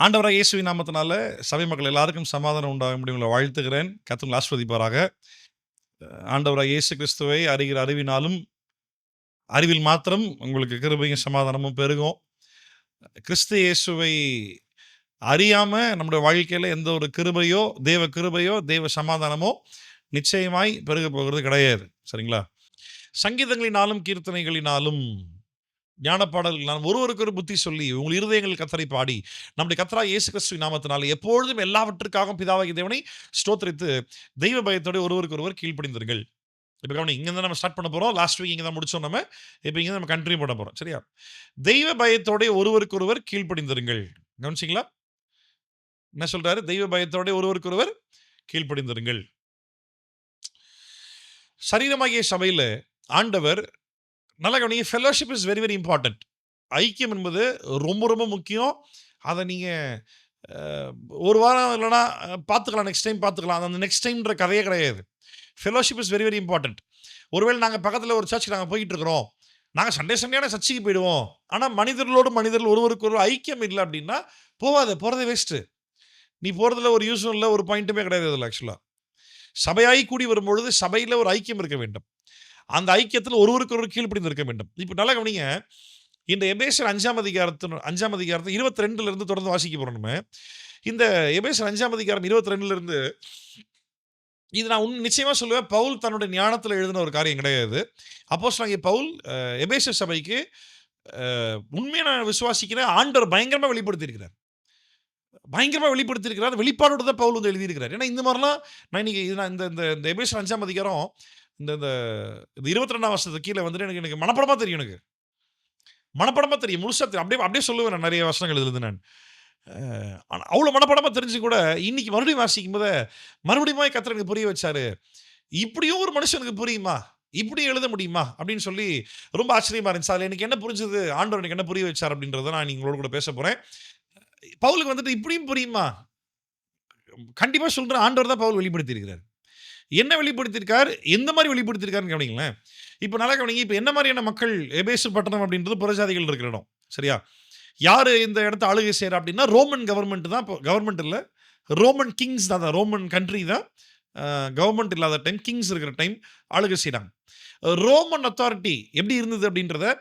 ஆண்டவராக இயேசுவின் நாமத்தினால சபை மக்கள் எல்லாருக்கும் சமாதானம் உண்டாக முடியும் உங்களை வாழ்த்துகிறேன். கர்த்தர் உங்களை ஆசீர்வதிப்பாராக. ஆண்டவராக இயேசு கிறிஸ்துவை அறிகிற அறிவினாலும் அறிவில் மாத்திரம் உங்களுக்கு கிருபையும் சமாதானமும் பெருகும். கிறிஸ்து இயேசுவை அறியாம நம்முடைய வாழ்க்கையில எந்த ஒரு கிருபையோ தேவ சமாதானமோ நிச்சயமாய் பெருக போகிறது கிடையாது. சரிங்களா? சங்கீதங்களினாலும் கீர்த்தனைகளினாலும் ஞானப்பாடல்கள் ஒருவருக்கு ஒரு புத்தி சொல்லி உங்கள் இருதயங்கள் கத்தரை பாடி நம்முடைய கத்தரா இயேசு கிறிஸ்துவின் நாமத்தினால எப்பொழுதும் எல்லாவற்றுக்காகவும் பிதாவாகிய தேவனை ஸ்தோத்திரித்து தெய்வ பயத்தோட ஒருவருக்கு ஒருவர் கீழ்ப்படிந்தீர்கள். இப்போ கவனி, இங்கே தான் நம்ம ஸ்டார்ட் பண்ண போகிறோம். லாஸ்ட் வீக் இங்கே தான் முடிச்சோம். நம்ம இப்போ இங்கே நம்ம கண்டினியூ பண்ண போகிறோம். சரியா? தெய்வ பயத்தோட ஒருவருக்கு ஒருவர் கீழ்ப்படிந்தீர்கள். கவனிச்சிங்களா? என்ன சொல்றாரு? தெய்வ பயத்தோட ஒருவருக்கு ஒருவர் கீழ்ப்படிந்தீர்கள். சரீரமாகிய சபையில் ஆண்டவர் நல்ல கவனிங்க, fellowship is very very important. ஐக்கியம் என்பது ரொம்ப ரொம்ப முக்கியம். அதை நீங்கள் ஒரு வாரம் இல்லைனா பார்த்துக்கலாம், நெக்ஸ்ட் டைம் பார்த்துக்கலாம். அந்த நெக்ஸ்ட் டைம்ன்ற கதையே கிடையாது. Fellowship is very very important. ஒருவேளை நாங்கள் பக்கத்தில் ஒரு சர்ச்சுக்கு நாங்கள் போயிட்டு இருக்கிறோம், நாங்கள் சண்டேயான சர்ச்சுக்கு போயிடுவோம், ஆனால் மனிதர்கள் ஒருவருக்கு ஒரு ஐக்கியம் இல்லை அப்படின்னா போகிறதே வேஸ்ட்டு. நீ போகிறதுல ஒரு யூஸும் இல்லை, ஒரு பாயிண்ட்டுமே கிடையாது. அதில் ஆக்சுவலாக சபையாகி கூடி வரும்பொழுது சபையில் ஒரு ஐக்கியம் இருக்க வேண்டும். அந்த ஐக்கியத்தில் ஒருவருக்கு ஒரு கீழ்ப்படிந்து இருக்க வேண்டும். இப்போ நல்லா கவனிங்க, இந்த எபேசியர் 5ஆம் அதிகாரத்தை 22 தொடர்ந்து வாசிக்க போகிறோம். நம்ம இந்த எபேசியர் 5ஆம் அதிகாரம் 22 இது நான் நிச்சயமாக சொல்லுவேன், பவுல் தன்னுடைய ஞானத்தில் எழுதின ஒரு காரியம் கிடையாது. அப்போஸ்தலனாகிய பவுல் எபேசிய சபைக்கு உண்மையான விசுவாசிக்கிறேன் ஆண்டவர் பயங்கரமாக வெளிப்படுத்தியிருக்கிறார். வெளிப்பாடோடு தான் பவுல் வந்து எழுதியிருக்கிறார். ஏன்னா இந்த மாதிரிலாம் நான் இன்னைக்கு இந்த எபேசியர் 5ஆம் அதிகாரம் இந்த 22ஆம் வருஷத்துக்கு கீழே வந்துட்டு எனக்கு மனப்படமாக தெரியும். முழுசாக தெரியும். அப்படியே சொல்லுவேன். நான் நிறைய வசனங்கள் எழுது நான் அவ்வளோ மனப்படமாக தெரிஞ்சு கூட இன்னைக்கு மறுபடியும் வாசிக்கும் போது மறுபடியும் கர்த்தர் எனக்கு புரிய வச்சாரு. இப்படியும் ஒரு மனுஷனுக்கு புரியுமா, இப்படி எழுத முடியுமா அப்படின்னு சொல்லி ரொம்ப ஆச்சரியமா இருந்துச்சு. அதில் எனக்கு என்ன புரிஞ்சது, ஆண்டவர் எனக்கு என்ன புரிய வச்சார் அப்படின்றத நான் உங்களோட கூட பேச போகிறேன். பவுலுக்கு வந்துட்டு இப்படியும் புரியுமா? கண்டிப்பாக சொல்கிறேன், ஆண்டவர் தான் பவுல் வெளிப்படுத்தியிருக்கிறார். என்ன வெளிப்படுத்தியிருக்கார், எந்த மாதிரி வெளிப்படுத்தியிருக்காருன்னு கவனிங்களேன். இப்போ நல்லா கவனிங்க. இப்போ என்ன மாதிரியான மக்கள் எபேசு பட்டணம் அப்படின்றது புறஜாதிகள் இருக்கிற இடம். சரியா? யார் இந்த இடத்த ஆளுகை செய்கிறா அப்படின்னா ரோமன் கவர்மெண்ட் தான். இப்போ கவர்மெண்ட் இல்லை, ரோமன் கிங்ஸ் தான். ரோமன் கண்ட்ரி தான். கவர்மெண்ட் இல்லாத டைம், கிங்ஸ் இருக்கிற டைம் ஆளுகை செய்கிறாங்க. ரோமன் அத்தாரிட்டி எப்படி இருந்தது அப்படின்றத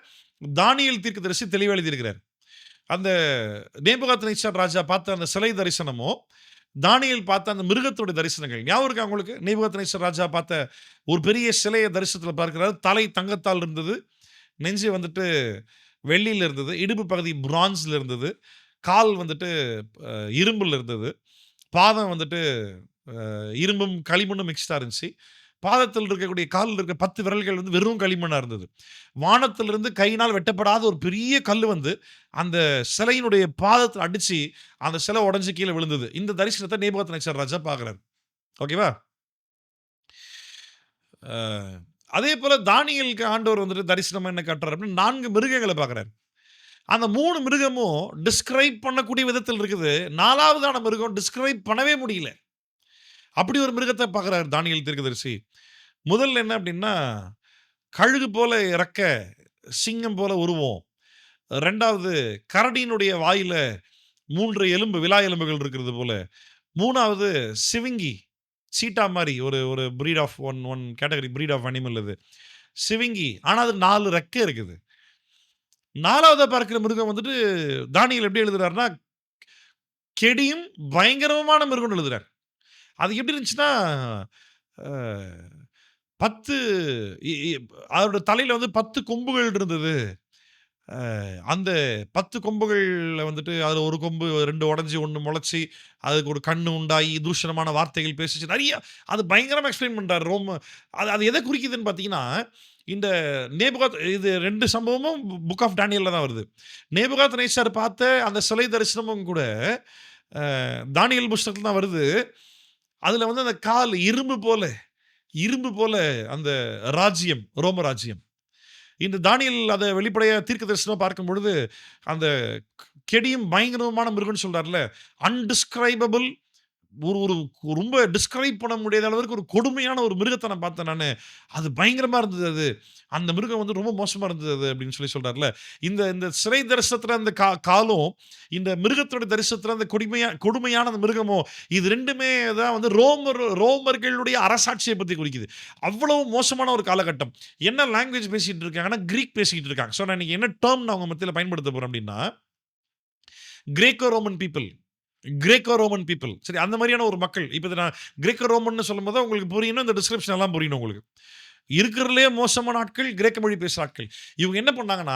தானியேல் தீர்க்கதரிசி தெளிவாக எழுதியிருக்கிறார். அந்த நேபுகாத்நேச்சார் ராஜா பார்த்த அந்த சிலை தரிசனமோ, தானியேல் பார்த்த அந்த மிருகத்தோட தரிசனங்கள் ஞாபகம் இருக்கா உங்களுக்கு? நேபுகாத்நேச்சார் ராஜா பார்த்த ஒரு பெரிய சிலையை தரிசனத்தில் பார்க்கிறாரு. தலை தங்கத்தால் இருந்தது, நெஞ்சு வந்துட்டு வெள்ளியில் இருந்தது, இடுப்பு பகுதி பிரான்ஸில் இருந்தது, கால் வந்துட்டு இரும்பில் இருந்தது, பாதம் வந்துட்டு இரும்பும் களிமண்ணும் மிக்ஸ்டாக இருந்துச்சு. பாதத்தில் இருக்கக்கூடிய காலில் இருக்க 10 விரல்கள் வந்து வெறும் களிமண்ணாக இருந்தது. வானத்திலிருந்து கையினால் வெட்டப்படாத ஒரு பெரிய கல் வந்து அந்த சிலையினுடைய பாதத்தில் அடித்து அந்த சிலை உடஞ்சி கீழே விழுந்தது. இந்த தரிசனத்தை நேபுகாத்நேச்சார் ராஜா பார்க்குறாரு. ஓகேவா? அதே போல் தானியேலுக்கு ஆண்டவர் வந்துட்டு தரிசனம் என்ன காட்டுறாரு அப்படின்னு 4 மிருகங்களை பார்க்குறாரு. அந்த 3 மிருகமும் டிஸ்கிரைப் பண்ணக்கூடிய விதத்தில் இருக்குது. 4வதான மிருகம் டிஸ்கிரைப் பண்ணவே முடியல. அப்படி ஒரு மிருகத்தை பார்க்குறாரு தானியேல் தீர்க்கதரிசி. முதல்ல என்ன அப்படின்னா, கழுகு போல இறக்க, சிங்கம் போல உருவம். 2வது கரடியினுடைய வாயில 3 எலும்பு, விலா எலும்புகள் இருக்கிறது போல. 3வது சிவிங்கி, சீட்டா மாதிரி ஒரு breed of one category breed of animal அது சிவிங்கி. ஆனால் அது 4 ரெக்கை இருக்குது. 4வதா பார்க்கிற மிருகம் வந்துட்டு தானியேல் எப்படி எழுதுறாருன்னா, கெடியும் பயங்கரமான மிருகம்னு எழுதுறாரு. அது எப்படி இருந்துச்சுன்னா, 10 அவரோட தலையில வந்து 10 கொம்புகள் இருந்தது. அந்த 10 கொம்புகள்ல வந்துட்டு அதில் ஒரு கொம்பு 2 உடஞ்சி 1 முளைச்சி அதுக்கு ஒரு கண்ணு உண்டாகி தூஷணமான வார்த்தைகள் பேசிச்சு. நிறைய அது பயங்கரமாக எக்ஸ்பிளைன் பண்ணுறாரு. அது அது எதை குறிக்குதுன்னு பார்த்தீங்கன்னா, இந்த இது 2 சம்பவமும் புக் ஆஃப் டேனியலில் தான் வருது. நேபுகாத்நேச்சார் பார்த்த அந்த சிலை தரிசனமும் கூட தானியேல் புஸ்தகத்தில் தான் வருது. அதில் வந்து அந்த கால் இரும்பு போல அந்த ராஜ்யம், ரோம ராஜ்யம். இந்த தானியேல் அதை வெளிப்படையாக தீர்க்க தரிசனம் பார்க்கும் பொழுது அந்த கெடியும் பயங்கரமான மிருகம்னு சொல்றாருல, அன்டிஸ்கிரைபபிள் ஒரு ஒரு ரொம்ப டிஸ்கிரைப் பண்ண முடியாத அளவுக்கு ஒரு கொடுமையான ஒரு மிருகத்த நான் பார்த்தேன் நானு. அது பயங்கரமா இருந்தது அது. அந்த மிருகம் வந்து ரொம்ப மோசமா இருந்தது அது அப்படின்னு சொல்றார்ல. இந்த இந்த சிறை தரிசனத்துல அந்த காலும், இந்த மிருகத்தோட தரிசனத்துல அந்த கொடுமையான அந்த மிருகமும், இது 2மே தான் வந்து ரோமர்களுடைய அரசாட்சிய பத்தி குறிக்குது. அவ்வளவு மோசமான ஒரு காலகட்டம். என்ன லாங்குவேஜ் பேசிட்டு இருக்காங்கன்னா, கிரீக் பேசிட்டு இருக்காங்க. நான் இன்னைக்கு என்ன டெர்ம் நான் உங்க மத்தியில பயன்படுத்த போறேன் அப்படின்னா, Greco Roman people. Greco Roman people. சரி, அந்த மாரியான ஒரு மக்கள். இப்ப இத நான் கிரேக்கோ ரோமன்னு சொல்லும்போது உங்களுக்கு புரியணும். இந்த டிஸ்கிரிப்ஷன் எல்லாம் புரியணும் உங்களுக்கு. இருக்கிறதுலயே மோசமான ஆட்கள் கிரேக்க மொழி பேசுற ஆட்கள். இவங்க என்ன பண்ணாங்கன்னா,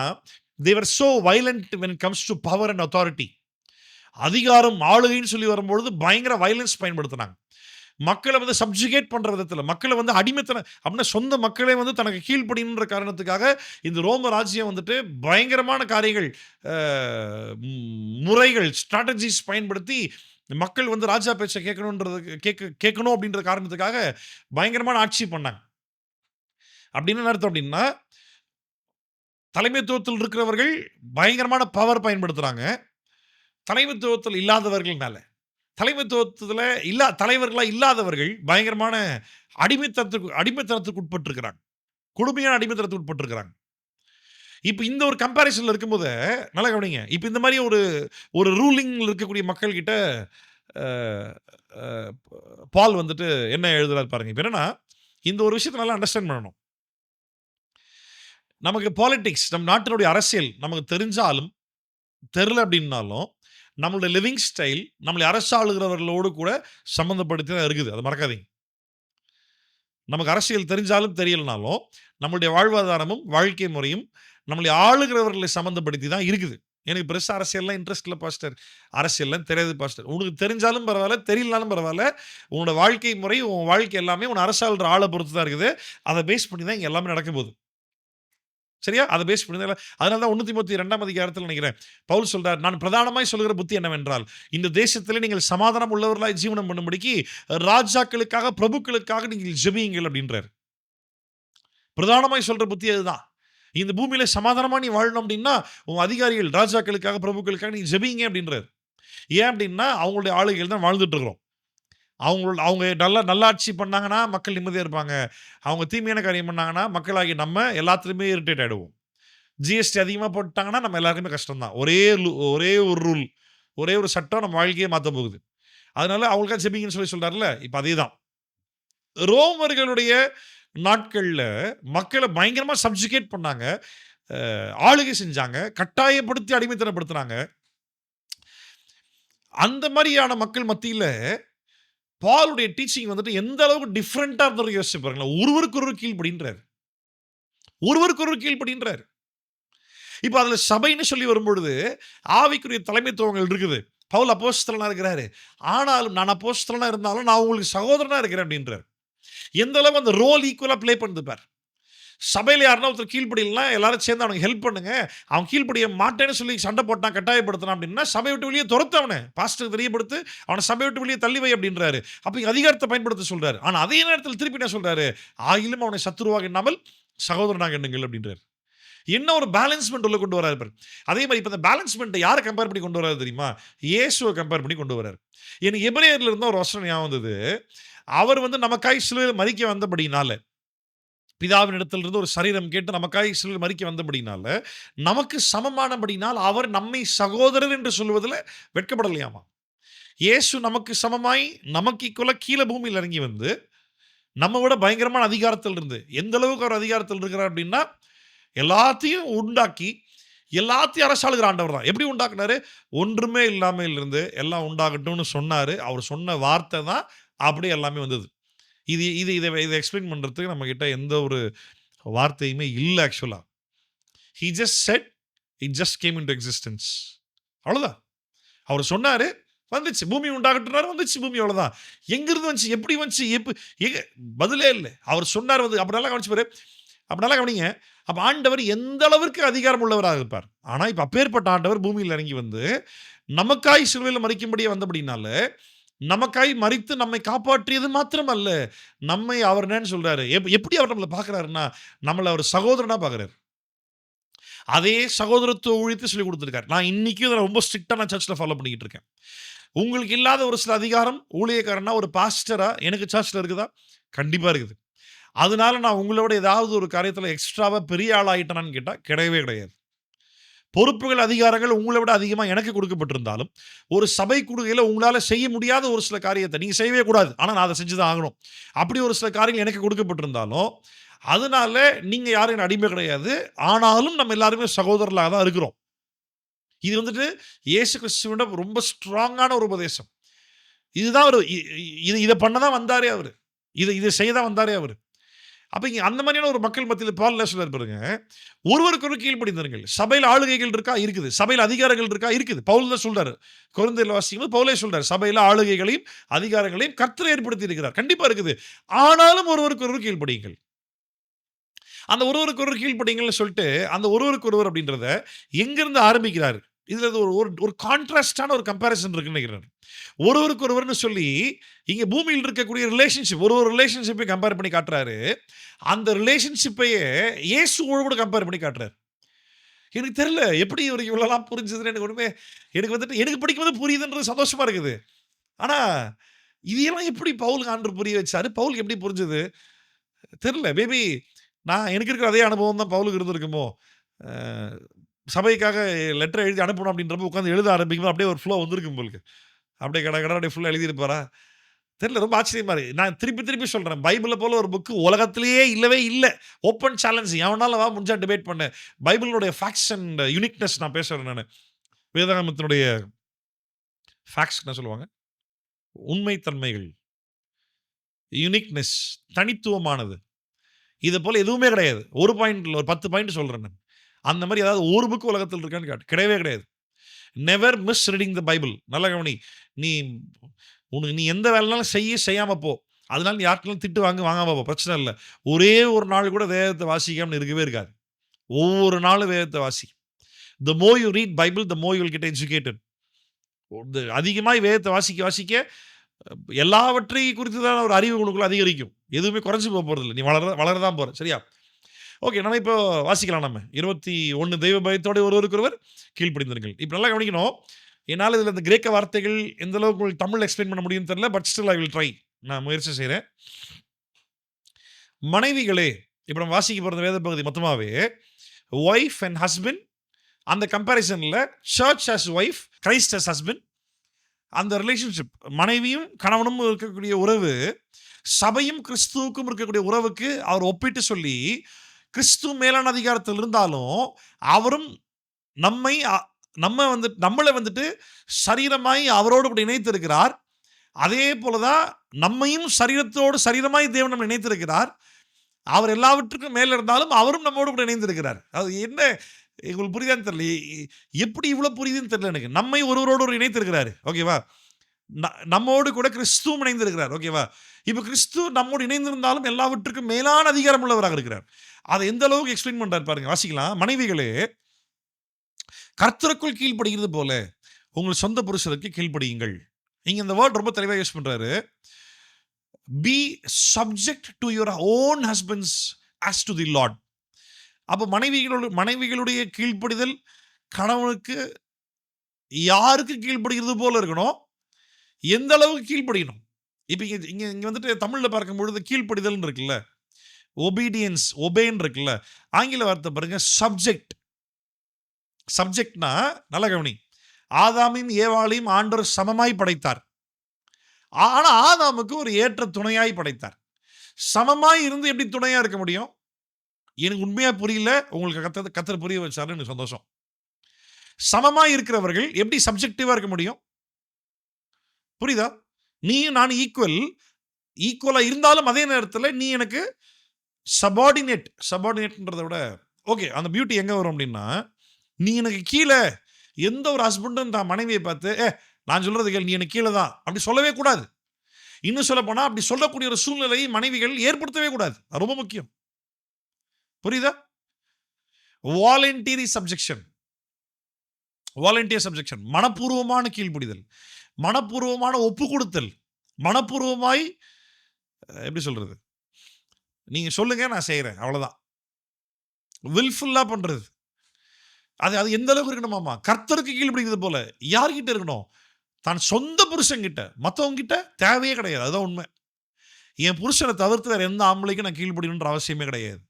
they were so violent when it comes to power and authority. அதிகாரம், ஆளுகைன்னு சொல்லி வரும்பொழுது பயங்கர வயலன்ஸ் பயன்படுத்துனாங்க. மக்கள வந்து சப்ஜுகேட் பண்ற விதத்துல, மக்கள வந்து அடிமைத்தனம் அப்படின்னா சொந்த மக்களே வந்து தனக்கு கீழ்ப்படியணுன்ற காரணத்துக்காக இந்த ரோம ராஜ்யம் வந்துட்டு பயங்கரமான காரியங்கள், அ முறைகள், ஸ்ட்ராட்டஜிஸ் பயன்படுத்தி மக்கள் வந்து ராஜா பேச்ச கேட்கணும் அப்படின்ற காரணத்துக்காக பயங்கரமான ஆட்சி பண்ணாங்க. அப்படின்னு என்ன அர்த்தம் அப்படின்னா, தலைமைத்துவத்தில் இருக்கிறவர்கள் பயங்கரமான பவர் பயன்படுத்துறாங்க. தலைமைத்துவத்தில் இல்லாதவர்கள் மேல. தலைமைத்துவத்தில தலைவர்களா இல்லாதவர்கள் பயங்கரமான அடிமைத்தனத்துக்கு உட்பட்டிருக்கிறாங்க. கொடுமையான அடிமைத்தனத்துக்கு உட்பட்டிருக்கிறாங்க. இப்ப இந்த ஒரு கம்பேரிசன்ல இருக்கும்போது நல்லா கவனிங்க. இப்ப இந்த மாரி ஒரு ஒரு ரூலிங்ல இருக்கக்கூடிய மக்கள் கிட்ட அ அ பால் வந்துட்டு என்ன எழுதுறாரு பாருங்க. இப்ப என்னன்னா, இந்த ஒரு விஷயத்த நல்லா அண்டர்ஸ்டாண்ட் பண்ணணும். நமக்கு பாலிடிக்ஸ், நம் நாட்டினுடைய அரசியல் நமக்கு தெரிஞ்சாலும், தெரியல அப்படின்னாலும், நம்மளுடைய லிவிங் ஸ்டைல் நம்மளை அரசாளுகிறவர்களோடு கூட சம்மந்தப்படுத்தி தான் இருக்குது. அத மறக்காதீங்க. நமக்கு அரசியல் தெரிஞ்சாலும் தெரியலனாலும், நம்மளுடைய வாழ்வாதாரமும், வாழ்க்கை முறையும் நம்மளை ஆளுகிறவர்களை சம்மந்தப்படுத்தி தான் இருக்குது. எனக்கு பெருசா அரசியல்லாம் இன்ட்ரெஸ்ட் இல்ல பாஸ்டர். அரசியல்லாம் தெரியாது பாஸ்டர். உனக்கு தெரிஞ்சாலும் பரவால்ல, தெரியலனாலும் பரவால்ல. உன்னோட வாழ்க்கை முறை, உன் வாழ்க்கை எல்லாமே உன்ன அரசாள்ற ஆள பொறுத்து தான் இருக்குது. அத பேஸ் பண்ணி தான் இங்க எல்லாமே நடக்க போகுது. சரியா? அத பேஸ் பண்ணி தான் அதனால தான் 1 தீமோத்தேயு 2ஆம் அதிகாரத்தில நினைக்கிறேன். பவுல் சொல்றார், "நான் பிரதானமாய் சொல்லுகிற புத்தி என்னவென்றால், இந்த தேசத்திலே நீங்கள் சமாதானம் உள்ளவர்களாய் ஜீவனம் பண்ணும்படிக்கு ராஜாக்களுக்காக, பிரபுக்களுக்காக நீங்கள் ஜெபியுங்கள்" அப்படின்றார். பிரதானமாய் சொல்ற புத்தி அதுதான். இந்த பூமியில சமாதானமா நீ வாழணும் அப்படின்னா, உன் அதிகாரிகள், ராஜாக்களுக்காக, பிரபுக்களுக்காக நீங்க ஜெபியுங்க அப்படின்றார். ஏன் அப்படின்னா, அவங்களுடைய ஆளுகையில தான் வாழ்ந்துட்டு இருக்கிறோம். அவங்க நல்லாட்சி பண்ணாங்கன்னா, மக்கள் நிம்மதியா இருப்பாங்க. அவங்க தீமையான காரியம் பண்ணாங்கன்னா, மக்களாகிய நம்ம எல்லாத்துலயுமே இரிட்டேட் ஆயிடுவோம். ஜிஎஸ்டி அதிகமா போட்டுட்டாங்கன்னா, நம்ம எல்லாருக்குமே கஷ்டம் தான். ஒரே ஒரு ரூல், ஒரே ஒரு சட்டம் நம்ம வாழ்க்கையே மாத்தப் போகுது. அதனால அவங்களுக்காக ஜெபிங்கன்னு சொல்றார்ல, இப்ப அதேதான். ரோமர்களுடைய நாட்கள்ல மக்கள பயங்கரமா சப்ஜுகேட் பண்ணாங்க. ஆளுகை செஞ்சாங்க. கட்டாயப்படுத்தி அடிமைத்தனப்படுத்துனாங்க. அந்த மாரியான மக்கள் மத்தியில பாலுடைய டீச்சிங் வந்துட்டு எந்த அளவுக்கு டிஃபரெண்ட்டா இருந்தது யோசிச்சு பாருங்களேன். ஒருவருக்கொருவர் கீழ்ப்படின்றார். ஒருவருக்கொருவர் கீழ்ப்படின்றார். இப்ப அதுல சபைன்னு சொல்லி வரும்பொழுது, ஆவிக்குரிய தலைமைத்துவங்கள் இருக்குது. பவுல் அப்போஸ்தலனா இருக்கிறாரு. ஆனாலும் நான் அப்போஸ்தலனா இருந்தாலும் நான் உங்களுக்கு சகோதரனா இருக்கிறேன் அப்படின்றார். எந்த அளவு அந்த ரோல் ஈக்குவலா ப்ளே பண்ணுது பார். சபையில யாருன்னா ஒருத்தர் கீழ்ப்படியலனா எல்லாரும் சேர்ந்து அவனுக்கு ஹெல்ப் பண்ணுங்க. அவன் கீழ்ப்படிய மாட்டேன்னு சொல்லி சண்டை போட்டான், கட்டாயப்படுத்தினான் அப்படின்னா, சபைய விட்டு வெளிய துரத்து அவன. பாஸ்டருக்கு தெரியப்படுத்து, அவன சபைய விட்டு வெளிய தள்ளி வை அப்படின்றாரு. அப்ப இங்க அதிகாரத்த பயன்படுத்த சொல்றாரு. ஆனா அதே நேரத்துல திருப்பி என்ன சொல்றாரு? ஆகிலும் அவனை சத்துருவாக எண்ணாமல் சகோதரனாக எண்ணுங்கள் அப்படின்றாரு. என்ன ஒரு பேலன்ஸ்மென்ட் உள்ள கொண்டு வராரு பாரு. அதே மாரி இப்ப இந்த பேலன்ஸ்மென்ட்ட யார கம்பேர் பண்ணி கொண்டு வராரு தெரியுமா? இயேசுவ கம்பேர் பண்ணி கொண்டு வராரு. எனக்கு எபிரேயர்ல இருந்த ஒரு வசனம் ஞாபகம் வந்தது. அவர் வந்து நமக்காய் சிலுவையில மரிக்க வந்தபடியினால, பிதாவினிடத்திலிருந்து ஒரு சரீரம் கேட்டு நமக்காய் சிலுவையில் மரிக்க வந்தபடினால, நமக்கு சமமானபடினால் அவர் நம்மை சகோதரர் என்று சொல்வதில வெட்கப்படலையாமா. இயேசு நமக்கு சமமாய், நமக்கு ஈக்குவலா கீழ பூமியில இறங்கி வந்து, நம்ம விட பயங்கரமான அதிகாரத்தில் இருந்து, எந்த அளவுக்கு அவர் அதிகாரத்தில் இருக்கிறார் அப்படின்னா, எல்லாத்தையும் உண்டாக்கி, எல்லாத்தையும் அரசாளுகிற ஆண்டவர் தான். எப்படி உண்டாக்குனாரு? ஒன்றுமே இல்லாமையில இருந்து எல்லாம் உண்டாகட்டும்னு சொன்னாரு. அவர் சொன்ன வார்த்தை தான் அப்படியே எல்லாமே வந்தது. இத எக்ஸ்பிளைன் பண்றதுக்கு நம்மகிட்ட எந்த ஒரு வார்த்தையுமே இல்ல ஆக்சுவலா. He just set, it just game into existence. அவ்வளவுதான். அவர் சொன்னாரு, வந்துச்சு. பூமி உண்டாகட்டும்னாரு, வந்துச்சு பூமி அவ்வளவுதான். எங்கிருந்து வந்துச்சு? எப்படி வந்துச்சு? பதிலே இல்ல. அவர் சொன்னார் வந்து அப்ப நல்லா கவனிச்சு பாரு. அப்ப நல்லா கவனிங்க. அப்ப ஆண்டவர் எந்த அளவிற்கு அதிகாரம் உள்ளவராக இருப்பார். ஆனா இப்ப அப்பேற்பட்ட ஆண்டவர் பூமியில இறங்கி வந்து, நமக்காய் சிலுவையில மரிக்கும்படியே வந்தபடினால, நமக்காய் மரித்து நம்மை காப்பாற்றியது மாத்திரம் அல்ல, நம்மை அவர் என்னன்னு சொல்றாரு? எப்படி அவர் நம்மள பார்க்கிறாருன்னா, நம்மள அவர் சகோதரனா பார்க்கிறாரு. அதே சகோதரத்துவ ஊழியத்தை சொல்லிக் கொடுத்துருக்காரு. நான் இன்னைக்கும் இதை ரொம்ப ஸ்ட்ரிக்டா நான் சர்ச்சில் ஃபாலோ பண்ணிக்கிட்டு இருக்கேன். உங்களுக்கு இல்லாத ஒரு சில அதிகாரம் ஊழியக்காரனா, ஒரு பாஸ்டரா எனக்கு சர்ச்சில் இருக்குதா? கண்டிப்பா இருக்குது. அதனால நான் உங்களை விட ஏதாவது ஒரு காரியத்தில் எக்ஸ்ட்ராவா பெரிய ஆள் ஆயிட்டேனான்னு கேட்டா கிடையவே கிடையாது. பொறுப்புகள், அதிகாரங்கள் உங்களை விட அதிகமா எனக்கு கொடுக்கப்பட்டிருந்தாலும், ஒரு சபை கூடுகையில உங்களால செய்ய முடியாத ஒரு சில காரியத்தை நீங்க செய்யவே கூடாது. ஆனா நான் அதை செஞ்சுதான் ஆகணும். அப்படி ஒரு சில காரியங்கள் எனக்கு கொடுக்கப்பட்டிருந்தாலும், அதனால நீங்க யாரும் எனக்கு அடிமை கிடையாது. ஆனாலும் நம்ம எல்லாருமே சகோதரர்களாக தான் இருக்கிறோம். இது வந்துட்டு இயேசு கிறிஸ்துவோட ரொம்ப ஸ்ட்ராங்கான ஒரு உபதேசம். இதுதான் அவரு இத பண்ண தான் வந்தாரே அவரு. இத செய்ய தான் வந்தாரே அவரு. அப்ப இங்க அந்த மாதிரியான ஒரு மக்கள் மத்தியில பவுல் என்ன சொல்றாரு பாருங்க. ஒருவருக்கொருவர் கீழ்ப்படிந்திருங்கள். சபையில ஆளுகைகள் இருக்கா? இருக்குது. சபையில அதிகாரங்கள் இருக்கா? இருக்குது. பவுல் தான் சொல்றாரு. கொரிந்தியர்ல வாசிக்கும்போது பவுலே சொல்றாரு. சபையில ஆளுகைகளையும், அதிகாரங்களையும் கர்த்தர் ஏற்படுத்தி இருக்கிறார். கண்டிப்பா இருக்குது. ஆனாலும் ஒருவருக்கொருவர் கீழ்ப்படியுங்கள். அந்த ஒருவருக்கொருவர் கீழ்ப்படியுங்கள்னு சொல்லிட்டு, அந்த ஒருவருக்கொருவர் அப்படின்றத எங்கிருந்து ஆரம்பிக்கிறாரு? இதுல ஒரு ஒரு ஒரு கான்ட்ராஸ்டான ஒரு கம்பேரிசன் இருக்குன்னு நினைக்கிறேன். ஒருவருக்கொருவர்னு சொல்லி, இங்க பூமியில் இருக்கக்கூடிய ரிலேஷன்ஷிப் ஒரு ரிலேஷன்ஷிப்பை கம்பேர் பண்ணி காட்டுறாரு. அந்த ரிலேஷன்ஷிப்பையே இயேசுவோடு கூட கம்பேர் பண்ணி காட்டுறாரு. எனக்கு தெரியல எப்படி இவருக்கு இவ்வளோலாம் புரிஞ்சதுன்னு எனக்கு ஒண்ணுமே எனக்கு வந்துட்டு எனக்கு படிக்கும்போது புரியுதுன்றது சந்தோஷமா இருக்குது. ஆனா, இதெல்லாம் எப்படி பவுலுக்கு ஆண்டவர் புரிய வச்சாரு? பவுலுக்கு எப்படி புரிஞ்சது? தெரியல. மேபி நான் எனக்கு இருக்கிற அதே அனுபவம் தான் பவுலுக்கு இருந்திருக்குமோ? அ சபைக்காக லெட்டர் எழுதி அனுப்பணும் அப்படின்றப்போ உட்கார்ந்து எழுத ஆரம்பிக்கும்போது அப்படியே ஒரு ஃப்ளோ வந்திருக்கும் போலுக்கு. அப்படியே கட கடன்னு அப்படியே ஃபுல்லா எழுதியிருப்பாரா? தெரியல. ரொம்ப ஆச்சரியமா இருக்கு. நான் திருப்பி திருப்பி சொல்றேன். பைபிள போல ஒரு புக் உலகத்திலேயே இல்லவே இல்ல. ஓப்பன் சேலஞ்ச் எவனாலும் வா முடிஞ்சா டிபேட் பண்ணு. பைபிளினுடைய ஃபேக்ட்ஸ் அண்ட் யூனிக்னெஸ் நான் பேசுறேன் நானு. வேதாகமத்தினுடைய ஃபேக்ட்ஸ் என்ன சொல்லுவாங்க? உண்மை தன்மைகள், யூனிக்னெஸ், தனித்துவமானது. இத போல எதுவுமே கிடையாது. ஒரு பாயிண்ட் இல்ல, ஒரு 10 பாயிண்ட் சொல்றேன் நான். அந்த மாரி ஏதாவது ஒரு புக் உலகத்தில் இருக்கான்னு காட்டு. கிடையவே கிடையாது. Never miss reading the Bible. நல்லா கவனி. நீ நீ எந்த வேலைனாலும் செய்யாம போ. அதனால நீ யார்ட்டனாலும் திட்டு வாங்காம போ. பிரச்சனை இல்ல. ஒரே ஒரு நாள் கூட வேதத்த வாசிக்காம இருக்கவே இருக்காது. ஒவ்வொரு நாளும் வேதத்த வாசி. The more you read Bible, the more you will get educated. அதிகமாய் வேதத்த வாசிக்க எல்லாவற்றை குறித்துதான ஒரு அறிவு உனக்குள்ள அதிகரிக்கும். எதுவுமே குறைஞ்சு போறதில்ல. நீ வளர தான் போற. சரியா? ஓகே. நம்ம இப்போ வாசிக்கலாம் நம்ம. 21 தெய்வ பயத்தோட ஒருவருக்கொருவர் கீழ்ப்படிந்திருங்கள். இப்ப நல்லா கவனிக்கணும். என்னால இதுல இந்த கிரேக்க வார்த்தைகள் எந்த அளவுக்கு உங்களுக்கு தமிழ்ல எக்ஸ்பிளைன் பண்ண முடியும்னு தெரியல. But still I will try. நான் முயற்சி செய்றேன். மனைவிகளே, இப்ப நம்ம வாசிக்க போற வேத பகுதி மொத்தமாவே வைஃப் அண்ட் ஹஸ்பண்ட் அந்த கம்பேரிசன்ல church as wife, Christ as husband அந்த ரிலேஷன்ஷிப் மனைவியும் கணவனும் இருக்கக்கூடிய உறவு, சபையும் கிறிஸ்துவுக்கும் இருக்கக்கூடிய உறவுக்கு அவர் ஒப்பிட்டு சொல்லி, கிறிஸ்து மேலான அதிகாரத்தில் இருந்தாலும் அவரும் நம்மளை வந்துட்டு சரீரமாய் அவரோடு கூட இணைத்திருக்கிறார். அதே போலதான் நம்மையும் சரீரமாய் தேவன் நம்ம இணைத்திருக்கிறார். அவர் எல்லாவற்றுக்கும் மேல இருந்தாலும் அவரும் நம்மோடு கூட இணைந்திருக்கிறார். அது என்ன உங்களுக்கு புரியுதான்னு தெரியல. எப்படி இவ்வளவு புரியுதுன்னு தெரியல எனக்கு. நம்மை ஒருவரோடு ஒரு இணைத்திருக்கிறாரு. ஓகேவா? நம்மோடு கூட கிறிஸ்துவும் இணைந்திருக்கிறார். ஓகேவா? இப்ப கிறிஸ்து நம்மோடு இணைந்திருந்தாலும் எல்லாவற்றுக்கும் மேலான அதிகாரம் உள்ளவராக இருக்கிறார். அதை எந்த அளவுக்கு எக்ஸ்பிளைன் பண்றாரு பாருங்க. வாசிக்கலாம். மனைவிகளே, கர்த்தருக்குள் கீழ்ப்படுகிறது போல உங்கள் சொந்த புருஷருக்கு கீழ்ப்படியுங்கள். இங்க இந்த வேர்ட் ரொம்ப தெளிவாக யூஸ் பண்றாரு. Be subject to your own husbands as to the Lord. அப்ப மனைவிகளுடைய கீழ்ப்படிதல் கணவனுக்கு யாருக்கு கீழ்ப்படுகிறது போல இருக்கணும், எந்த அளவுக்கு கீழ்ப்படியணும். இப்ப இங்க வந்துட்டு தமிழ்ல பார்க்கும்பொழுது கீழ்ப்படிதல் இருக்குல்ல, ஒபீடியன்ஸ், ஒபேன் இருக்குல்ல, ஆங்கில வார்த்தை பாருங்க சப்ஜெக்ட். சப்ஜெக்ட்னா நல்ல கவனி. ஆதாமையும் ஏவாளையும் ஆண்டவர் சமமாய் படைத்தார். ஆனா ஆதாமுக்கு ஒரு ஏற்ற துணையாய் படைத்தார். சமமாய் இருந்து எப்படி துணையா இருக்க முடியும்? எனக்கு உண்மையா புரியல. உங்களுக்கு கத்தர் புரிய வச்சாரு, எனக்கு சந்தோஷம். சமமாய் இருக்கிறவர்கள் எப்படி சப்ஜெக்டிவா இருக்க முடியும்? புரியுதா? நீயும் நானும் ஈக்குவலா இருந்தாலும் அதே நேரத்தில் நீ எனக்கு சபார்டினேட்ன்றதை விட ஓகே, அந்த பியூட்டி எங்க வரும் அப்படின்னா, நீ எனக்கு கீழே. எந்த ஒரு ஹஸ்பண்டும் தான் மனைவியை பார்த்து நான் சொல்றது கேள், நீ எனக்கு கீழே தான் அப்படி சொல்லவே கூடாது. இன்னும் சொல்ல போனா அப்படி சொல்லக்கூடிய ஒரு சூழ்நிலையை மனைவிகள் ஏற்படுத்தவே கூடாது. அது ரொம்ப முக்கியம். புரியுதா? வாலண்டரி சப்ஜெக்ஷன், மனப்பூர்வமான கீழ்ப்படிதல், மனப்பூர்வமான ஒப்பு கொடுத்தல், மனப்பூர்வமாய் எப்படி சொல்றது, நீங்க சொல்லுங்க நான் செய்யறேன், அவ்வளவுதான். வில்ஃபுல்லா பண்றது. அது அது எந்த அளவுக்கு இருக்கணுமாமா? கர்த்தருக்கு கீழ்ப்படிகிறது போல. யார்கிட்ட இருக்கணும்? தன் சொந்த புருஷன்கிட்ட. மத்தவங்க கிட்ட தேவையே கிடையாது. அதுதான் உண்மை. என் புருஷன தவிர்த்து வேற எந்த ஆம்பளைக்கும் நான் கீழ்ப்படியணுன்ற அவசியமே கிடையாது.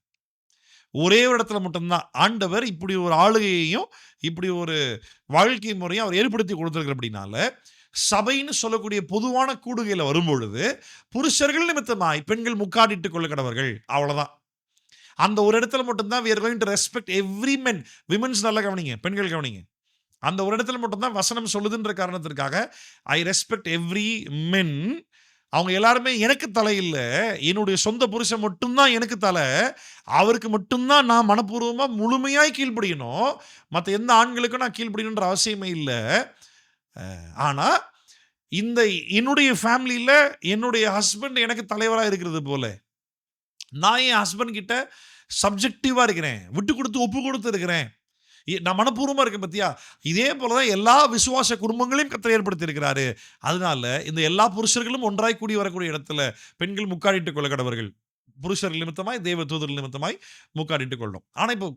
ஒரே ஒரு இடத்துல மட்டும் தான் ஆண்டவர் இப்படி ஒரு ஆளுகையையும், இப்படி ஒரு வாழ்க்கை முறையும் அவர் ஏற்படுத்தி கொடுத்திருக்கிறார் அப்படினால, சபைன்னு சொல்லக்கூடிய பொதுவான கூடுகையில வரும்பொழுது, புருஷர்கள் நிமித்தமாய் பெண்கள் முக்காடிட்டுக் கொள்ள கடவர்கள். அவ்வளவுதான். அந்த ஒரு இடத்துல மட்டும் தான் we are going to respect every men. Women's நல்லா கவனிங்க. பெண்கள் கவனிங்க. அந்த ஒரு இடத்துல மட்டும் தான் வசனம் சொல்லுதுன்ற காரணத்திற்காக ஐ ரெஸ்பெக்ட் எவ்ரி மென். அவங்க எல்லாருமே எனக்கு தலை இல்ல. என்னுடைய சொந்த புருஷன் மட்டும் தான் எனக்கு தலை. அவருக்கு மட்டும் தான் நான் மனப்பூர்வமா முழுமையாய் கீழ்ப்படியணும். மத்த எந்த ஆண்களுக்கும் நான் கீழ்ப்படியணும்ன்ற அவசியமே இல்ல. ஆனா இந்த என்னுடைய ஃபேமிலில என்னுடைய ஹஸ்பண்ட் எனக்கு தலைவரா இருக்கிறது போல, நான் என் ஹஸ்பண்ட் கிட்ட சப்ஜெக்டிவா இருக்கிறேன். விட்டு கொடுத்து ஒப்பு கொடுத்து இருக்கிறேன். நான் மனப்பூர்வமா இருக்கேன் பத்தியா? இதே போல தான் எல்லா விசுவாச குடும்பங்களையும் கர்த்தர் ஏற்படுத்தி இருக்கிறாரு. அதனால இந்த எல்லா புருஷர்களும் ஒன்றாய் கூடி வரக்கூடிய இடத்துல பெண்கள் முக்காடிட்டுக் கொள்ள கடவர்கள். புருஷர்கள் நிமித்தமாய், தேவ தூதர்கள் நிமித்தமாய் முக்காடிட்டுக் கொள்ளும். ஆனா இப்போ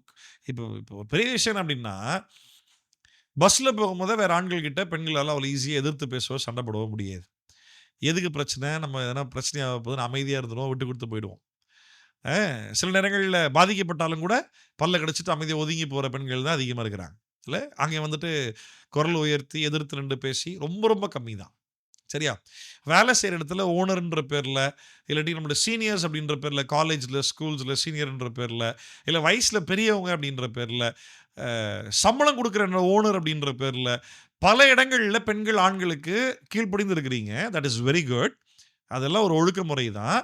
இப்போ இப்போ பெரிய விஷயம் என்ன அப்படின்னா, பஸ்ல போகும்போது வேற ஆண்கள் கிட்ட பெண்களால அவ்வளவு ஈஸியா எதிர்த்து பேசவோ, சண்டை போடவோ முடியாது. எதுக்கு பிரச்சனை? நம்ம எதனா பிரச்சனையாக போகுதுன்னு அமைதியா இருந்துருவோம், விட்டு கொடுத்து போயிடுவோம். சில நேரங்கள்ல பாதிக்கப்பட்டாலும் கூட பல்ல கடிச்சிட்டு அமைதியா ஒதுங்கி போற பெண்கள் தான் அதிகமா இருக்கிறாங்க. இல்ல? அங்கே வந்துட்டு குரல் உயர்த்தி, எதிர்த்து நின்று பேசி ரொம்ப ரொம்ப கம்மி தான். சரியா? வேலை செய்ற இடத்துல ஓனர்ன்ற பேர்ல, இல்லாட்டி நம்முடைய சீனியர்ஸ் அப்படின்ற பேர்ல, காலேஜ்ல, ஸ்கூல்ஸ்ல சீனியர்ன்ற பேர்ல, இல்ல வயசுல பெரியவங்க அப்படின்ற பேர்ல, சம்பளம் குடுக்குற ஓனர் அப்படின்ற பேர்ல, பல இடங்கள்ல பெண்கள் ஆண்களுக்கு கீழ்ப்படிந்து இருக்கிறீங்க. That is very good. அதெல்லாம் ஒரு ஒழுக்கமுறை தான்.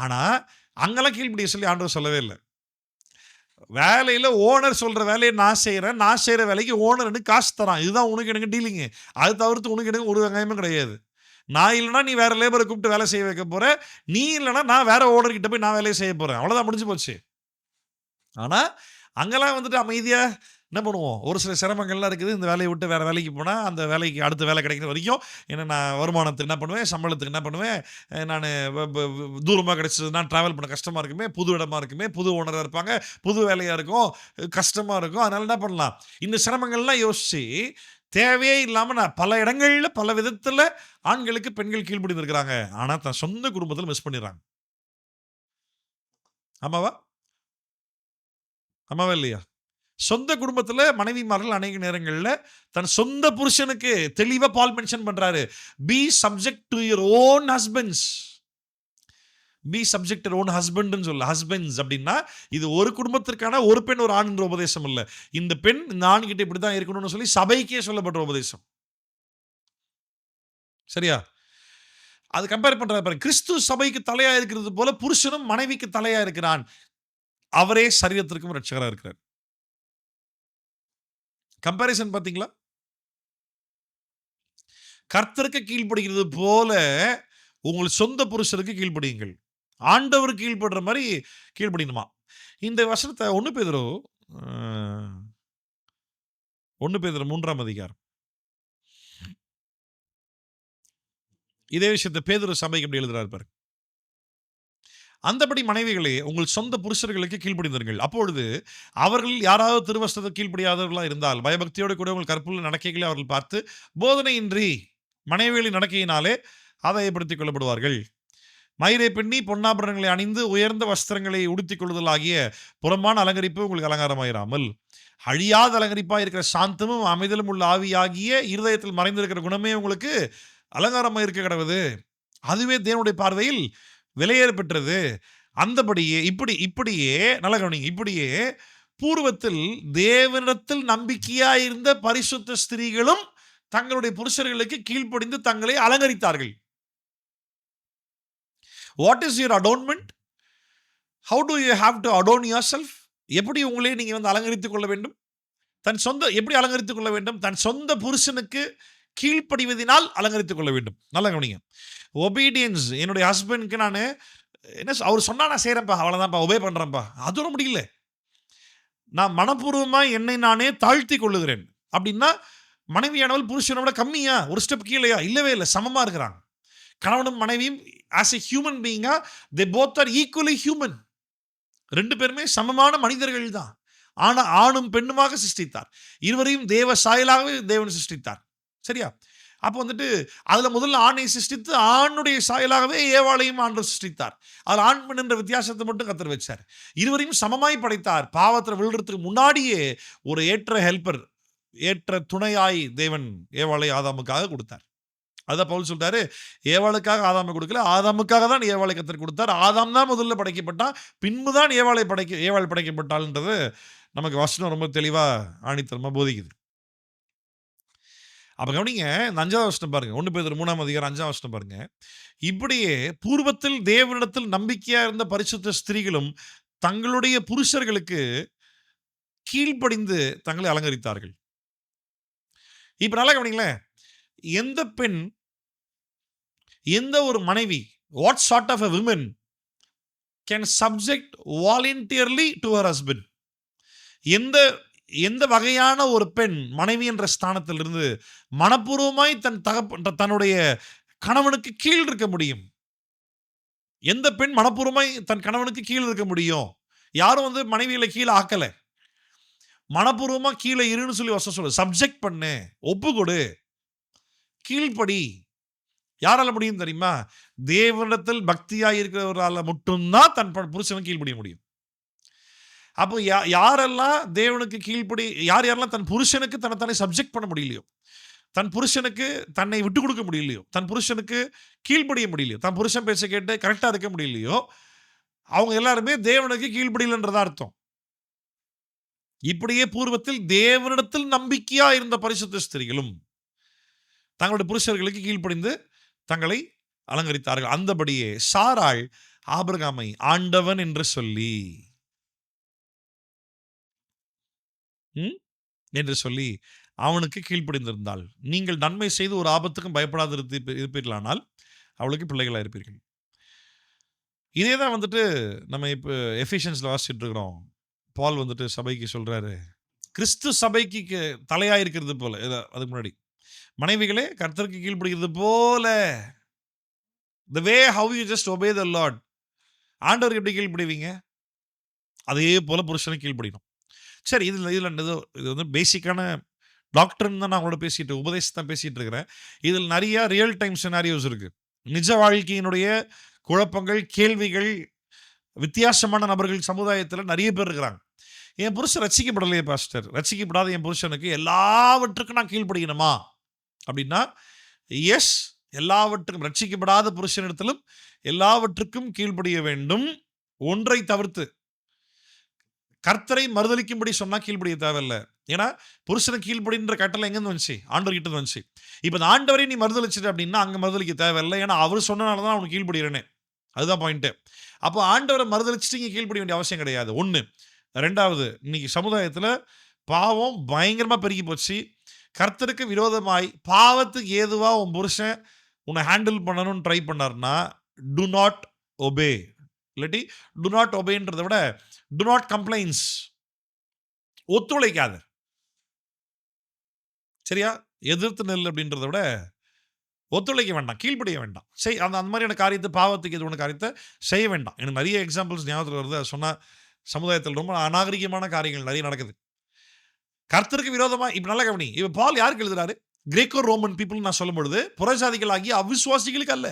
ஆனா, அங்கெல்லாம் கீழ்ப்படிய சொல்லி ஆண்டவர் சொல்லவே இல்ல. வேலையில ஓனர் சொல்ற வேலையை நான் செய்றேன். நான் செய்ற வேலைக்கு ஓனர் எனக்கு காசு தரான். இதுதான் உனக்கு எனக்கு டீலிங்கு. அது தவிர்த்து உனக்கு எனக்கு ஒரு வெங்காயமும் கிடையாது. நான் இல்லன்னா நீ வேற லேபர கூப்பிட்டு வேலை செய்ய வைக்க போற. நீ இல்லன்னா நான் வேற ஓனர் கிட்ட போய் நான் வேலைய செய்ய போறேன். அவ்வளவுதான் முடிஞ்சு போச்சு. ஆனா, அங்கெல்லாம் வந்துட்டு அமைதியா என்ன பண்ணுவோம்? ஒரு சில சிரமங்கள்லாம் இருக்குது. இந்த வேலைய விட்டு வேற வேலைக்கு போனா, அந்த வேலைக்கு அடுத்த வேலை கிடைக்கிற வரைக்கும், ஏன்னா நான் வருமானத்துக்கு என்ன பண்ணுவேன்? சம்பளத்துக்கு என்ன பண்ணுவேன்? நானு வ ப தூரமா கிடைச்சதுன்னா டிராவல் பண்ண கஷ்டமா இருக்குமே, புது இடமா இருக்குமே, புது ஓனரா இருப்பாங்க, புது வேலையா இருக்கும், கஷ்டமா இருக்கும். அதனால என்ன பண்ணலாம்? இந்த சிரமங்கள்லாம் யோசிச்சு, தேவையே இல்லாம நான் பல இடங்கள்ல, பல விதத்துல ஆண்களுக்கு பெண்கள் கீழ்ப்படிந்திருக்கிறாங்க. ஆனா, தன் சொந்த குடும்பத்துல மிஸ் பண்ணிர்றாங்க. ஆமாவா? ஆமாவா இல்லையா? சொந்த குடும்பத்துல மனைவிமார்கள் அநேக நேரங்கள்ல தன் சொந்த புருஷனுக்கு தெளிவா பால் மென்ஷன் பண்றாரு. Be subject to your own husbands. Be subject your own ஹஸ்பண்ட்னு சொல்ல. ஹஸ்பண்ட்ஸ் அப்படின்னா இது ஒரு குடும்பத்திற்கான ஒரு பெண் ஒரு ஆண் என்ற உபதேசம் இல்ல. இந்த பெண் இந்த ஆண் கிட்ட இப்படித்தான் இருக்கணும்னு சொல்லி சபைக்கே சொல்லப்பட்ட உபதேசம். சரியா? அது கம்பேர் பண்றாரு பாருங்க. கிறிஸ்து சபைக்கு தலையா இருக்கிறது போல புருஷனும் மனைவிக்கு தலையா இருக்கிறான். அவரே சரீரத்திற்கும் இரட்சகரா இருக்கிறார். கம்பேரிசன் பாத்தீங்களா? கர்த்தருக்கு கீழ்ப்படுகிறது போல உங்கள் சொந்த புருஷருக்கு கீழ்ப்படியுங்கள். ஆண்டவருக்கு கீழ்ப்படுற மாதிரி கீழ்ப்படியணுமா? இந்த வசனத்தை 1 பேதுரு 1 பேதுரு 3ஆம் அதிகாரம். இதே விஷயத்தை பேதுரு சபைக்கு எப்படி எழுதுறாரு பாருங்க. அந்தபடி மனைவிகளே உங்கள் சொந்த புருஷர்களுக்கு கீழ்ப்படிந்திருங்கள். அப்பொழுது அவர்கள் யாராவது திருவசனத்துக்கு கீழ்ப்படியாதவர்களா இருந்தால் பயபக்தியோடு கூட உங்கள் கற்புள்ள நடக்கைகளை அவர்கள் பார்த்து போதனையின்றி மனைவிகளின் நடக்கையினாலே ஆதாயப்படுத்திக் கொள்ளப்படுவார்கள். மயிரை பின்னி பொன்னாபரணங்களை அணிந்து உயர்ந்த வஸ்திரங்களை உடுத்திக் கொள்ளுதல் ஆகிய புறமான அலங்கரிப்பு உங்களுக்கு அலங்காரமாயிராமல் அழியாத அலங்கரிப்பா இருக்கிற சாந்தமும் அமைதலும் உள்ள ஆவியாகிய இருதயத்தில் மறைந்திருக்கிற குணமே உங்களுக்கு அலங்காரமாக இருக்க கிடவது. அதுவே தேவனுடைய பார்வையில் விலையேற பெற்றது. அந்தபடியே இப்படியே நல்ல கவனிங்க. இப்படியே பூர்வத்தில் தேவனிடத்தில் நம்பிக்கையா இருந்த பரிசுத்த ஸ்திரீகளும் தங்களுடைய புருஷர்களுக்கு கீழ்ப்படிந்து தங்களை அலங்கரித்தார்கள். What is your adornment? How do you have to adorn yourself? எப்படி உங்களை நீங்க வந்து அலங்கரித்துக் கொள்ள வேண்டும்? எப்படி அலங்கரித்துக் கொள்ள வேண்டும்? தன் சொந்த புருஷனுக்கு கீழ்ப்படிவதினால் அலங்கரித்துக் கொள்ள வேண்டும். நல்லா கவனிங்க. ஒபீடியன்ஸ் என்னுடைய ஹஸ்பண்ட்க்கு நான் என்ன அவர் சொன்னா நான் செய்றேன்ப்பா, அவ்வளவுதான்ப்பா, ஒபே பண்றேன்ப்பா. அதோட முடியல. நான் மனப்பூர்வமா என்னை நானே தாழ்த்தி கொள்ளுகிறேன். அப்படின்னா மனைவியானவள் புருஷனோட கம்மியா, ஒரு ஸ்டெப் கீழயா? இல்லவே இல்லை, சமமா இருக்கிறாங்க. கணவனும் மனைவியும் as a human being they both are equally human. ரெண்டு பேருமே சமமான மனிதர்கள் தான். ஆணும் பெண்ணுமாக சிருஷ்டித்தார். இருவரையும் தேவ சாயலாகவே தேவன் சிருஷ்டித்தார். சரியா? அப்போ வந்துட்டு அதுல முதல்ல ஆணை சிருஷ்டித்து ஆணுடைய சாயலாகவே ஏவாளையும் ஆண்டவர் சிருஷ்டித்தார். அதில் ஆண் பெண் என்ற வித்தியாசத்தை மட்டும் கர்த்தர் வச்சார். இருவரையும் சமமாய் படைத்தார். பாவத்தில் விழுறதுக்கு முன்னாடியே ஒரு ஏற்ற ஹெல்பர், ஏற்ற துணையாய் தேவன் ஏவாளை ஆதாமுக்காக கொடுத்தார். அதான் பவுல் சொல்றாரு, ஏவாளுக்காக ஆதாமை கொடுக்கல, ஆதாமுக்காக தான் ஏவாளை கர்த்தர் கொடுத்தார். ஆதாம் தான் முதல்ல படைக்கப்பட்டான், பின்புதான் ஏவாள் படைக்கப்பட்டாள்ன்றது நமக்கு வசனம் ரொம்ப தெளிவா ஆணித்தரமா போதிக்குது. அப்ப கவனிங்க, இந்த 5வது வசனம் பாருங்க. 1 பேதுரு 3ஆம் அதிகாரம் 5ஆம் வசனம் பாருங்க. இப்படியே பூர்வத்தில் தேவனிடத்தில் நம்பிக்கையா இருந்த பரிசுத்த ஸ்திரீகளும் தங்களுடைய புருஷர்களுக்கு கீழ்ப்படிந்து தங்களை அலங்கரித்தார்கள். இப்ப நல்லா கவனிங்களேன், எந்த பெண், எந்த ஒரு மனைவி, what sort of a woman can subject voluntarily to her husband? எந்த வகையான ஒரு பெண் மனைவி என்ற ஸ்தானத்திலிருந்து மனப்பூர்வமாய் தன்னுடைய கணவனுக்கு கீழ் இருக்க முடியும்? எந்த பெண் மனப்பூர்வமாய் தன் கணவனுக்கு கீழ் இருக்க முடியும்? யாரும் வந்து மனைவிகளை கீழே ஆக்கல. மனப்பூர்வமா கீழே இருன்னு சொல்லி வசனம் சொல்லு. சப்ஜெக்ட் பண்ணு, ஒப்பு கொடு, கீழ்ப்படி. யாரால முடியும் தெரியுமா? தேவனிடத்தில் பக்தியாய் இருக்கிறவரால மட்டும்தான் தன் புருஷனுக்கு கீழ்ப்படிய முடியும். அப்போ யாரெல்லாம் தேவனுக்கு கீழ்ப்படி, யாரெல்லாம் தன் புருஷனுக்கு தன்னை சப்ஜெக்ட் பண்ண முடியலையோ, தன் புருஷனுக்கு தன்னை விட்டு கொடுக்க முடியலையோ, தன் புருஷனுக்கு கீழ்ப்படிய முடியலையோ, தன் புருஷன் பேச்ச கேட்டு கரெக்டா இருக்க முடியலையோ, அவங்க எல்லாருமே தேவனுக்கு கீழ்ப்படியலன்றதா அர்த்தம். இப்படியே பூர்வத்தில் தேவனிடத்தில் நம்பிக்கையா இருந்த பரிசுத்த ஸ்திரீகளும் தங்களுடைய புருஷர்களுக்கு கீழ்ப்படிந்து தங்களை அலங்கரித்தார்கள். அந்தபடியே சாராள் ஆபிரகாமை ஆண்டவன் என்று சொல்லி அவனுக்கு கீழ்ப்படிந்திருந்தாள். நீங்கள் நன்மை செய்து ஒரு ஆபத்துக்கும் பயப்படாது இருப்பீர்களானால் அவளுக்கு பிள்ளைகளா இருப்பீர்கள். இதே தான் வந்துட்டு நம்ம இப்போ எஃபிஷியன்ஸ்ல வாசிச்சுட்டு இருக்கிறோம். பால் வந்துட்டு சபைக்கு சொல்றாரு, கிறிஸ்து சபைக்கு தலையா இருக்கிறது போல, அதுக்கு முன்னாடி மனைவிகளே கர்த்தருக்கு கீழ்ப்படிக்கிறது போல, the way how you just obey the Lord, ஆண்டவருக்கு எப்படி கீழ்ப்படிவீங்க அதே போல புருஷனுக்கு கீழ்ப்படிணும். சரி, இதுல இது வந்து பேசிக்கான டாக்டர்னு தான் நான் உங்களோட பேசிட்டு, உபதேசத்தை பேசிட்டு இருக்கிறேன். இதில் நிறைய ரியல் டைம் சினாரியோஸ் இருக்கு. நிஜ வாழ்க்கையினுடைய குழப்பங்கள், கேள்விகள், வித்தியாசமான நபர்கள் சமுதாயத்தில் நிறைய பேர் இருக்கிறாங்க. என் புருஷன் ரட்சிக்கப்படலையே பாஸ்டர், ரட்சிக்கப்படாத என் புருஷனுக்கு எல்லாவற்றுக்கும் நான் கீழ்ப்படிக்கணுமா அப்படின்னா, எஸ், எல்லாவற்றுக்கும், ரட்சிக்கப்படாத புருஷனிடத்திலும் எல்லாவற்றுக்கும் கீழ்ப்படிய வேண்டும். ஒன்றை தவிர்த்து கர்த்தரை மறுதலிக்கும்படி சொன்னா கீழ்ப்படிய தேவையில்லை. ஏன்னா புருஷனை கீழ்ப்படின்ற கட்டளை எங்கேருந்து வந்துச்சு? ஆண்டவர் கிட்ட வந்துச்சு. இப்போ இந்த ஆண்டவரை நீ மறுதலிச்சிட்டு அப்படின்னா அங்கே மறுதலிக்க தேவையில்லை. ஏன்னா அவர் சொன்னனால தான் அவனுக்கு கீழ்ப்படிறேனே. அதுதான் பாயிண்ட்டு. அப்போ ஆண்டவரை மறுதலிச்சுட்டு இங்கே கீழ்ப்படிய வேண்டிய அவசியம் கிடையாது. ஒன்று. ரெண்டாவது, இன்னைக்கு சமுதாயத்தில் பாவம் பயங்கரமாக பெருகி போச்சு. கர்த்தருக்கு விரோதமாய் பாவத்துக்கு ஏதுவாக உன் புருஷன் உன்னை ஹேண்டில் பண்ணணும்னு ட்ரை பண்ணார்னா டு நாட் ஒபே. இல்லாட்டி டு நாட் ஒபேன்றதை விட டு நாட் கம்ப்ளைன்ஸ், ஒத்துழைக்காத. சரியா? எதிர்த்து நெல் அப்படின்றத விட ஒத்துழைக்க வேண்டாம், கீழ்ப்படிய வேண்டாம். அந்த மாதிரியான காரியத்தை, பாவத்துக்கு எது ஒன்று காரியத்தை செய்ய வேண்டாம். எனக்கு நிறைய எக்ஸாம்பிள்ஸ் ஞாபகத்தில் வருது. அது சொன்னால் சமுதாயத்தில் ரொம்ப அநாகரிகமான காரியங்கள் நிறைய நடக்குது கர்த்தருக்கு விரோதமா. இப்போ நல்ல கவனி, இப்போ பால் யாருக்கு எழுதுறாரு? கிரேக்கோ ரோமன் பீப்புள் நான் சொல்லும் பொழுது புறஜாதிகளாகிய அவிசுவாசிகளுக்கு அல்ல,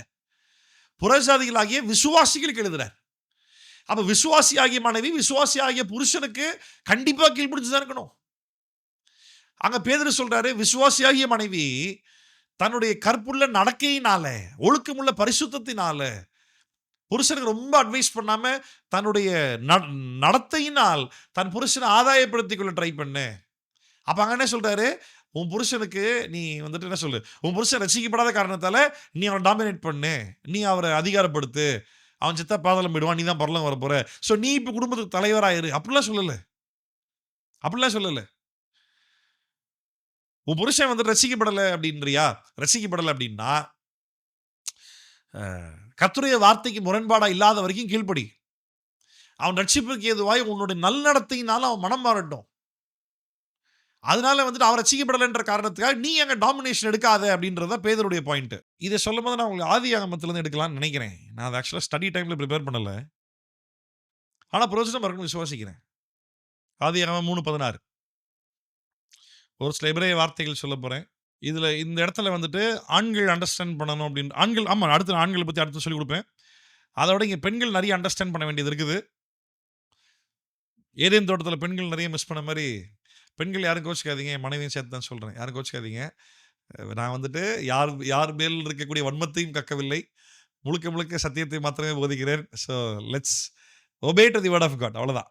புறஜாதிகளாகிய விசுவாசிகளுக்கு எழுதுறார். அப்ப விசுவாசி ஆகிய மனைவி விசுவாசி ஆகிய புருஷனுக்கு கண்டிப்பா கீழ்ப்பிடிச்சுதான் இருக்கணும். அங்க பேதுரு சொல்றாரு, விசுவாசி ஆகிய மனைவி தன்னுடைய கற்புள்ள நடக்கையினால, ஒழுக்கமுள்ள பரிசுத்தத்தினால புருஷனுக்கு ரொம்ப அட்வைஸ் பண்ணாம தன்னுடைய நடத்தையினால் தன் புருஷனை ஆதாயப்படுத்திக் கொள்ள ட்ரை பண்ணு. அப்ப அங்க என்ன சொல்றாரு? உன் புருஷனுக்கு நீ வந்துட்டு என்ன சொல்லு, உன் புருஷன் ரசிக்கப்படாத காரணத்தால நீ அவனை டாமினேட் பண்ணு, நீ அவரை அதிகாரப்படுத்து, அவன் சித்தா பாதலம் போயிடுவான், நீ தான் பரலம் வர போற, ஸோ நீ இப்போ குடும்பத்துக்கு தலைவராயிரு. அப்படிலாம் சொல்லலை. உன் புருஷன் வந்து ரசிக்கப்படலை அப்படின்றியா? ரசிக்கப்படலை அப்படின்னா கர்த்தருடைய வார்த்தைக்கு முரண்பாடா இல்லாத வரைக்கும் கீழ்ப்படி. அவன் ரட்சிப்புக்கு ஏதுவாய் உன்னுடைய நல்லடத்தையினால அவன் மனம் மாறட்டும். அதனால வந்துட்டு அவன் ரசிக்கப்படலைன்ற காரணத்துக்காக நீ அங்கே டாமினேஷன் எடுக்காத அப்படின்றத பேதருடைய பாயிண்ட். இதை சொல்லும் போது நான் உங்களுக்கு ஆதியாகமத்திலிருந்து எடுக்கலாம்னு நினைக்கிறேன். நான் அதை ஆக்சுவலாக ஸ்டடி டைமில் ப்ரிப்பேர் பண்ணலை, ஆனால் பிரயோஜனம் இருக்குன்னு விசுவாசிக்கிறேன். ஆதியாகமம் 3:16. ஒரு சில எபிரேய வார்த்தைகள் சொல்ல போறேன். இதுல இந்த இடத்துல வந்துட்டு ஆண்கள் அண்டர்ஸ்டாண்ட் பண்ணணும் அப்படின்னு ஆண்கள், ஆமா, அடுத்து ஆண்களை பத்தி அடுத்து சொல்லிக் கொடுப்பேன். அதோட இங்க பெண்கள் நிறைய அண்டர்ஸ்டாண்ட் பண்ண வேண்டியது இருக்குது. ஏதேன் தோட்டத்துல பெண்கள் நிறைய மிஸ் பண்ண மாதிரி, பெண்கள் யாரும் கோச்சிக்காதீங்க, என் மனைவியும் சேர்த்து தான் சொல்றேன், யாரும் கோச்சிக்காதீங்க. நான் வந்துட்டு யார் யார் மேல் இருக்கக்கூடிய வன்மத்தையும் கக்கவில்லை, முழுக்க முழுக்க சத்தியத்தை மாத்திரமே போதிக்கிறேன். So let's obey to the word of God, அவ்வளவுதான்.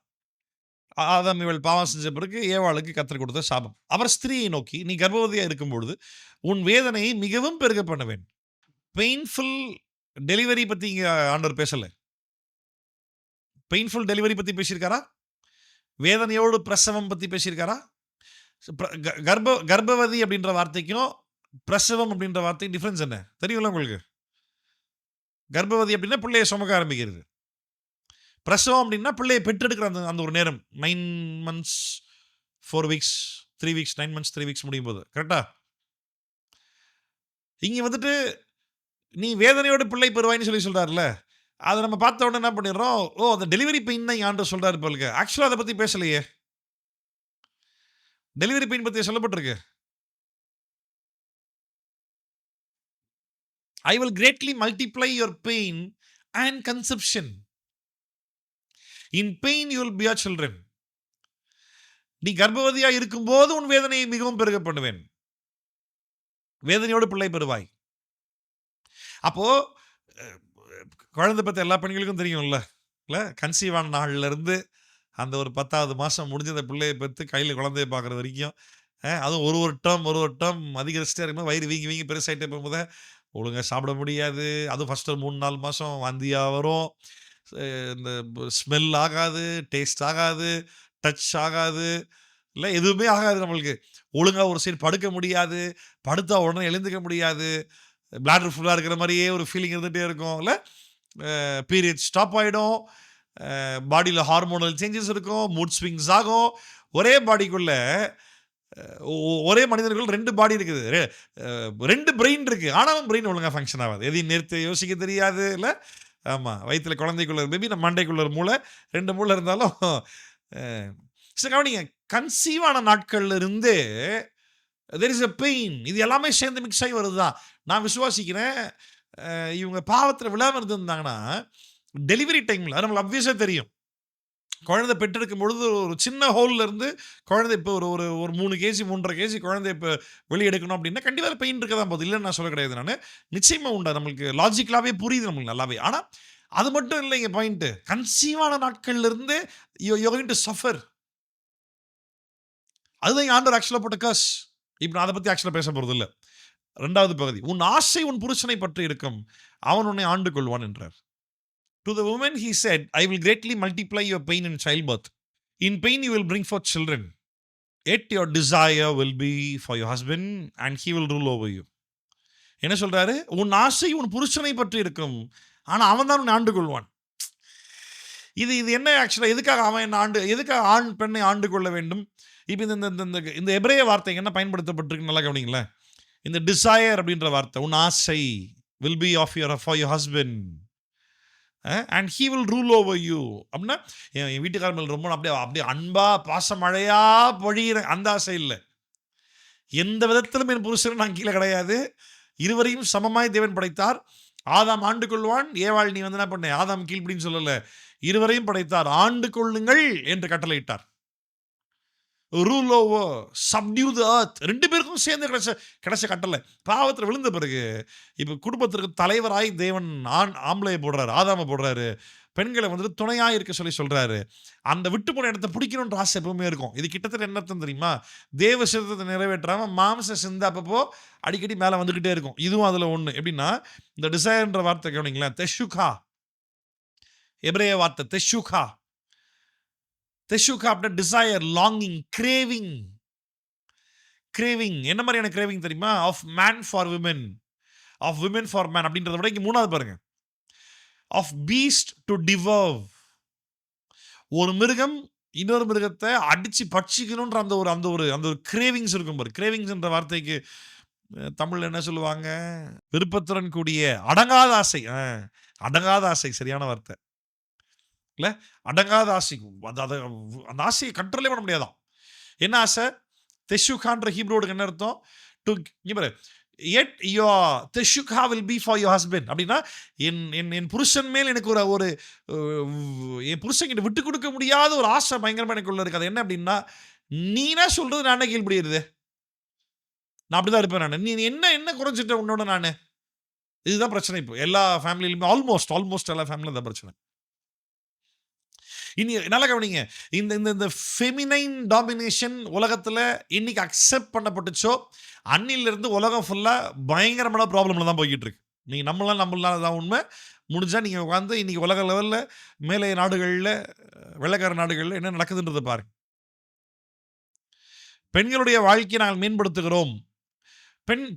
ஆதாம் இவள் பாவம் செஞ்ச பிறகு ஏவாளுக்கு கர்த்தர் கொடுத்த சாபம். அவர் ஸ்திரீயை நோக்கி, நீ கர்ப்பவதியா இருக்கும் பொழுது உன் வேதனையை மிகவும் பெருக பண்ணுவேன். பெயின்ஃபுல் டெலிவரி பத்தி இங்க ஆண்டவர் பேசல. பெயின்ஃபுல் டெலிவரி பத்தி பேசியிருக்காரா? வேதனையோடு பிரசவம் பத்தி பேசியிருக்காரா? கர்ப்பவதி அப்படின்ற வார்த்தைக்கும் பிரசவம் அப்படின்ற வார்த்தைக்கும் டிஃபரன்ஸ் என்ன தெரியும்ல உங்களுக்கு? கர்ப்பவதி அப்படின்னா பிள்ளையை சுமக்க ஆரம்பிக்கிறது. பிரசவம் அப்படின்னா பிள்ளையை பெற்றெடுக்கிற அந்த அந்த ஒரு நேரம் 9 months 4 weeks 3 weeks 9 months 3 weeks முடியும் போது, கரெக்டா? இங்க வந்துட்டு நீ வேதனையோடு பிள்ளை பெறுவாயின்னு சொல்றாருல, அதை நம்ம பார்த்த உடனே என்ன பண்ணிடுறோம், ஓ அந்த டெலிவரி பெயின் தான் ஆண்டவர் சொல்றாரு போலுக்கு. ஆக்சுவலா அதை பத்தி பேசலையே. டெலிவரி பெயின் பத்தி சொல்லப்பட்டிருக்கு. I will greatly multiply your pain and conception. In pain you will bear children. நீ கர்ப்பவதியா இருக்கும்போது உன் வேதனையை மிகவும் பெருக பண்ணுவேன். வேதனையோடு பிள்ளை பெறுவாய். அப்போ குழந்தை பத்த எல்லா பெண்களுக்கும் தெரியும்ல, இல்ல? கன்சீவ் ஆன நாள்ல இருந்து அந்த ஒரு 10வது மாசம் முடிஞ்ச அந்த பிள்ளையை பெற்று கையில் குழந்தைய பார்க்குற வரைக்கும், அதுவும் ஒரு டேர்ம் அதிகரிச்சுட்டே இருக்கும்போது வயிறு வீங்கி வீங்கி பெருசாகிட்டே போகும்போது ஒழுங்காக சாப்பிட முடியாது. அதுவும் ஃபஸ்ட்டு 3-4 மாதம் வாந்தியாக வரும், இந்த ஸ்மெல் ஆகாது, டேஸ்ட் ஆகாது, டச் ஆகாது, இல்லை எதுவுமே ஆகாது. நம்மளுக்கு ஒழுங்காக ஒரு சைடு படுக்க முடியாது, படுத்தா உடனே எழுந்துக்க முடியாது, பிளாடர் ஃபுல்லாக இருக்கிற மாதிரியே ஒரு ஃபீலிங் இருந்துகிட்டே இருக்கும், இல்லை? பீரியட் ஸ்டாப் ஆகிடும், பாடியில் ஹார்மோனல் சேஞ்சஸ் இருக்கும், மூட் ஸ்விங்ஸ் ஆகும். ஒரே பாடிக்குள்ள ஒரே மனிதனுக்குள்ள 2 பாடி இருக்குது, 2 பிரெயின் இருக்கு. ஆனாலும் பிரெயின் ஒழுங்காக ஃபங்க்ஷன் ஆகாது, எதையும் நிறுத்த யோசிக்க தெரியாது, இல்லை? ஆமாம், வயிற்றுல குழந்தைக்குள்ள பேபி, நம்ம மண்டைக்குள்ள மூளை, 2 மூளை இருந்தாலும் கவனிங்க, கன்சீவ் ஆன நாட்கள்ல இருந்தே there is a பெயின். இது எல்லாமே சேர்ந்து மிக்ஸ் ஆகி வருதுதான். நான் விசுவாசிக்கிறேன், இவங்க பாவத்தில் விழாமல் இருந்திருந்தாங்கன்னா டெலிவரி டைமில் நம்மளுக்கு அப்வியஸாக தெரியும். குழந்தை பெற்றெடுக்கும் பொழுது ஒரு சின்ன ஹோல்ல இருந்து குழந்தை இப்போ ஒரு 3 கேஜி 3.5 கேஜி குழந்தை இப்போ வெளியெடுக்கணும் அப்படின்னா கண்டிப்பாக பெயின் இருக்க தான் போகுது, இல்லைன்னு நான் சொல்ல கிடையாது. நான் நிச்சயமாக உண்டா, நம்மளுக்கு லாஜிக்கலாகவே புரியுது நம்மளுக்கு நல்லாவே. ஆனால் அது மட்டும் இல்லைங்க பாயிண்ட்டு. கன்சீவான நாட்கள்ல இருந்து யூ கோயிங் டு சஃபர். அதுதான் ஆண்டவர் ஆக்சுவலாக போட்ட கர்ஸ். இப்போ நான் அதை பற்றி ஆக்சுவலாக பேச போகிறது இல்லை. 2வது பகுதி, உன் ஆசை உன் புருஷனை பற்றி இருக்கும், அவன் உன்னை ஆண்டு கொள்வான் என்றார். To the woman he said, I will greatly multiply your pain in childbirth. In pain you will bring forth children. Yet your desire will be for your husband and he will rule over you. என்ன சொல்றாரு? உன் ஆசை உன் புருஷனை பற்றி இருக்கும், ஆனா அவன் தான் உன்னை ஆண்டு கொள்வான். இது என்ன ஆக்சுவலாக எதுக்காக அவன் என்ன எதுக்காக ஆண் பெண்ணை ஆண்டு கொள்ள வேண்டும்? இப்போ இந்த எபிரேய வார்த்தை என்ன பயன்படுத்தப்பட்டிருக்கு நல்லா கவனிங்களேன். இந்த டிசையர் அப்படின்ற வார்த்தை, உன் ஆசை will be for your husband and he will rule over you. அப்படின்னா என் வீட்டுக்காரர் மேல் ரொம்ப அப்படியே அன்பா பாசமழையா பொழியிற அந்த ஆசை இல்லை. எந்த விதத்திலும் என் புருஷன் நான் கீழே கிடையாது, இருவரையும் சமமாய் தேவன் படைத்தார். ஆதாம் ஆண்டு கொள்வான், ஏவாள் நீ வந்து என்ன பண்ண, ஆதாம் கீழ்ப்படின்னு சொல்லல, இருவரையும் படைத்தார், ஆண்டு கொள்ளுங்கள் என்று கட்டளையிட்டார். ரூல் ஓவர், சப்டியூ தி எர்த், 2 பேருக்கும் சேர்ந்து கிடைச்ச கட்டளை. பாவத்தில் விழுந்த பிறகு இப்போ குடும்பத்திற்கு தலைவராய் தேவன் ஆம்பளையை போடுறாரு, ஆதாமை போடுறாரு, பெண்களை வந்துட்டு துணையாக இருக்க சொல்றாரு. அந்த விட்டு போன இடத்த பிடிக்கணுன்ற ஆசை எப்பவுமே இருக்கும். இது கிட்டத்தட்ட என்னத்தம் தெரியுமா? தேவ சித்தத்தை நிறைவேற்றாம மாம்ச சிந்தை அப்பப்போ அடிக்கடி மேலே வந்துக்கிட்டே இருக்கும். இதுவும் அதில் ஒன்று. எப்படின்னா இந்த டிசைர்ன்ற வார்த்தை கவனிங்களேன், தெஷுகா, எபிரேய வார்த்தை தெஷுகா. தெஷுகா அப்படின்னா டிசையர், லாங்கிங், கிரேவிங். கிரேவிங் என்ன மாதிரியான கிரேவிங் தெரியுமா? Of man for women, of women for man அப்படின்றத விட இங்கே 3வது பாருங்க, ஆஃப் பீஸ்ட் டு டிவர்வ். ஒரு மிருகம் இன்னொரு மிருகத்தை அடிச்சு பட்சிக்கணுன்ற அந்த ஒரு கிரேவிங்ஸ் இருக்கும் பாரு. கிரேவிங்ஸ்ன்ற வார்த்தைக்கு தமிழ்ல என்ன சொல்லுவாங்க? விருப்பத்துடன் கூடிய அடங்காத ஆசை. அடங்காத ஆசை சரியான வார்த்தை இல்ல அடங்காத ஆசை. அந்த ஆசையை கண்ட்ரோலே பண்ண முடியாதான். என்ன ஆசை? தெஷுகான்ற ஹீப்ரோடுக்கு என்ன அர்த்தம்? டு எட் யோ தெஷுகா will be for your husband. அப்படின்னா என் புருஷன் மேல் எனக்கு ஒரு என் புருஷன் கிட்ட விட்டு கொடுக்க முடியாத ஒரு ஆசை பயங்கரமா எனக்குள்ள இருக்கு. அது என்ன அப்படின்னா, நீனா சொல்றது நான் என்ன கீழ்படியிருது? நான் அப்படிதான் இருப்பேன். நான் நீ என்ன என்ன குறைஞ்சிட்ட உன்னோட நானு? இதுதான் பிரச்சனை. இப்போ எல்லா ஃபேமிலியிலுமே ஆல்மோஸ்ட் எல்லா ஃபேமிலியும் தான் பிரச்சனை. இனி நல்லா கவனிங்க. இந்த இந்த ஃபெமினைன் டாமினேஷன் உலகத்துல இன்னைக்கு அக்செப்ட் பண்ணப்பட்டுச்சோ, அன்னிலிருந்து உலகம் ஃபுல்லா பயங்கரமான ப்ராப்ளம்ல தான் போய்கிட்டு இருக்கு. நீங்க நம்பலாம் தான் உண்மை. முடிஞ்சா நீங்க உட்காந்து இன்னைக்கு உலக லெவல்ல மேலைய நாடுகள்ல, வெள்ளைக்கார நாடுகள்ல என்ன நடக்குதுன்றத பாருங்க. பெண்களுடைய வாழ்க்கையை நாங்கள் மேம்படுத்துகிறோம்.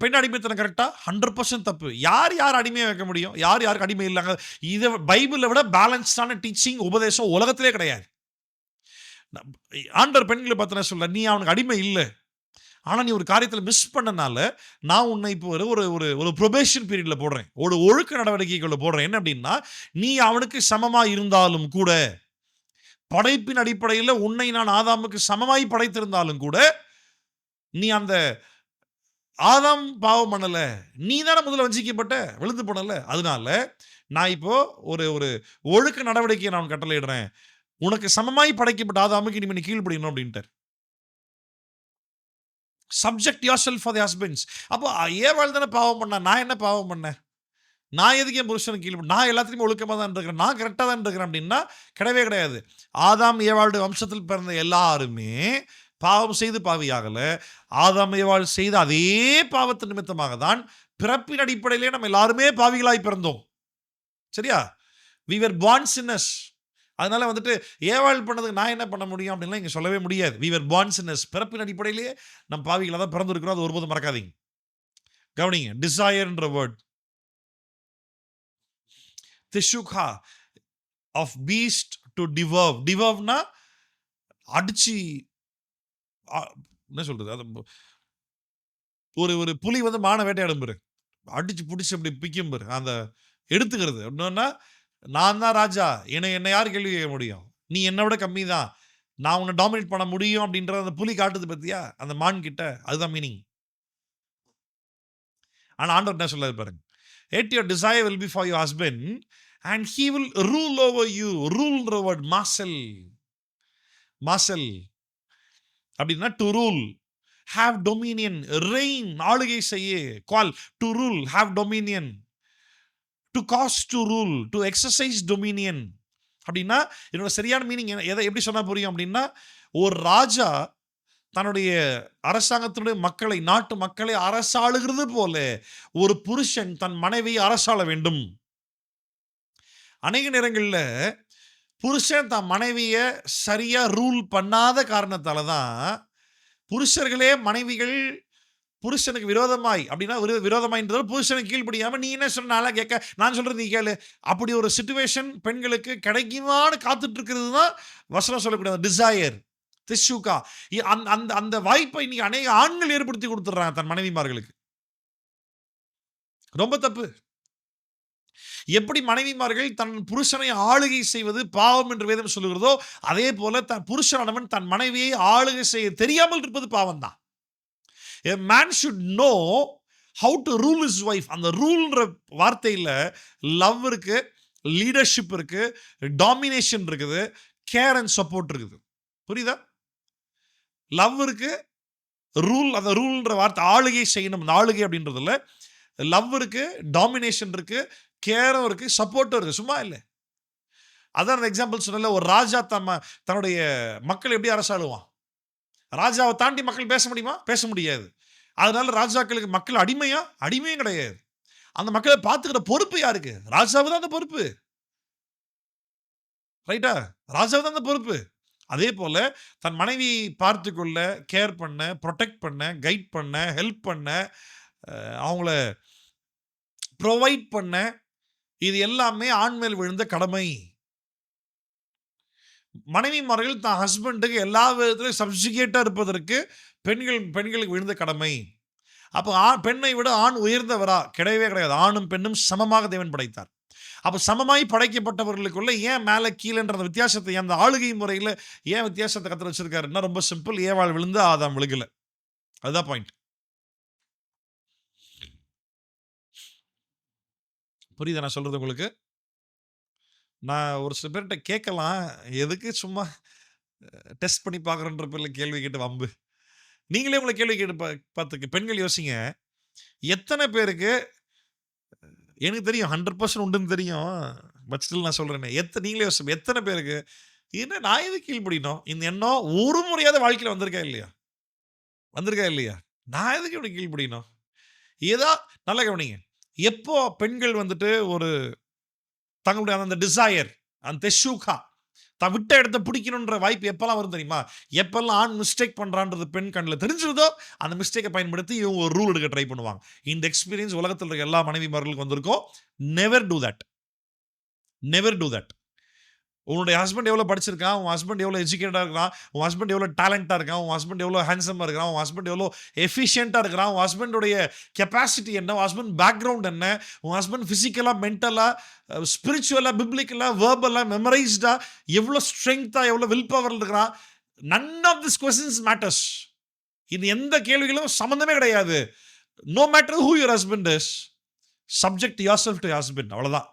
பெண் அடிமைத்தனம் கரெக்டா? 100% தப்பு. யார் அடிமையா வைக்க முடியும்? யாருக்கு அடிமை இல்லங்க? இத பைபிளை விட பேலன்ஸ்டான டீச்சிங் உபதேசம் உலகத்திலே கிடையாது. ஆண்டவர் பெண்களை பார்த்து என்ன சொல்ல, நீ அவனுக்கு அடிமை இல்ல. ஆனா நீ ஒரு காரியத்துல மிஸ் பண்ணனால நான் உன்னை இப்போ ஒரு ப்ரொபேஷன் பீரியட்ல போடுறேன். ஒரு ஒழுக்க நடவடிக்கைக்குள்ள போடுறேன். என்ன அப்படின்னா, நீ அவனுக்கு சமமா இருந்தாலும் கூட, படைப்பின் அடிப்படையில் உன்னை நான் ஆதாமுக்கு சமமாய் படைத்திருந்தாலும் கூட, நீ அந்த ஆதாம் பாவம் பண்ணல, நீ தானே முதல்ல வஞ்சிக்கப்பட்ட, விழுந்து போனல. அதனால நான் இப்போ ஒரு ஒழுக்க நடவடிக்கையை நான் கட்டளையிடுறேன். உனக்கு சமமாய் படைக்கப்பட்ட ஆதாமுக்கு இனிமே நீ கீழ்ப்படியணும் அப்படின்ட்டார். Subject yourself for the husbands. அப்போ ஏவாள் தானே பாவம் பண்ணா, நான் என்ன பாவம் பண்ணேன்? நான் எதுக்கு என் புருஷனுக்கு கீழ்ப்படி? நான் எல்லாத்துலையும் ஒழுக்கமாக தான் இருக்கிறேன், நான் கரெக்டாக தான் இருக்கிறேன் அப்படின்னா கிடையவே கிடையாது. ஆதாம் ஏவாளுடைய வம்சத்தில் பிறந்த எல்லாருமே பாவம் செய்து பாவியாகல. ஆதாம் ஏவாள் செய்த அதே பாவத்தின் நிமித்தமாக தான் பிறப்பின் அடிப்படையிலே நம்ம எல்லாருமே பாவிகளாய் பிறந்தோம். சரியா? we were born sinners. அதனால வந்துட்டு ஏவாள் பண்ணதுக்கு நான் என்ன பண்ண முடியும் அப்படின்லாம் இங்க சொல்லவே முடியாது. we were born sinners. பிறப்பின் அடிப்படையிலேயே நம்ம பாவிகளாக தான் பிறந்திருக்கிறோம். அது ஒருபோதும் மறக்காதீங்க. கவனிங்க, டிசையர்ன்ற வேர்ட், திஷுகா ஆஃப் பீஸ்ட் டு டிவர்வ். டிவர்வ்னா அடிச்சு, என்ன சொல்றது, அது ஒரு புலி வந்து மான வேட்டையாடும் பாரு, அடிச்சு பிடிச்சி அப்படி பிக்கும் பாரு, அந்த எடுத்துக்கிறது. அப்படின்னா நான் தான் ராஜா, என்னை யார் கேள்வி கேட்க முடியும்? நீ என்னை விட கம்மி தான், நான் உன்னை டாமினேட் பண்ண முடியும் அப்படின்ற அந்த புலி காட்டுது பத்தியா, அந்த மான் கிட்ட. அதுதான் மீனிங். ஆனா ஆண்டவர் என்ன சொல்றாரு பாருங்க, எட் your desire will be for your husband and he will rule over you. ரூல்ன்ற வேர்ட் மாசல் அப்படின்னா to rule, have dominion, reign, ஆளுகை செய்ய. Call to rule, have dominion, to cause to rule, to exercise dominion. அப்படின்னா என்னோட சரியான meaning எதை எப்படி சொன்னா புரியும் அப்படின்னா, ஒரு ராஜா தன்னுடைய அரசாங்கத்தினுடைய மக்களை, நாட்டு மக்களை அரசாளுகிறது போல ஒரு புருஷன் தன் மனைவியை அரசாள வேண்டும். அநேக நேரங்களில் புருஷன் தன் மனைவியை சரியா ரூல் பண்ணாத காரணத்தால தான் புருஷர்களே மனைவிகள் புருஷனுக்கு விரோதமாய், அப்படின்னா விரோதமாய்ன்றது புருஷனுக்கு கீழ்ப்படியாம நீ என்ன சொன்னால கேட்க, நான் சொல்றது நீ கேளு, அப்படி ஒரு சிச்சுவேஷன் பெண்களுக்கு கிடைக்குமான்னு காத்துட்டு இருக்கிறது தான் வசனம் சொல்லக்கூடிய டிசையர், திஷுகா. அந்த வாய்ப்பை இன்னைக்கு அநேக ஆண்கள் ஏற்படுத்தி கொடுத்துடுறாங்க தன் மனைவிமார்களுக்கு. ரொம்ப தப்பு. எப்படி மனைவிமார்கள் தன் புருஷனை ஆளுகை செய்வது பாவம் என்று வேதம் சொல்லுகிறதோ, அதே போல தன் புருஷனானவன் தன் மனைவியை ஆளுகை செய்ய தெரியாமல் இருப்பது பாவம் தான். A man should know how to rule his wife. அந்த ரூல்ன்ற வார்த்தையில லவ் இருக்கு, லீடர்ஷிப் இருக்கு, டாமினேஷன் இருக்குது, கேர் அண்ட் சப்போர்ட் இருக்குது. புரியுதா? லவ் இருக்கு, ரூல், அந்த ரூல்ன்ற வார்த்தை ஆளுகை செய்யணும். அந்த ஆளுகை அப்படின்றதுல லவ் இருக்கு, டாமினேஷன் இருக்கு, கேரும் இருக்கு, சப்போர்ட்டும் இருக்கு. சும்மா இல்லை. அதான் அந்த எக்ஸாம்பிள் சொன்னல, ஒரு ராஜா தன்னுடைய மக்கள் எப்படி அரசாளுவான்? ராஜாவை தாண்டி மக்கள் பேச முடியுமா? பேச முடியாது. அதனால ராஜாக்களுக்கு மக்கள் அடிமையும் கிடையாது. அந்த மக்களை பார்த்துக்கிற பொறுப்பு யாருக்கு? ராஜாவு தான் அந்த பொறுப்பு. ரைட்டா? ராஜாவு தான் அந்த பொறுப்பு. அதே போல தன் மனைவி பார்த்து கொள்ள, கேர் பண்ண, ப்ரொடெக்ட் பண்ண, கைட் பண்ண, ஹெல்ப் பண்ண, அவங்கள ப்ரொவைட் பண்ண, இது எல்லாமே ஆண் மேல் விழுந்த கடமை. மனைவிமார்கள் தான் ஹஸ்பண்டுக்கு எல்லா விதத்திலும் சப்ஜுகேட்டா இருப்பதற்கு பெண்களுக்கு விழுந்த கடமை. அப்போ பெண்ணை விட ஆண் உயர்ந்தவரா? கிடையவே கிடையாது. ஆணும் பெண்ணும் சமமாக தேவன் படைத்தார். அப்ப சமமாய் படைக்கப்பட்டவர்களுக்குள்ள ஏன் மேல கீழன்ற அந்த வித்தியாசத்தை, அந்த ஆளுகை முறையில ஏன் வித்தியாசத்தை கர்த்தர் வச்சிருக்காருன்னா, ரொம்ப சிம்பிள். ஏவாள் விழுந்து ஆதாம் விழுகல. அதுதான் பாயிண்ட். புரியுதா நான் சொல்றது உங்களுக்கு? நான் ஒரு சில பேர்ட்ட கேட்கலாம். எதுக்கு சும்மா டெஸ்ட் பண்ணி பார்க்குறோன்ற பேர்ல கேள்வி கேட்டு வம்பு. நீங்களே உங்கள கேள்வி கேட்டு பார்த்துக்க. பெண்கள் யோசிங்க. எத்தனை பேருக்கு எனக்கு தெரியும் 100% உண்டுன்னு தெரியும். பட் ஸ்டில் நான் சொல்றேனே. நீங்களே யோசிங்க. எத்தனை பேருக்கு என்ன நான் எதுக்கு கீழ்ப்படியணும்? இந்த எண்ணம் ஒரு முறையாவது வாழ்க்கையில வந்திருக்கா இல்லையா? வந்திருக்கா இல்லையா? நான் எதுக்கு இப்படி கீழ்ப்படியணும்? ஏதா நல்லா கவனிங்க. எப்போ பெண்கள் வந்துட்டு ஒரு தங்களுடைய அந்த டிசையர், அந்த தெஷூகா, தான் விட்ட இடத்த பிடிக்கணுன்ற வாய்ப்பு எப்பெல்லாம் வரும் தெரியுமா? எப்பெல்லாம் ஆண் மிஸ்டேக் பண்றான்றது பெண் கண்ணுல தெரிஞ்சிருதோ, அந்த மிஸ்டேக்கை பயன்படுத்தி இவங்க ஒரு ரூல் எடுக்க ட்ரை பண்ணுவாங்க. இந்த எக்ஸ்பீரியன்ஸ் உலகத்துல இருக்க எல்லா மனைவிமார்களுக்கும் வந்திருக்கும். Never do that. Never do that. உன்னுடைய ஹஸ்பண்ட் எவ்வளோ படிச்சிருக்கான், உன் ஹஸ்பண்ட் எவ்வளோ எஜுகேட்டடாக இருக்கிறான், உன் ஹஸ்பண்ட் எவ்வளோ டேலண்டாக இருக்கான், உன் ஹஸ்பண்ட் எவ்வளோ ஹேண்ட்ஸமாக இருக்கிறான், உன் ஹஸ்பண்ட் எவ்வளோ எஃபிஷியண்ட்டாக இருக்கிறான், உன் ஹஸ்பண்டுடைய கெப்பாசிட்டி என்ன, உன் ஹஸ்பண்ட் பேக்ரவுண்ட் என்ன, உன் ஹஸ்பண்ட் ஃபிசிக்கலாக, மென்டலாக, ஸ்பிரிச்சுவலாக, பிப்ளிக்கலாக, வேர்பலாக, மெமரைஸ்டாக, எவ்வளோ ஸ்ட்ரென்த்தாக, எவ்வளோ வில் பவர் இருக்கிறான். None of this questions matters. இது எந்த கேள்விகளும் சம்மந்தமே கிடையாது. No matter who your husband is, subject your self to husband. அவ்வளோதான்.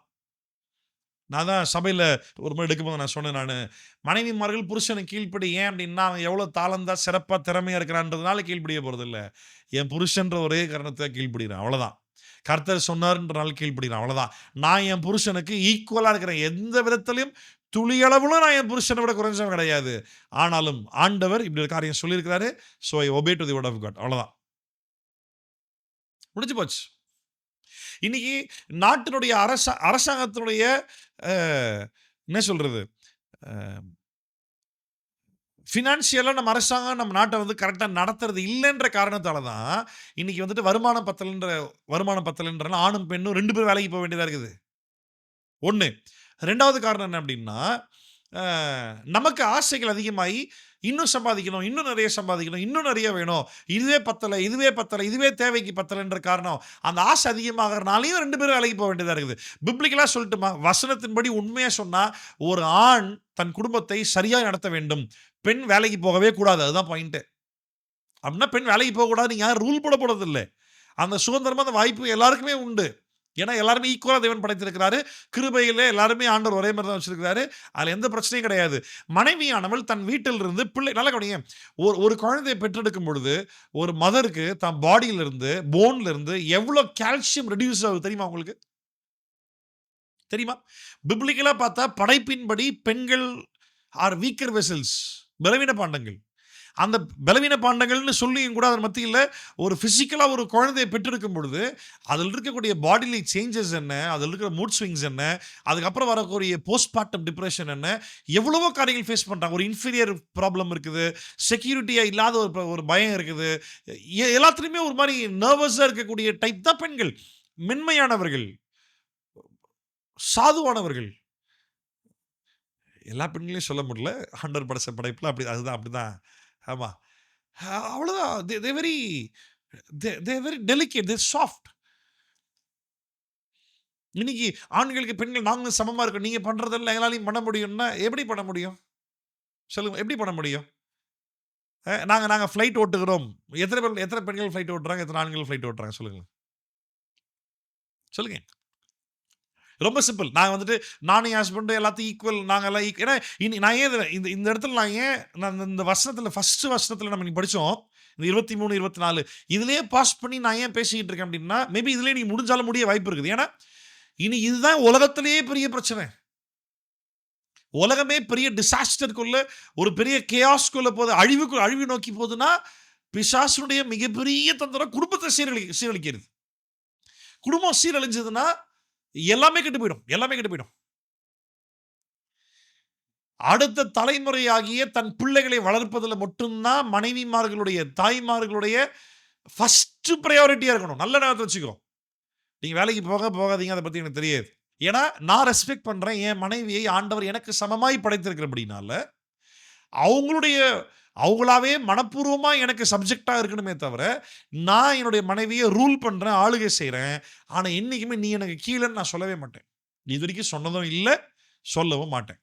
நான் தான் சபையில் ஒரு முறை எடுக்கும்போது நான் சொன்னேன், மனைவிமார்கள் புருஷனுக்கு கீழ்ப்படி. ஏன் அப்படின்னா அவன் எவ்வளோ தாளந்தா சிறப்பாக திறமையாக இருக்கிறான்றதுனால கீழ்ப்படிய போகிறது இல்லை. என் புருஷன்ற ஒரே காரணத்தை கீழ்ப்படுகிறேன், அவ்வளோதான். கர்த்தர் சொன்னார்ன்றனால கீழ்ப்படுகிறேன், அவ்வளோதான். நான் என் புருஷனுக்கு ஈக்குவலாக இருக்கிறேன். எந்த விதத்திலையும் துளியளவுலும் நான் என் புருஷனை விட குறைஞ்சவன் கிடையாது. ஆனாலும் ஆண்டவர் இப்படி ஒரு காரியம் சொல்லியிருக்கிறாரு. So I obey to the word of God. அவ்வளோதான், முடிஞ்சு போச்சு. இன்னைக்கு நாட்டினுடைய அரசாங்கத்தினுடைய என்ன சொல்றது, ஃபினான்ஷியலாக நம்ம அரசாங்கம் நம்ம நாட்டை வந்து கரெக்டாக நடத்துறது இல்லைன்ற காரணத்தால தான் இன்னைக்கு வந்துட்டு வருமானம் பத்தலைன்ற ஆணும் பெண்ணும் 2 பேரும் வேலைக்கு போக வேண்டியதாக இருக்குது. ஒன்று. 2வது காரணம் என்ன அப்படின்னா, நமக்கு ஆசைகள் அதிகமாகி இன்னும் சம்பாதிக்கணும், இன்னும் நிறைய சம்பாதிக்கணும், இன்னும் நிறைய வேணும், இதுவே பத்தலை, இதுவே தேவைக்கு பத்தலைன்ற காரணம், அந்த ஆசை அதிகமாகறனாலையும் 2 பேரும் வேலைக்கு போக வேண்டியதாக இருக்குது. பிப்ளிக்கலாக சொல்லட்டுமா, வசனத்தின்படி உண்மையாக சொன்னால் ஒரு ஆண் தன் குடும்பத்தை சரியாக நடத்த வேண்டும், பெண் வேலைக்கு போகவே கூடாது. அதுதான் பாயிண்ட்டு. அப்படின்னா பெண் வேலைக்கு போகக்கூடாது நீங்கள் யாரும் ரூல் போட போகிறது இல்லை. அந்த சுதந்திரமாக அந்த வாய்ப்பு எல்லாருக்குமே உண்டு. ஏன்னா எல்லாருமே ஈக்குவலாக தேவன் படைத்திருக்கிறாரு. கிருபையிலே எல்லாருமே ஆண்டவர் ஒரே மாதிரி தான் வச்சிருக்கிறாரு. அதில் எந்த பிரச்சனையும் கிடையாது. மனைவியானவள் தன் வீட்டிலிருந்து நல்லா கவனிங்க, ஒரு குழந்தையை பெற்றெடுக்கும் பொழுது ஒரு மதருக்கு தன் பாடியிலிருந்து, போன்ல இருந்து எவ்வளோ கால்சியம் ரெடியூஸ் ஆகுது தெரியுமா உங்களுக்கு? தெரியுமா? பிப்ளிக்கலாக பார்த்தா படைப்பின்படி பெண்கள் ஆர் வீக்கர் வெசல்ஸ், பலவீன பாண்டங்கள். அந்த பலவீன பாண்டங்கள்னு சொல்லியும் கூட அதன் மத்தியில் ஒரு ஃபிசிக்கலாக ஒரு குழந்தையை பெற்றெடுக்கும் பொழுது அதில் இருக்கக்கூடிய பாடிலி சேஞ்சஸ் என்ன, அதில் இருக்கிற மூட் ஸ்விங்ஸ் என்ன, அதுக்கப்புறம் வரக்கூடிய போஸ்ட்மார்ட்டம் டிப்ரெஷன் என்ன, எவ்வளவோ காரியங்கள் ஃபேஸ் பண்ணுறாங்க. ஒரு இன்ஃபீரியர் ப்ராப்ளம் இருக்குது, செக்யூரிட்டியாக இல்லாத ஒரு பயம் இருக்குது, எல்லாத்துலேயுமே ஒரு மாதிரி நர்வஸாக இருக்கக்கூடிய டைப் தான் பெண்கள். மென்மையானவர்கள், சாதுவானவர்கள். எல்லா பெண்களையும் சொல்ல முடியல, ஆண்டவர் படைச்ச படைப்பில் அதுதான் அப்படிதான். ஆமாம், அவ்வளோதான். They very delicate, they soft. இன்னைக்கு ஆண்களுக்கு பெண்கள் நாங்களும் சமமாக இருக்கோம், நீங்கள் பண்ணுறதெல்லாம் எங்களாலையும் பண்ண முடியும்னா எப்படி பண்ண முடியும் சொல்லுங்க? எப்படி பண்ண முடியும்? நாங்கள் ஃப்ளைட் ஓட்டுகிறோம். எத்தனை பெண்கள் ஃப்ளைட் ஓட்டுறாங்க, எத்தனை ஆண்கள் ஃப்ளைட் ஓட்டுறாங்க சொல்லுங்க? சொல்லுங்க. ரொம்ப சிம்பிள். நாங்கள் வந்துட்டு நானும் என் ஹஸ்பண்டும் எல்லாத்தையும் ஈக்குவல், நாங்கள் எல்லாம் ஏன்னா நான் ஏன் இந்த இடத்துல நான் இந்த வசனத்தில் ஃபர்ஸ்ட் வசனத்தில் நம்ம படித்தோம், இந்த 23, 24 இதுலேயே பாஸ் பண்ணி நான் ஏன் பேசிக்கிட்டு இருக்கேன் அப்படின்னா, மேபி இதுலேயே நீங்கள் முடிஞ்சாலும் முடிய வாய்ப்பு இருக்குது. ஏன்னா இனி இதுதான் உலகத்திலேயே பெரிய பிரச்சனை. உலகமே பெரிய டிசாஸ்டருக்குள்ள, ஒரு பெரிய கேயாஸ்குள்ள போகுது, அழிவு நோக்கி போகுதுன்னா பிசாசுடைய மிகப்பெரிய தந்திரம் குடும்பத்தை சீரழிக்கிறது. குடும்பம் சீரழிஞ்சதுன்னா எல்லாமே கெட்டு போயிடும். அடுத்த தலைமுறையாகிய தன் பிள்ளைகளை வளர்ப்பதில் மட்டும்தான் மனைவிமார்களுடைய, தாய்மார்களுடைய ஃபர்ஸ்ட் ப்ரையாரிட்டியா இருக்கணும். நல்ல நேரத்தை வச்சுக்கோ. நீங்க வேலைக்கு போகாதீங்க, அதை பத்தி எனக்கு தெரியாது. ஏன்னா நான் ரெஸ்பெக்ட் பண்றேன். என் மனைவியை ஆண்டவர் எனக்கு சமமாய் படைத்திருக்கிறபடினால அவங்களாவே மனப்பூர்வமா எனக்கு சப்ஜெக்டா இருக்கணுமே தவிர, நான் என்னுடைய மனைவியை ரூல் பண்றேன், ஆளுகை செய்றேன். ஆனா என்னைக்குமே நீ எனக்கு கீழேன்னு நான் சொல்லவே மாட்டேன். இது வரைக்கும் சொன்னதும் இல்ல, சொல்லவும் மாட்டேன்.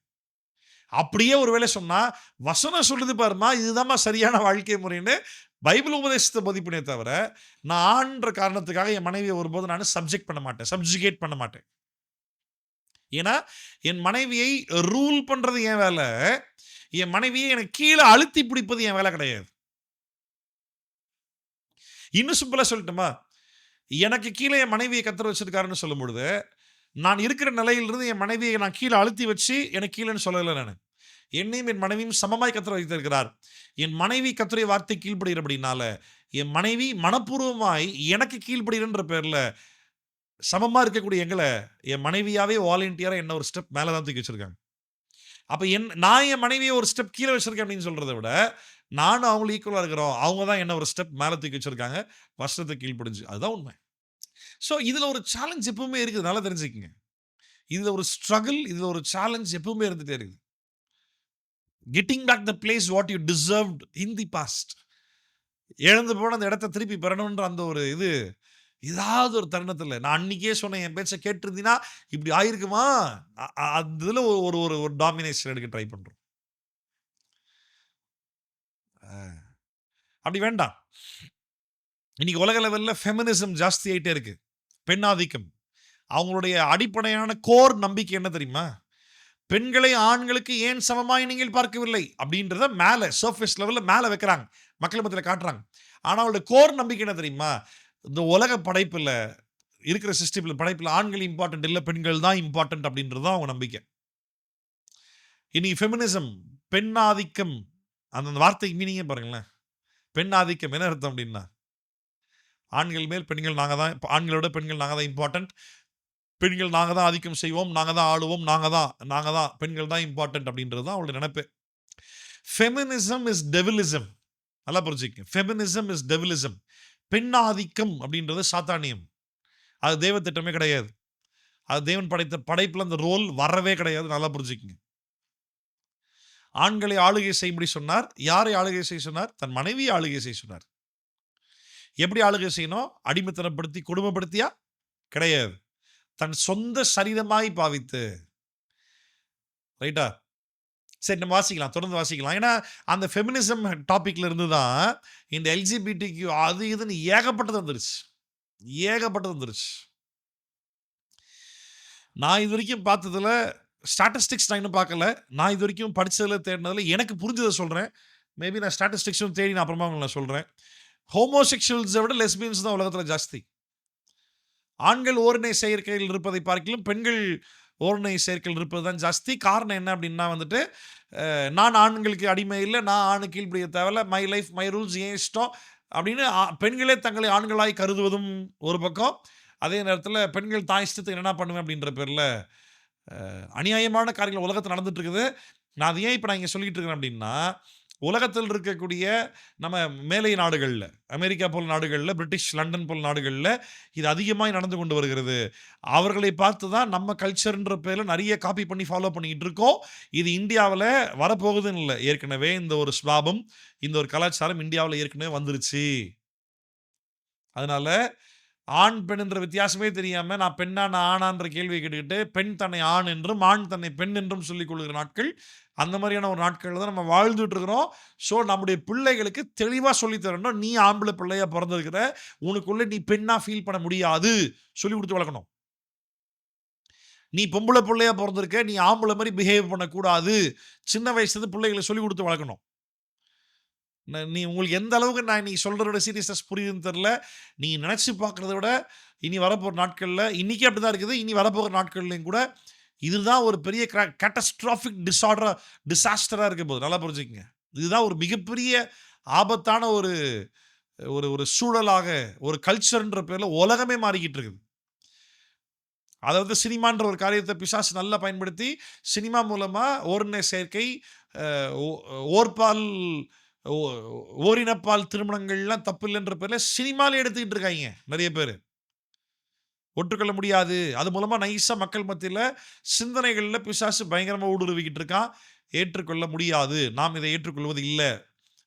அப்படியே ஒருவேளை சொன்னா, வசனம் சொல்லுது பாரும்மா, இதுதாம்மா சரியான வாழ்க்கை முறைன்னு பைபிள் உபதேசத்த போதிப்பேனே தவிர, நான் ஆண்ன்ற காரணத்துக்காக என் மனைவிய ஒருபோதும் நானு சப்ஜெக்ட் பண்ண மாட்டேன். சப்ஜுகேட் பண்ண மாட்டேன். ஏன்னா, என் மனைவியை ரூல் பண்றது என் வேல. என் மனைவியை எனக்கு கீழ அழுத்தி பிடிப்பது என் வேல கிடையாது. இன்னும் சிம்பிளா சொல்லட்டுமா? எனக்கு கீழ என் மனைவிய கர்த்தர் வச்சிருக்காருன்னு சொல்லும்பொழுது, நான் இருக்கிற நிலையிலிருந்து என் மனைவியை நான் கீழ அழுத்தி வச்சு, எனக்கு கீழன்னு சொல்லல நானு. என்னையும் என் மனைவியும் சமமாய் கர்த்தர் வைத்திருக்கிறார். என் மனைவி கர்த்தருடைய வார்த்தை கீழ்ப்படுகிறபடினால, என் மனைவி மனப்பூர்வமாய் எனக்கு கீழ்ப்படுகிறன்ற பேர்ல, சமமா இருக்கக்கூடிய எங்கள, என் மனைவியாவே வாலண்டியரா என்ன ஒரு ஸ்டெப் மேல தான் தூக்கி வச்சிருக்காங்க. அப்ப நான் என் மனைவிய ஒரு ஸ்டெப் கீழ வச்சிருக்கேன் அப்படின்னு சொல்றத விட, நானும் அவங்களும் ஈக்குவலா இருக்கிறோம். அவங்க தான் என்ன ஒரு ஸ்டெப் மேல தூக்கி வச்சிருக்காங்க. வசனத்துக்கு கீழ்ப்படிஞ்சு. அதுதான் உண்மை. ஸோ இதுல ஒரு சேலஞ்ச் எப்பவுமே இருக்குது. நல்லா தெரிஞ்சுக்கங்க. இதுல ஒரு ஸ்ட்ரகிள், இதுல ஒரு சேலஞ்ச் எப்பவுமே இருந்துட்டே இருக்குது. Getting back the place what you deserved in the past. இழந்து போன அந்த இடத்த திருப்பி பெறணும்ன்ற அந்த ஒரு இது, ஏதாவது ஒரு தருணத்துல நான் அன்னைக்கே சொன்னேன், என் பேச்ச கேட்டிருந்தீன்னா, இப்படி ஆயிருக்குமா? அதுல ஒரு ஒரு ஒரு டாமினேஷன் எடுக்க ட்ரை பண்றோம். அப்படி வேண்டாம். இன்னைக்கு உலக லெவல்ல ஃபெமினிசம் ஜாஸ்தி ஆயிட்டே இருக்கு. பெண் ஆதிக்கம். அவங்களுடைய அடிப்படையான கோர் நம்பிக்கை என்ன தெரியுமா? பெண்களை ஆண்களுக்கு ஏன் சமமாய் நீங்கள் பார்க்கவில்லை? அப்படின்றத மேல சர்ஃபேஸ் லெவல்ல மேல வைக்கிறாங்க. மக்கள் மத்தியில காட்டுறாங்க. ஆனா அவங்களுடைய கோர் நம்பிக்கை என்ன தெரியுமா? இந்த உலக படைப்புல இருக்கிற படைப்புல ஆண்கள் இம்பார்ட்டன்ட் இல்ல, பெண்கள் தான் இம்பார்ட்டன்ட் அப்படின்றது தான் அவங்க நம்பிக்கை. இனி ஃபெமினிசம், பெண் ஆதிக்கம், அந்த வார்த்தைக்கு மீனிங்கே பாருங்களேன். பெண் ஆதிக்கம் என்ன அர்த்தம் அப்படின்னா, ஆண்கள் மேல் பெண்கள் நாங்க தான், ஆண்களோட பெண்கள் நாங்க தான் இம்பார்ட்டன்ட். பெண்கள் நாங்க தான் ஆதிக்கம் செய்வோம், நாங்க தான் ஆளுவோம், நாங்க தான் பெண்கள் தான் இம்பார்ட்டன்ட் அப்படின்றது தான் அவங்களுடைய நினைப்பு. Feminism is devilism. நல்லா புரிஞ்சுக்கங்க. Feminism is devilism. பெண் ஆதிக்கம் அப்படின்றது சாத்தானியம். அது தேவ திட்டமே கிடையாது. அது தேவன் படைத்த படைப்புல அந்த ரோல் வரவே கிடையாது. நல்லா புரிஞ்சுக்கங்க. ஆண்களை ஆளுகை செய்யும்படி சொன்னார். யாரை ஆளுகை செய்ய சொன்னார்? தன் மனைவியை ஆளுகை செய்ய சொன்னார். எப்படி ஆளுகை செய்யணும்? அடிமைத்தனப்படுத்தி கொடுமைப்படுத்தியா? கிடையாது. தன் சொந்த சரீரமாய் பாவித்து. ரைட்டா? சரி, நம்ம வாசிக்கலாம். தொடர்ந்து வாசிக்கலாம். ஏன்னா அந்த ஃபெமினிசம் டாபிக்ல இருந்து தான் இந்த எல்ஜிபிடிக்யூ அது இதுன்னு ஏகப்பட்டது வந்துருச்சு. ஏகப்பட்டது வந்துருச்சு. நான் இது வரைக்கும் பார்த்ததுல ஸ்டாட்டிஸ்டிக்ஸ் நான் இன்னும் பார்க்கல. நான் இது வரைக்கும் படிச்சதுல, தேடினதுல எனக்கு புரிஞ்சத சொல்றேன். மேபி நான் ஸ்டாட்டிஸ்டிக்ஸும் தேடி நான் அப்புறமா உங்களுக்கு நான் சொல்றேன். ஹோமோசெக்சுவல்ஸை விட லெஸ்பியன்ஸ் தான் உலகத்துல ஜாஸ்தி. ஆண்கள் ஓரினை சேர்க்கையில் இருப்பதை பார்க்கிலும் பெண்கள் ஓரினை சேர்க்கையில் இருப்பது தான் ஜாஸ்தி. காரணம் என்ன அப்படின்னா வந்துட்டு, நான் ஆண்களுக்கு அடிமை இல்லை, நான் ஆணுக்கு கீழ்ப்படிய தேவையில்ல, மை லைஃப் மை ரூல்ஸ், ஏன் இஷ்டம் அப்படின்னு பெண்களே தங்களை ஆண்களாய் கருதுவதும் ஒரு பக்கம். அதே நேரத்தில் பெண்கள் தான் இஷ்டத்துக்கு என்ன பண்ணுவேன் அப்படின்ற பேரில் அநியாயமான காரியங்கள் உலகத்தில் நடந்துட்டு இருக்குது. நான் அது ஏன் இப்போ நான் இங்கே சொல்லிட்டு இருக்கிறேன் அப்படின்னா, உலகத்தில் இருக்கக்கூடிய நம்ம மேலை நாடுகளில், அமெரிக்கா போல் நாடுகளில், பிரிட்டிஷ் லண்டன் போல் நாடுகளில் இது அதிகமாக நடந்து கொண்டு வருகிறது. அவர்களை பார்த்து தான் நம்ம கல்ச்சர்ன்ற பேரில் நிறைய காப்பி பண்ணி ஃபாலோ பண்ணிக்கிட்டு இருக்கோம். இது இந்தியாவில் வரப்போகுதுன்னு இல்லை, ஏற்கனவே இந்த ஒரு ஸ்வாபம், இந்த ஒரு கலாச்சாரம் இந்தியாவில் ஏற்கனவே வந்துருச்சு. அதனால ஆண் பெண் என்ற வித்தியாசமே தெரியாம நான் பெண்ணா நான் ஆணான்ற கேள்வியை கேட்டுக்கிட்டு, பெண் தன்னை ஆண் என்றும் ஆண் தன்னை பெண் என்றும் சொல்லிக் கொள்கிற நாட்கள், அந்த மாதிரியான ஒரு நாட்களில் தான் நம்ம வாழ்ந்துட்டு இருக்கிறோம். ஸோ நம்முடைய பிள்ளைகளுக்கு தெளிவாக சொல்லித் தரணும். நீ ஆம்பளை பிள்ளையா பிறந்திருக்கிற, உனக்குள்ள நீ பெண்ணா ஃபீல் பண்ண முடியாது, சொல்லி கொடுத்து வளர்க்கணும். நீ பொம்பளை பிள்ளையா பிறந்திருக்க, நீ ஆம்பளை மாதிரி பிஹேவ் பண்ணக்கூடாது, சின்ன வயசுலேருந்து பிள்ளைகளை சொல்லி கொடுத்து வளர்க்கணும். நீ உங்களுக்கு எந்த அளவுக்கு நான் நீ சொல்கிறோட சீரியஸ்னஸ் புரியுதுன்னு தெரில. நீ நினச்சி பார்க்குறத விட இனி வரப்போகிற நாட்களில், இன்றைக்கி அப்படி தான் இருக்குது, இனி வரப்போகிற நாட்கள்லையும் கூட இதுதான் ஒரு பெரிய கேட்டஸ்ட்ராஃபிக் டிசாஸ்டராக இருக்க போகுது. நல்லா புரிஞ்சுக்கங்க. இதுதான் ஒரு மிகப்பெரிய ஆபத்தான ஒரு ஒரு ஒரு சூழலாக, ஒரு கல்ச்சர்ன்ற பேரில் உலகமே மாறிக்கிட்டு இருக்குது. அதாவது சினிமான்ற ஒரு காரியத்தை பிசாசு நல்லா பயன்படுத்தி, சினிமா மூலமாக ஓரின சேர்க்கை, ஓர்பால் ஓரினப்பால் திருமணங்கள்லாம் தப்பு இல்லைன்ற பேரில் சினிமாவில் எடுத்துக்கிட்டு இருக்காங்க நிறைய பேர். ஒற்றுக்கொள்ள முடியாது. அது மூலமாக நைஸாக மக்கள் மத்தியில் சிந்தனைகளில் பிசாசு பயங்கரமாக ஊடுருவிக்கிட்டு இருக்கான். ஏற்றுக்கொள்ள முடியாது, நாம் இதை ஏற்றுக்கொள்வது இல்லை.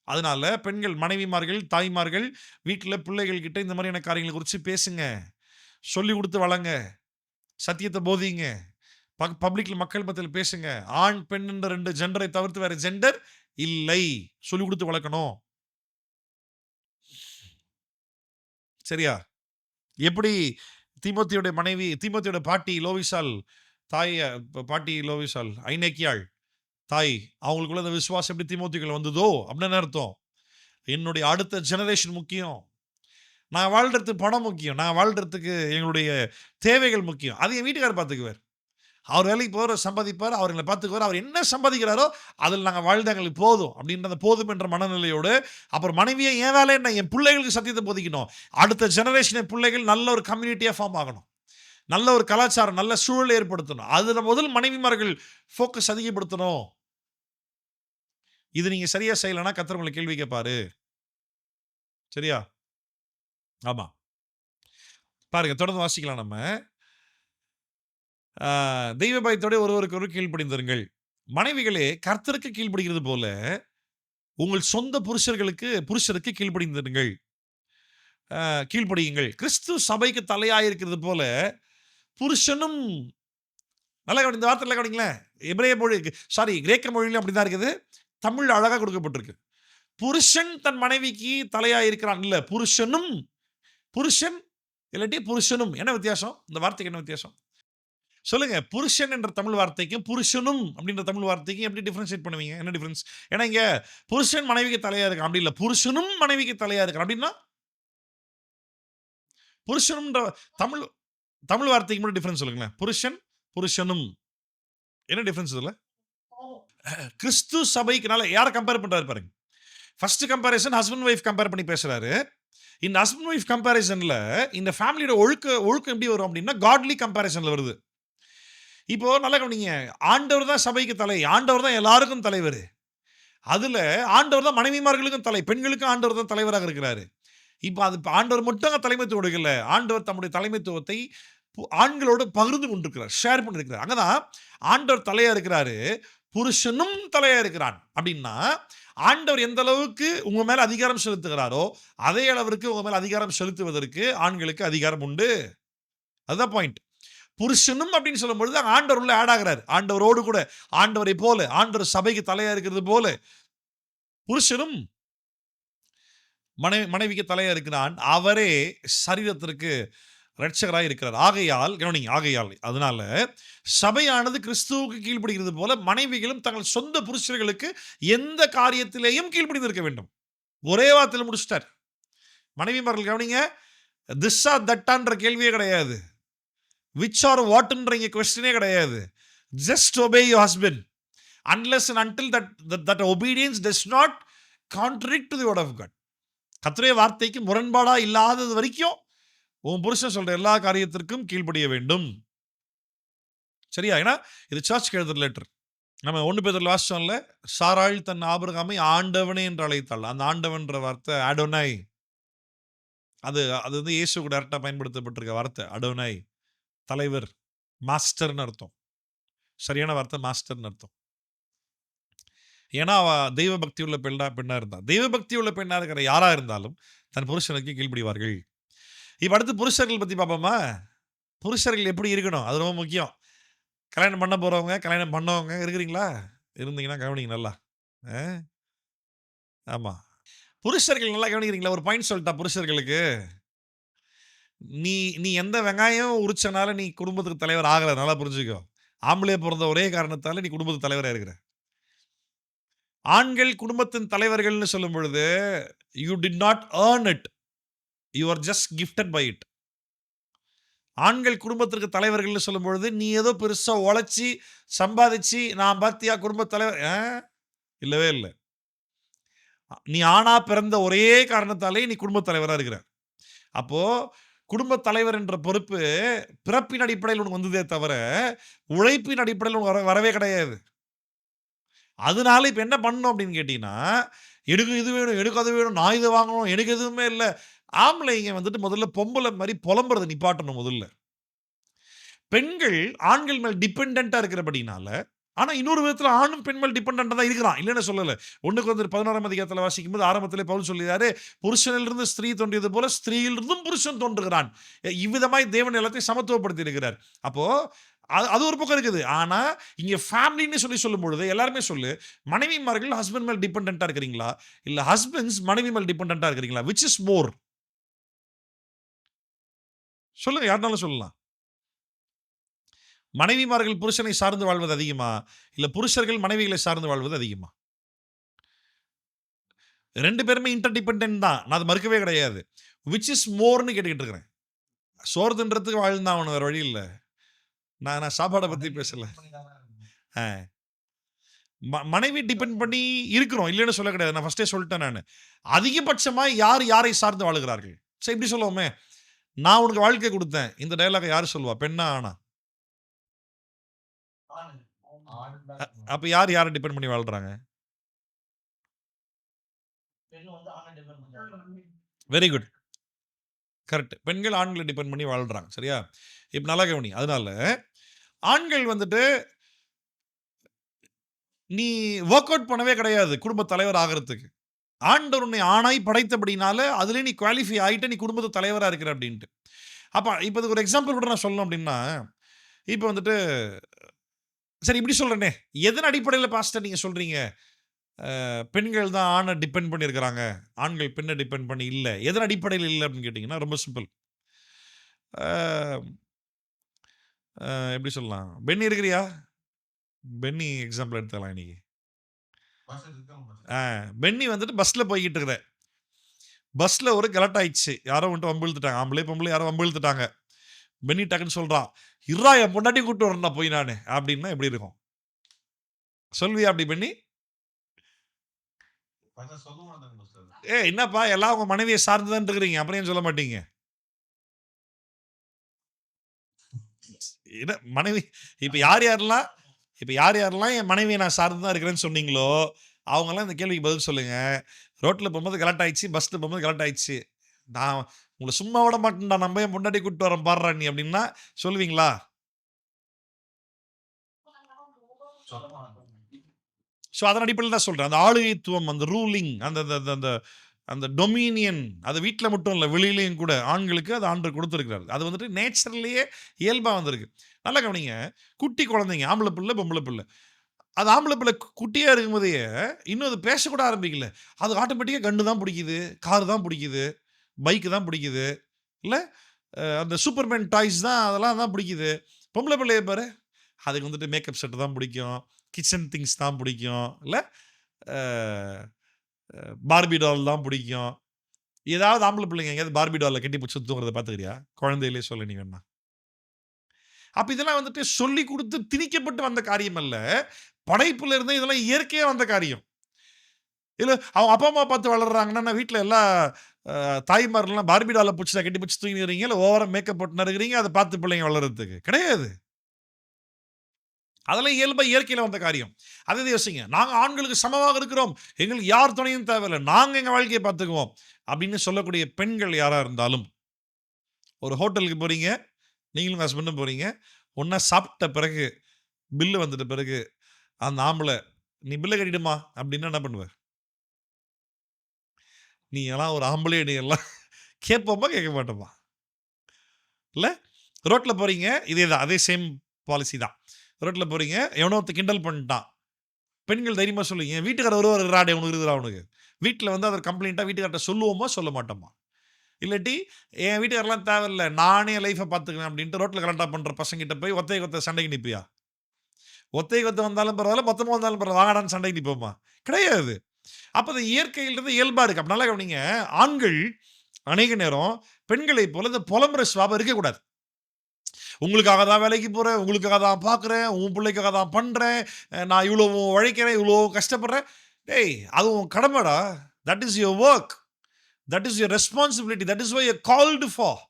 அதனால பெண்கள், மனைவிமார்கள், தாய்மார்கள் வீட்டில் பிள்ளைகள் கிட்ட இந்த மாதிரியான காரியங்களை குறித்து பேசுங்க, சொல்லி கொடுத்து வளங்க, சத்தியத்தை போதிங்க. பப்ளிக்ல மக்கள் மத்தியில் பேசுங்க. ஆண், பெண் என்ற 2 ஜெண்டரை தவிர்த்து வேற ஜெண்டர் இல்லை. சொல்லிக் குடுத்து வளர்க்கணும். சரியா? எப்படி தீமோத்தேயுடைய மனைவி, தீமோத்தேயுடைய பாட்டி லோவிசாள், தாய் பாட்டி லோவிசாள், ஐநேக்கியாள் தாய், அவங்களுக்குள்ள அந்த விசுவாசம் எப்படி தீமோத்தேயுக்குள்ள வந்ததோ அப்படின்னு என்ன அர்த்தம்? என்னுடைய அடுத்த ஜெனரேஷன் முக்கியம். நான் வாழ்றதுக்கு பணம் முக்கியம். நான் வாழ்றதுக்கு எங்களுடைய தேவைகள் முக்கியம். அது என் வீட்டுக்காரர் பார்த்துக்குவார். அவர் வேலைக்கு போவார், சம்பாதிப்பார், அவர் எங்களை பார்த்துக்குவார். அவர் என்ன சம்பாதிக்கிறாரோ அதில் நாங்கள் வாழ்ந்தா எங்களுக்கு போதும் அப்படின்ற அந்த போதும் என்ற மனநிலையோடு, அப்புறம் மனைவியை என் வேலை என்ன, என் பிள்ளைகளுக்கு சத்தியத்தை போதிக்கணும். அடுத்த ஜெனரேஷன் பிள்ளைகள் நல்ல ஒரு கம்யூனிட்டியாக ஃபார்ம் ஆகணும். நல்ல ஒரு கலாச்சாரம், நல்ல சூழலை ஏற்படுத்தணும். அதில் முதல் மனைவிமார்கள் ஃபோக்கஸ் அதிகப்படுத்தணும். இது நீங்க சரியா செய்யலைன்னா கர்த்தர் உங்களை கேள்வி கேட்பாரு. சரியா? ஆமா. பாருங்க, தொடர்ந்து வாசிக்கலாம் நம்ம. தெய்வ பயத்தோட ஒருவருக்கு ஒருவர் கீழ்ப்படிந்திருங்கள். மனைவிகளே, கர்த்தருக்கு கீழ்ப்படிகிறது போல உங்கள் சொந்த புருஷருக்கு கீழ்ப்படிந்திருங்கள். கீழ்ப்படியுங்கள். கிறிஸ்து சபைக்கு தலையாயிருக்கிறது போல புருஷனும், நல்லா இந்த வார்த்தையில கவனிங்களேன். எபிரேய மொழி, கிரேக்க மொழியிலும் அப்படிதான் இருக்குது. தமிழ் அழகா கொடுக்கப்பட்டிருக்கு. புருஷன் தன் மனைவிக்கு தலையாயிருக்கிறான் இல்ல, புருஷன் இல்லாட்டி புருஷனும். என்ன வித்தியாசம்? இந்த வார்த்தைக்கு என்ன வித்தியாசம் சொல்லுங்க? புருஷன் என்ற தமிழ் வார்த்தைக்கும் புருஷனும் அப்படின்ற தமிழ் வார்த்தைக்கும் எப்படி டிஃபரன்ஷியேட் பண்ணுவீங்க? என்ன டிஃபரன்ஸ்? ஏன்னா இங்க புருஷன் மனைவிக்கு தலையா இருக்கான், அப்படி இல்ல புருஷனும் மனைவிக்கு தலையா இருக்கான் அப்படின்னா, புருஷனும் தமிழ் தமிழ் வார்த்தைக்கு மட்டும் டிஃபரன்ஸ் சொல்லுங்களேன். புருஷனும் என்ன டிஃபரன்ஸ் இதுல? கிறிஸ்து சபைக்குனால யாரை கம்பேர் பண்றாரு பாருங்க. First comparison husband wife compare பண்ணி பேசுறாரு. இந்த ஹஸ்பண்ட் ஒய்ஃப் கம்பேரிசன்ல இந்த ஃபேமிலியோட ஒழுக்கம் எப்படி வரும் அப்படின்னா காட்லி கம்பேரிசன்ல வருது. இப்போ நல்லா கவனிங்க, ஆண்டவர் தான் சபைக்கு தலை, ஆண்டவர் தான் எல்லாருக்கும் தலைவர். அதுல ஆண்டவர் தான் மனைவிமார்களுக்கும் தலை, பெண்களுக்கும் ஆண்டவர் தான் தலைவராக இருக்கிறாரு. இப்போ அது ஆண்டவர் மட்டும் தலைமைத்துவம் கொடுக்கல, ஆண்டவர் தம்முடைய தலைமைத்துவத்தை ஆண்களோடு பகிர்ந்து கொண்டிருக்கிறார், ஷேர் பண்ணிருக்கிறார். அங்கதான் ஆண்டவர் தலையா இருக்கிறாரு, புருஷனும் தலையா இருக்கிறான். அப்படின்னா ஆண்டவர் எந்த அளவுக்கு உங்க மேல அதிகாரம் செலுத்துகிறாரோ அதே அளவிற்கு உங்க மேல அதிகாரம் செலுத்துவதற்கு ஆண்களுக்கு அதிகாரம் உண்டு. அதுதான் பாயிண்ட். புருஷனும் அப்படின்னு சொல்லும் பொழுது ஆண்டவர் உள்ள ஆட் ஆகிறார். ஆண்டவரோடு கூட, ஆண்டவரை போல, ஆண்டவர் சபைக்கு தலையா இருக்கிறது போல புருஷனும் மனைவிக்கு தலையா இருக்கிறான். அவரே சரீரத்திற்கு இரட்சகராய் இருக்கிறார். ஆகையால் அதனால சபையானது கிறிஸ்துவுக்கு கீழ்ப்படிகிறது போல மனைவிகளும் தங்கள் சொந்த புருஷர்களுக்கு எந்த காரியத்திலேயும் கீழ்ப்படிந்திருக்க வேண்டும். ஒரே வார்த்தையில் முடிச்சிட்டார். மனைவிமார்கள் கவனிங்க, திஸ்ஸா தட்டான்ற கேள்வியே கிடையாது, விச் ஆர் வாட்ன்ற கொஸ்டினே கிடையாது. Just obey your husband unless and until that obedience does not contradict to the word of God. கர்த்தருடைய வார்த்தைக்கு முரண்பாடா இல்லாதது வரைக்கும் உன் புருஷன் சொல்ற எல்லா காரியத்திற்கும் கீழ்ப்படிய வேண்டும். சரியா? ஏன்னா இது சர்ச்சுக்கு எழுதுற லெட்டர். நம்ம 1 பேதுருல வாசிச்சோம்ல, சாராள் தன் ஆபிரகாமை ஆண்டவனே என்று அழைத்தாள். அந்த ஆண்டவன்ற வார்த்தை அடோனாய். அது வந்து இயேசுக்கு டைரக்டா பயன்படுத்தப்பட்டிருக்க வார்த்தை அடோனாய், தலைவர், மாஸ்டர்னு அர்த்தம். சரியான வார்த்தை மாஸ்டர்னு அர்த்தம். ஏன்னா அவ தெய்வ பக்தி உள்ள பெண்ணா இருந்தா. தெய்வ பக்தி உள்ள பெண்ணா இருக்கிற யாரா இருந்தாலும் தன் புருஷனுக்கு கீழ்ப்படிவார்கள். இப்ப அடுத்து புருஷர்கள் பத்தி பார்ப்போமா? புருஷர்கள் எப்படி இருக்கணும், அது ரொம்ப முக்கியம். கல்யாணம் பண்ண போறவங்க, கல்யாணம் பண்ணவங்க இருக்கிறீங்களா? இருந்தீங்கன்னா கவனிங்க நல்லா. ஆமா, புருஷர்கள் நல்லா கவனிக்கிறீங்களா? ஒரு பாயிண்ட் சொல்லிட்டா புருஷர்களுக்கு, நீ எந்த வெங்காயம் உரிச்சனால நீ குடும்பத்துக்கு தலைவர் ஆகல, நல்லா புரிஞ்சுக்கோ. ஆம்பளை பிறந்த ஒரே காரணத்தால நீ குடும்பத்துக்கு தலைவரா இருக்கிற. ஆண்கள் குடும்பத்தின் தலைவர்கள்னு சொல்லும் பொழுது you did not earn it, you are just gifted by it. ஆண்கள் குடும்பத்திற்கு தலைவர்கள்னு சொல்லும் பொழுது நீ ஏதோ பெருசா உழைச்சி சம்பாதிச்சு நான் பாத்தியா குடும்ப தலைவர் இல்லவே இல்லை. நீ ஆணா பிறந்த ஒரே காரணத்தாலே நீ குடும்ப தலைவரா இருக்கிற. அப்போ குடும்ப தலைவர் என்ற பொறுப்பு பிறப்பின் அடிப்படையில் உனக்கு வந்ததே தவிர உழைப்பின் அடிப்படையில் உனக்கு வரவே கிடையாது. அதனால இப்ப என்ன பண்ணணும் அப்படின்னு கேட்டீங்கன்னா, எனக்கு இது வேணும், எனக்கு அது வேணும், நான் இதை வாங்கணும், எனக்கு எதுவுமே இல்லை. ஆம்பளைங்க வந்துட்டு முதல்ல பொம்பளை மாதிரி புலம்புறதை நிப்பாட்டணும். முதல்ல பெண்கள் ஆண்கள் மேல் டிபெண்டா இருக்கிறபடினால ஆனா இன்னொரு விதத்துல ஆணும் பெண் மேல் டிபெண்டன்ட் தான் இருக்கிறான், இல்லைன்னு சொல்லல. 1 கொரிந்தியர் 11ஆம் அதிகாரத்துல வாசிக்கும்போது ஆரம்பத்திலே பவுல் சொல்லிறாரு, புருஷனிலிருந்து ஸ்திரீ தோன்றியது போல ஸ்திரீயிலிருந்தும் புருஷன் தோன்றுகிறான். இவ்விதமாய் தேவன் எல்லாத்தையும் சமத்துவப்படுத்தி இருக்கிறார். அப்போ அது ஒரு பக்கம் இருக்குது. ஆனா இங்க ஃபேமிலின்னு சொல்லும் பொழுது எல்லாருமே சொல்லு, மனைவிமார்கள் ஹஸ்பண்ட் மேல் டிபெண்டன்ட்டா இருக்கிறீங்களா, இல்ல ஹஸ்பண்ட்ஸ் மனைவி மேல் டிபெண்டன்ட்டா இருக்கிறீங்களா? Which is more? சொல்லுங்க, யாருனாலும் சொல்லலாம். மனைவிமார்கள் புருஷனை சார்ந்து வாழ்வது அதிகமா, இல்ல புருஷர்கள் மனைவிகளை சார்ந்து வாழ்வது அதிகமா? 2 பேருமே இன்டர் டிபெண்டன்ட் தான், நான் அதை மறுக்கவே கிடையாது. விச் இஸ் மோர்னு கேட்டுக்கிட்டு இருக்கிறேன். சோறு தின்றதுக்கு வாழ்ந்தான் அவனு, வேற வழி இல்ல. நான் சாப்பாடை பத்தி பேசல. மனைவி டிபெண்ட் பண்ணி இருக்கிறோம், இல்லைன்னு சொல்ல கிடையாது. நான் ஃபர்ஸ்டே சொல்லிட்டேன். நான் அதிகபட்சமா யார் யாரை சார்ந்து வாழுகிறார்கள்? சரி, இப்படி சொல்லுவோமே, நான் உனக்கு வாழ்க்கை கொடுத்தேன், இந்த டயலாக் யாரு சொல்லுவா? பெண்ணா ஆனா? அப்ப யார் யாரை டிபெண்ட் பண்ணி வாழ்றாங்க? Very good, correct. பெண்கள் ஆண்களை டிபெண்ட் பண்ணி வாழ்றாங்க, சரியா? இப்ப நல்லா கவனி. அதனால ஆண்கள் வந்துட்டு நீ ஒர்க் அவுட் பண்ணவே கிடையாது குடும்ப தலைவர் ஆகிறதுக்கு. ஆண்டவர் உன்னை ஆணாய் படைத்தபடினால அதுல நீ குவாலிஃபை ஆயிட்ட, நீ குடும்பத்து தலைவரா இருக்கிற அப்படின்ட்டு. அப்ப இப்ப இதுக்கு ஒரு எக்ஸாம்பிள் கூட நான் சொல்லணும் அப்படின்னா, இப்ப வந்துட்டு சரி இப்படி சொல்றேனே, எதன் அடிப்படையில பாஸ்டர் நீங்க சொல்றீங்க பெண்கள் தான் ஆணை டிபெண்ட் பண்ணி இருக்கிறாங்க, ஆண்கள் பெண்ணை டிபெண்ட் பண்ணி இல்ல, எதன் அடிப்படையில் இல்லை அப்படின்னு கேட்டீங்கன்னா ரொம்ப சிம்பிள். எப்படி சொல்லலாம்? பென்னி இருக்கிறியா? பென்னி எக்ஸாம்பிள் எடுத்துக்கலாம் இன்னைக்கு. பென்னி வந்துட்டு பஸ்ல போய்கிட்டு இருக்கிற, பஸ்ல ஒரு கலட் ஆயிடுச்சு, யாரோ வந்துட்டு வம்பிழுத்துட்டாங்க, ஆம்பளை பொம்பளை யாரோ வம்பிழுத்துட்டாங்க. பென்னி டக்குன்னு சொல்றான், இறா என் பொண்டாட்டி கூப்பிட்டு வரேன் போய் நானு அப்படின்னா எப்படி இருக்கும்? சொல்வியா அப்படி பென்னி? என்னப்பா எல்லாம் உங்க மனைவியை சார்ந்துதான் இருக்கிறீங்க, அப்புறம் ஏன் சொல்ல மாட்டீங்க? மனைவி இப்ப யார் யாரெல்லாம் என் மனைவியை நான் சார்ந்துதான் இருக்கிறேன்னு சொன்னீங்களோ அவங்கெல்லாம் இந்த கேள்விக்கு பதில் சொல்லுங்க. ரோட்ல போகும்போது கலெக்ட் ஆயிடுச்சு, பஸ்ல போகும்போது கலெக்ட் ஆயிடுச்சு, நான் உங்களை சும்மா விட மாட்டேன்டா, நம்ம என் பொண்டாட்டி கூப்பிட்டு வரேன் பாடுறா நீ அப்படின்னா சொல்லுவீங்களா? ஸோ அதன் அடிப்படையில் தான் சொல்றேன், அந்த ஆளுகைத்துவம், அந்த ரூலிங், அந்த அந்த அந்த டொமினியன், அது வீட்டில் மட்டும் இல்லை வெளியிலையும் கூட ஆண்களுக்கு அது ஆண்டு கொடுத்துருக்கிறாரு. அது வந்துட்டு நேச்சுரல்லையே இயல்பாக வந்திருக்கு. நல்லா கவனிங்க, குட்டி குழந்தைங்க, ஆம்பளை பிள்ளை பொம்பளை பிள்ளை, அது ஆம்பளை பிள்ளை குட்டியாக இருக்கும்போதே இன்னும் அது பேசக்கூட ஆரம்பிக்கல, அது ஆட்டோமேட்டிக்காக கன்று தான் பிடிக்குது, கார் தான் பிடிக்குது, பைக்கு தான் பிடிக்குது, இல்லை அந்த சூப்பர்மேன் டாய்ஸ் தான், அதெல்லாம் தான் பிடிக்குது. பொம்பளை பிள்ளைய பாரு, அதுக்கு வந்துட்டு மேக்கப் செட்டு தான் பிடிக்கும், கிச்சன் திங்ஸ் தான் பிடிக்கும், இல்லை பார்பி டால் தான் பிடிக்கும். ஏதாவது ஆம்பளை பிள்ளைங்க எங்கேயாவது பார்பி டாலை கட்டி பிடிச்சி தூங்குறத பார்த்துக்கிறியா? குழந்தையிலே சொல்ல நீ வேணா. அப்ப இதெல்லாம் வந்துட்டு சொல்லி கொடுத்து திணிக்கப்பட்டு வந்த காரியம் அல்ல, படைப்புல இருந்து இதெல்லாம் இயற்கையா வந்த காரியம். இல்ல அவங்க அப்பா அம்மா பார்த்து வளர்றாங்கன்னா வீட்டில் எல்லா தாய்மாரெல்லாம் பார்பி டாலை பிடிச்சா கட்டி பிடிச்சி தூங்கிடுறீங்க, இல்லை ஓவரா மேக்கப் போட்டு இருக்கிறீங்க, அதை பார்த்து பிள்ளைங்க வளர்றதுக்கு கிடையாது. அதெல்லாம் இயல்பா இயற்கையில வந்த காரியம். அதை யோசிங்க, நாங்க ஆண்களுக்கு சமமாக இருக்கிறோம், எங்களுக்கு யார் துணையும் தேவையில்லை, நாங்க எங்க வாழ்க்கையை பார்த்துக்குவோம் அப்படின்னு சொல்லக்கூடிய பெண்கள் யாரா இருந்தாலும், ஒரு ஹோட்டலுக்கு போறீங்க, நீங்களும் ஹஸ்பண்டும் போறீங்க, ஒன்னா சாப்பிட்ட பிறகு பில்லு வந்துட்ட பிறகு அந்த ஆம்பளை நீ பில்லை கட்டிடுமா அப்படின்னா என்ன பண்ணுவ? நீ எல்லாம் ஒரு ஆம்பளை, நீ எல்லாம் கேட்போமா கேட்க மாட்டோமா? இல்ல ரோட்ல போறீங்க, இதே தான், அதே சேம் பாலிசி தான். ரோட்ல போறீங்க, எவனோ ஒருத்த கிண்டல் பண்ணிட்டான், பெண்கள் தைரியமா சொல்லுங்க, என் வீட்டுக்காரர் ஒருவர் ராடே உனக்கு இருக்குறா, அவனுக்கு வீட்டில் வந்து அதை கம்ப்ளைண்ட்டாக வீட்டுக்கார்ட்ட சொல்லுவோமா சொல்ல மாட்டோமா? இல்லாட்டி என் வீட்டுக்காரெல்லாம் தேவையில்லை, நானே லைஃப்பை பார்த்துக்கிறேன் அப்படின்ட்டு ரோட்டில் கலண்டா பண்ணுற பசங்கிட்ட போய் ஒத்தையை கொத்த சண்டைக்கு நிற்பியா? ஒத்தையை கொத்த வந்தாலும் பரவாயில்ல, மொத்தமாக வந்தாலும் பரவாயில்ல, வாங்கடான்னு சண்டைக்கு நிற்போமா? கிடையாது. அப்போ அது இயற்கையிலிருந்து இயல்பாக இருக்குது. அப்போ நல்லா கவனிங்க, ஆண்கள் அநேக நேரம் பெண்களை போல இந்த புலம்புற சுவாபம் இருக்கக்கூடாது. உங்களுக்காக தான் வேலைக்கு போகிறேன், உங்களுக்காக தான் பார்க்குறேன், உன் பிள்ளைக்காக தான் பண்ணுறேன், நான் இவ்வளோ உழைக்கிறேன், இவ்வளோ கஷ்டப்படுறேன். டேய், அது உன் கடமைடா, that is your work, that is your responsibility, that is why you called for.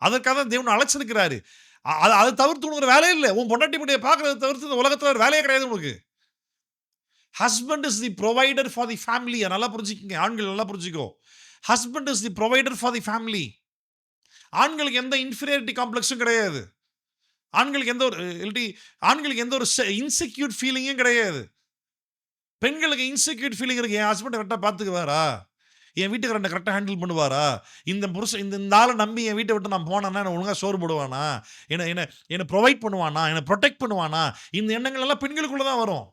அதற்காக தான் தேவன் அழைச்சிருக்கிறாரு. அதை தவிர்த்து உனக்கு வேலையே இல்லை, உன் பொண்டாட்டி முடியை பார்க்கறத தவிர்த்து இந்த உலகத்தில் வேலையே கிடையாது உனக்கு. Husband is the provider for the family. நல்லா புரிஞ்சுக்கங்க, ஆண்கள் நல்லா புரிஞ்சுக்கோ, husband is the provider for the family. ஆண்களுக்கு எந்த இன்ஃபீரியாரிட்டி காம்ப்ளெக்ஸும் கிடையாது. ஆண்களுக்கு எந்த ஒரு இல்லாட்டி ஆண்களுக்கு எந்த ஒரு இன்செக்யூர் ஃபீலிங்கும் கிடையாது. பெண்களுக்கு இன்செக்யூர் ஃபீலிங் இருக்கு. என் ஹஸ்பண்ட் கரெக்டாக பார்த்துக்குவாரா, என் வீட்டுக்காரனை கரெக்டாக ஹேண்டில் பண்ணுவாரா, இந்த புருஷன் இந்த ஆளை நம்பி என் வீட்டை விட்டு நான் போனேன்னா என்ன ஒழுங்காக சோறு போடுவானா, என்ன என்ன என்னை ப்ரொவைட் பண்ணுவானா, என்னை ப்ரொடெக்ட் பண்ணுவானா, இந்த எண்ணங்கள் எல்லாம் பெண்களுக்குள்ள தான் வரும்.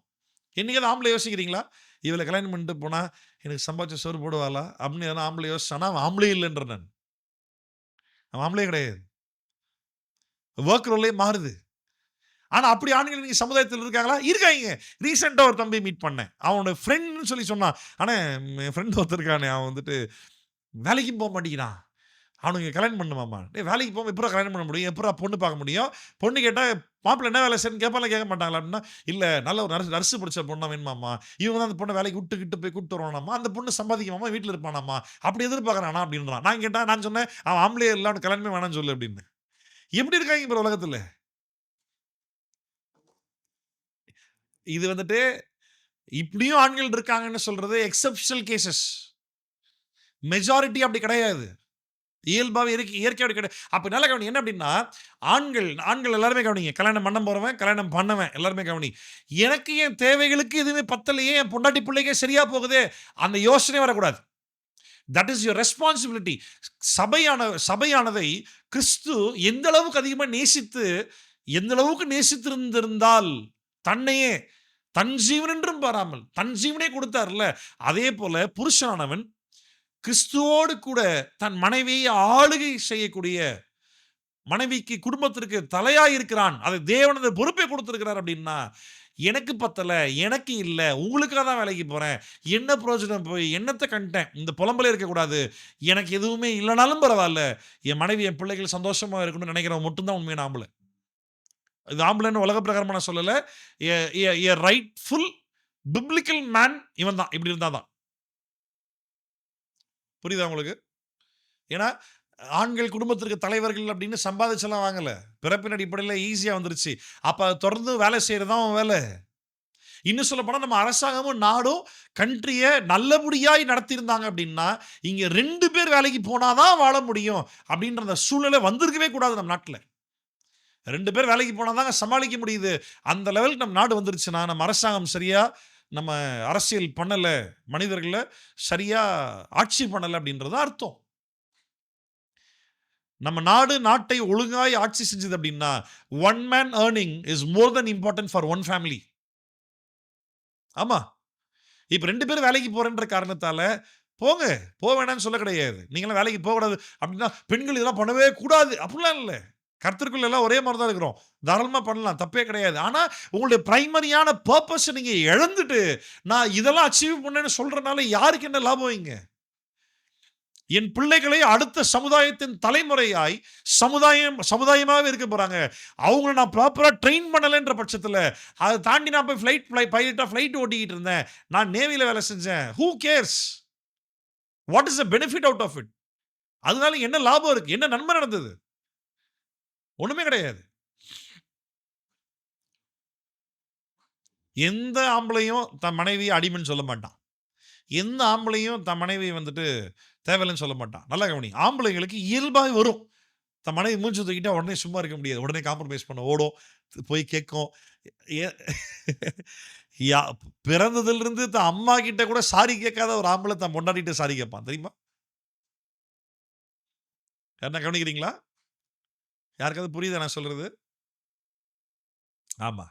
என்னைக்காவது ஆம்பளை யோசிக்கிறீங்களா? இவளை கல்யாணம் பண்ணிட்டு போனா எனக்கு சம்பாதிச்ச சோறு போடுவாளா அப்படின்னு எதனா ஆம்பளை யோசிச்சானா அவன் ஆம்பளே இல்லைன்ற நான், அவன் ஆம்பளே கிடையாது. ஒர்க் ரோலே மாறுது. ஆனா அப்படி ஆண்கள் நீங்க சமுதாயத்தில் இருக்காங்களா? இருக்காங்க. ரீசெண்டா ஒரு தம்பி மீட் பண்ணேன். அவனோட ஃப்ரெண்ட்னு சொல்லி சொன்னான். ஆனா என் ஃப்ரெண்ட் ஒருத்தன் இருக்கானே, அவன் வந்துட்டு வேலைக்கும் போக மாட்டேங்கிறான். அவனுக்கு கல்யாணம் பண்ணுமாமா. டேய் வேலைக்கு போகாம எப்படிடா கல்யாணம் பண்ண முடியும்? எப்படிடா பொண்ணு பார்க்க முடியும்? பொண்ணு கேட்டா மாப்பிள்ளை என்ன வேலை செய்யணும்னு கேட்பாங்களா கேட்க மாட்டாங்களா அப்படின்னா, இல்ல நல்ல ஒரு நர்ஸ் படிச்ச பொண்ணா வேணுமாமா. இவங்க தான் அந்த பொண்ணை வேலைக்கு விட்டுக்கிட்டு போய் கூட்டு வருவானாமா. அந்த பொண்ணு சம்பாதிக்குமாமா, வீட்டில் இருப்பானாமா. அப்படி எதிர்பார்க்கறானா அப்படின்றான். நான் கேட்டேன், நான் சொன்னேன் அவன் ஆம்பளே இல்ல, அவனுக்கு கல்யாணமே வேணாம்னு சொல்லு அப்படின்னு. எப்படி இருக்காங்க ப்ரோ உலகத்துல? இது வந்துட்டு இப்படியும் ஆண்கள் இருக்காங்கன்னு சொல்றது எக்செப்ஷனல் கேசஸ். மெஜாரிட்டி அப்படி கிடையாது. இயல்பாவே இயற்கையோட கிடையாது. அப்ப நல்லா கவனி. என்ன அப்படின்னா, ஆண்கள் ஆண்கள் எல்லாருமே கவனிங்க. கல்யாணம் பண்ண போறவன், கல்யாணம் பண்ணவன் எல்லாருமே கவனி. எனக்கு என் தேவைகளுக்கு எதுவுமே பத்தலையே, என் பொண்டாட்டி பிள்ளைக்கே சரியா போகுதே, அந்த யோசனை வரக்கூடாது. That is your responsibility. சபையானதை கிறிஸ்து எந்த அளவுக்கு அதிகமா நேசித்து, எந்த அளவுக்கு நேசித்திருந்திருந்தால் தன்னையே தன் ஜீவன் என்றும் பாராமல் தன் ஜீவனே கொடுத்தார்ல, அதே போல புருஷனானவன் கிறிஸ்துவோடு கூட தன் மனைவியை ஆளுகை செய்யக்கூடிய, மனைவிக்கு குடும்பத்திற்கு தலையாய் இருக்கிறான். அதை தேவனது பொறுப்பை கொடுத்திருக்கிறார் அப்படின்னா, எனக்கு பத்தல, எனக்கு இல்ல, உங்களுக்காக தான் வேலைக்கு போறேன், என்ன பிரயோஜனம் போய் என்னத்தை கண்டேன், இந்த புலம்பலே இருக்கக்கூடாது, எனக்கு எதுவுமே இல்லைனாலும் பரவாயில்ல, என் மனைவி என் பிள்ளைகள் சந்தோஷமா இருக்கணும்னு நினைக்கிறவன் மட்டும்தான் உண்மையான ஆம்பளை. இது ஆம்பளைன்னு உலக பிரகாரமா நான் சொல்லல. எ ரைட்ஃபுல் பிப்ளிக்கல் மேன் இவன் தான். இப்படி இருந்தா தான். புரியுதா உங்களுக்கு? ஏன்னா ஆண்கள் குடும்பத்திற்கு தலைவர்கள் அப்படின்னு சம்பாதிச்செல்லாம் வாங்கல. பிறப்பின் அடிப்படையில் ஈஸியா வந்துருச்சு. அப்ப அதை தொடர்ந்து வேலை செய்யறது தான் அவன் வேலை. இன்னும் சொல்ல போனா நம்ம அரசாங்கமும் நாடும் கண்ட்ரிய நல்லபடியாய் நடத்தியிருந்தாங்க அப்படின்னா, இங்க 2 பேர் வேலைக்கு போனாதான் வாழ முடியும் அப்படின்ற அந்த சூழ்நிலை வந்திருக்கவே கூடாது நம்ம நாட்டுல. 2 பேர் வேலைக்கு போனாதாங்க சமாளிக்க முடியுது. அந்த லெவலுக்கு நம்ம நாடு வந்துருச்சுன்னா, நம்ம அரசாங்கம் சரியா நம்ம அரசியல் பண்ணல, மனிதர்கள சரியா ஆட்சி பண்ணல அப்படின்றது அர்த்தம். நம்ம நாடு நாட்டை ஒழுங்காய் ஆட்சி செஞ்சது அப்படின்னா, one man earning is more then important for one family. ஆமா. இப்ப 2 பேர் வேலைக்கு போறேன்ற காரணத்தால போங்க. வேணாம்னு சொல்ல கிடையாது. நீங்கலாம் வேலைக்கு போகக்கூடாது அப்படின்னா, பெண்கள் இதெல்லாம் பண்ணவே கூடாது அப்படிலாம் இல்ல. கர்த்தருக்குள்ள எல்லாம் ஒரே மாரி தான் இருக்கிறோம். தாராளமா பண்ணலாம். தப்பே கிடையாது. ஆனா, உங்களுடைய பிரைமரியான பர்ப்பஸ நீங்க இழந்துட்டு, நான் இதெல்லாம் அச்சீவ் பண்ணேன்னு சொல்றனால யாருக்கு என்ன லாபம் இங்க? என் பிள்ளைகளை அடுத்த சமுதாயத்தின் தலைமுறையாய் சமுதாயமாவே இருக்க போறாங்க. அவங்கள நான் ப்ராப்பரா ட்ரெயின் பண்ணலன்ற பட்சத்துல, அதை தாண்டி நான் போய் பைலட்டா ஃப்ளைட் ஓட்டிக்கிட்டு இருந்தேன். நான் நேவில வேலை செஞ்சேன். Who cares? What is the benefit out of it? அதனால என்ன லாபம் இருக்கு? என்ன நன்மை நடந்தது? ஒண்ணுமே கிடையாது. எந்த ஆம்பளையும் தன் மனைவியை அடிமைன்னு சொல்ல மாட்டான். எந்த ஆம்பளையும் தன் மனைவியை வந்துட்டு தேவையில்லைன்னு சொல்ல மாட்டான். நல்லா கவனி. ஆம்பளைங்களுக்கு இயல்பாவே வரும். தன் மனைவி மூஞ்சி தூக்கிட்டா உடனே சும்மா இருக்க முடியாது. உடனே காம்ப்ரமைஸ் பண்ண ஓடும். போய் கேட்கும். எ யா பிறந்ததிலிருந்து தன் அம்மா கிட்ட கூட சாரி கேட்காத ஒரு ஆம்பளை தன் பொண்டாட்டிட்ட சாரி கேட்பான். தெரியுமா? யாருன்னா கவனிக்கிறீங்களா? யாருக்காவது புரியுதா நான் சொல்றது? ஆமா.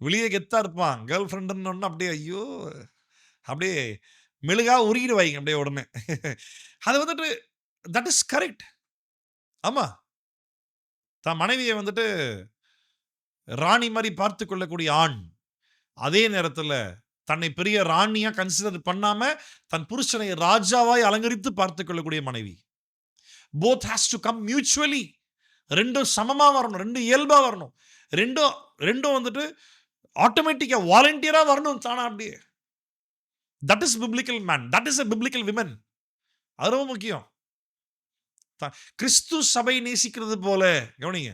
வெளிய கெத்தா இருப்பான். கேர்ள் ஃபிரெண்டுன்னோன அப்படியே ஐயோ! அப்படியே மெழுகா உருகிடுவாய்ங்க அப்படியே உடனே. அது வந்துட்டு தட் இஸ் கரெக்ட். ஆமா. தன் மனைவிய வந்துட்டு ராணி மாரி பார்த்துக் கொள்ளக்கூடிய ஆண், அதே நேரத்துல தன்னை பெரிய ராணியா கன்சிடர் பண்ணாம, தன் புருஷனை ராஜாவாய் அலங்கரித்து பார்த்துக் கொள்ளக்கூடிய மனைவி. Both has to come mutually. 2ம் சமமா வரணும். 2ம் இயல்பா வரணும். 2ம் வந்துட்டு ஆட்டோமேட்டிக்கா வாலண்டியரா வரணும் தானா அப்படியே. That is biblical man. That is a biblical women. அது ரொம்ப முக்கியம். கிறிஸ்து சபை நேசிக்கிறது போல கவனிங்க.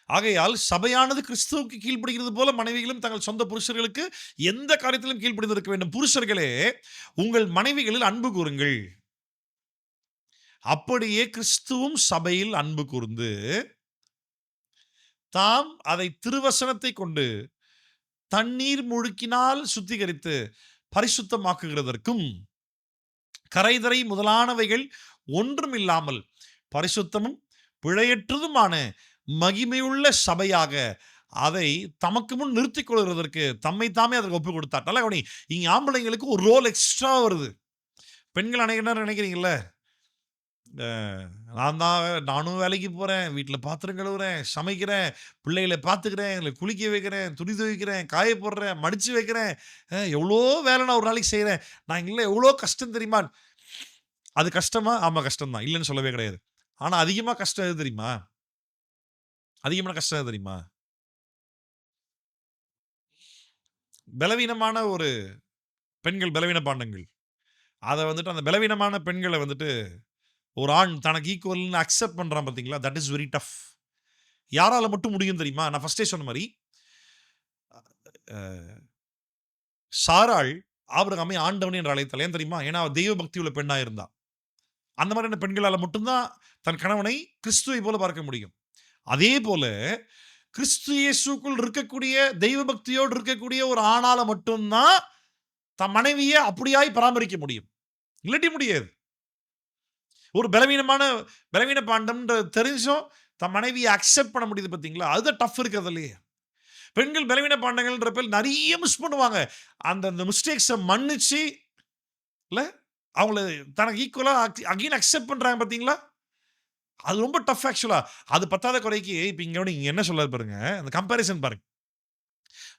ஆகையால் சபையானது கிறிஸ்துவுக்கு கீழ்ப்படுகிறது போல மனைவிகளும் தங்கள் சொந்த புருஷர்களுக்கு எந்த காரியத்திலும் கீழ்ப்படிந்து இருக்க வேண்டும். புருஷர்களே, உங்கள் மனைவிகளில் அன்பு கூறுங்கள். அப்படியே கிறிஸ்துவும் சபையில் அன்பு கூர்ந்து தாம் அதை திருவசனத்தை கொண்டு தண்ணீர் முழுக்கினால் சுத்திகரித்து பரிசுத்தமாக்குகிறதற்கும் கரைதரை முதலானவைகள் ஒன்றும் இல்லாமல் பரிசுத்தமும் பிழையற்றதுமான மகிமையுள்ள சபையாக அதை தமக்கு முன் நிறுத்திக் கொள்கிறதற்கு தம்மை தாமே அதற்கு ஒப்பு கொடுத்தார். நல்லா கவனி, இங்க ஆம்பளைங்களுக்கு ஒரு ரோல் எக்ஸ்ட்ரா வருது. பெண்கள் அனைவரும் நினைக்கிறீங்கல்ல, நானும் வேலைக்கு போறேன், வீட்டில் பாத்திரம் கழுவுறேன், சமைக்கிறேன், பிள்ளைகளை பார்த்துக்கிறேன், குளிக்க வைக்கிறேன், துணி துவைக்கிறேன், காய போடுறேன், மடிச்சு வைக்கிறேன், எவ்வளோ வேலை நான் ஒரு நாளைக்கு செய்கிறேன், நான் இல்லை எவ்வளோ கஷ்டம் தெரியுமா? அது கஷ்டமா? ஆமாம் கஷ்டம் தான், இல்லைன்னு சொல்லவே கிடையாது. ஆனால் அதிகமாக கஷ்டம் எது தெரியுமா? அதிகமான கஷ்டம் எது தெரியுமா? பலவீனமான ஒரு பெண்கள், பலவீன பாண்டங்கள், அதை வந்துட்டு அந்த பலவீனமான பெண்களை வந்துட்டு ஒரு ஆண் தனக்கு ஈக்குவல்னு அக்செப்ட் பண்றான் பார்த்தீங்களா? That is very tough. யாரால மட்டும் முடியும் தெரியுமா? நான் ஃபர்ஸ்டே சொன்ன மாதிரி சாராள் ஆபிரகாமை ஆண்டவன் என்று அழைத்தாள். ஏன் தெரியுமா? ஏன்னா அவ தெய்வ பக்தி உள்ள பெண்ணா இருந்தா. அந்த மாதிரியான பெண்களால் மட்டும்தான் தன் கணவனை கிறிஸ்துவை போல பார்க்க முடியும். அதே போல கிறிஸ்து இயேசுக்குள் இருக்கக்கூடிய தெய்வ பக்தியோடு இருக்கக்கூடிய ஒரு ஆணால மட்டும்தான் தன் மனைவியை அப்படியாய் பராமரிக்க முடியும், இல்லாட்டி முடியாது. ஒரு பலவீன பாண்டம் தெரிஞ்சும் தன் மனைவியை அக்செப்ட் பண்ண முடியுது பார்த்தீங்களா? அதுதான் டஃப் இருக்கிறதுலையே. பெண்கள் பலவீன பாண்டங்கள்ன்ற பேர் நிறைய மிஸ் பண்ணுவாங்க. அந்த மிஸ்டேக்ஸை மன்னிச்சு இல்ல அவங்கள தனக்கு ஈக்குவலா அகைன் அக்செப்ட் பண்றாங்க பார்த்தீங்களா? அது ரொம்ப டஃப் ஆக்சுவலா. அது பத்தாத குறைக்கு இப்ப இங்க என்ன சொல்ல பாருங்க, அந்த கம்பேரிசன் பாருங்க.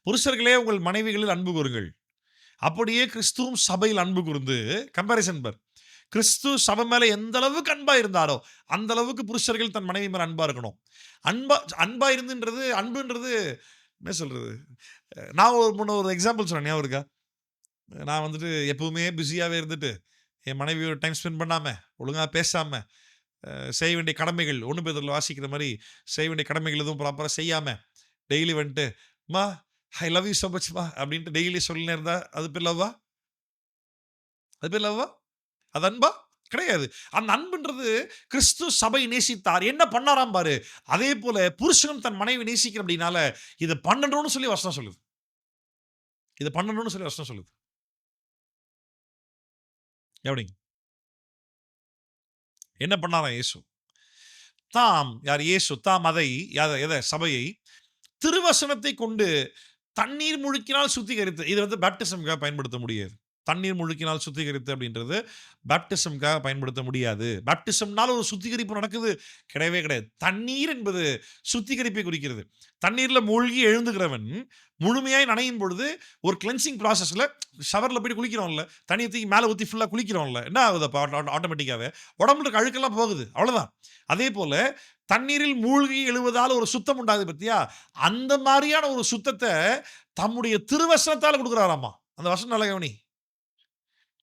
புருஷர்களே உங்கள் மனைவிகளில் அன்பு கூறுங்கள், அப்படியே கிறிஸ்துவும் சபையில் அன்பு கூர்ந்து. கம்பேரிசன் பார். கிறிஸ்து சபை மேல எந்த அளவுக்கு அன்பா இருந்தாரோ அந்த அளவுக்கு புருஷர்கள் தன் மனைவி மேல அன்பா இருக்கணும். அன்பா இருந்துன்றது, அன்புன்றது என்ன சொல்றது? நான் ஒரு எக்ஸாம்பிள் சொன்னேன், ஞாபகம் இருக்கா? நான் வந்துட்டு எப்பவுமே பிஸியாவே இருந்துட்டு என் மனைவியோட டைம் ஸ்பெண்ட் பண்ணாம, ஒழுங்கா பேசாம, செய்ய வேண்டிய கடமைகள் ஒன்று பேரில் வாசிக்கிற மாதிரி செய்ய வேண்டிய கடமைகள் எதுவும் ப்ராப்பராக செய்யாம டெய்லி வந்துட்டு மா I love you so much மா அப்படின்ட்டு டெய்லி சொல்லினே இருந்தா அது பேர் லவ்வா? அது பேர் லவ்வா? அது அன்பா? கிடையாது. அந்த அன்புன்றது கிறிஸ்து சபை நேசித்தார். என்ன பண்ணாராம் பாரு. அதே போல புருஷனும் தன் மனைவி நேசிக்கிற அப்படின்னால இதை பண்ணணும்னு சொல்லி வசனம் சொல்லுது. இதை பண்ணணும்னு சொல்லி வசனம் சொல்லுது. எப்படிங்க? என்ன பண்ணாராம் இயேசு? தாம் யார்? இயேசு தாம் அதை எதை? சபையை திருவசனத்தை கொண்டு தண்ணீர் முழுக்கினால் சுத்திகரித்து. இது வந்து பேப்டிசம்காக பயன்படுத்த முடியாது. தண்ணீர் முழுக்கினால் சுத்திகரித்து அப்படின்றது பேப்டிசம்காக பயன்படுத்த முடியாது. பேப்டிசம்னால ஒரு சுத்திகரிப்பு நடக்குது கிடையவே கிடையாது. தண்ணீர் என்பது சுத்திகரிப்பை குறிக்கிறது. தண்ணீர்ல மூழ்கி எழுந்துகிறவன் முழுமையாய் நனையும் பொழுது ஒரு கிளென்சிங் ப்ராசஸ்ல ஷவர்ல போயிட்டு குளிக்கிறோம்ல, தண்ணியை தூக்கி மேலே ஊற்றி ஃபுல்லாக குளிக்கிறோம்ல, என்ன ஆகுது? அப்போ ஆட்டோமேட்டிக்காவே உடம்புல இருக்க அழுக்கெல்லாம் போகுது, அவ்வளவுதான். அதே போல தண்ணீரில் மூழ்கி எழுவதால் ஒரு சுத்தம் உண்டாகுது பத்தியா? அந்த மாதிரியான ஒரு சுத்தத்தை தம்முடைய திருவசனத்தால் கொடுக்குறாராமா. அந்த வசனம் நல்ல கவனி.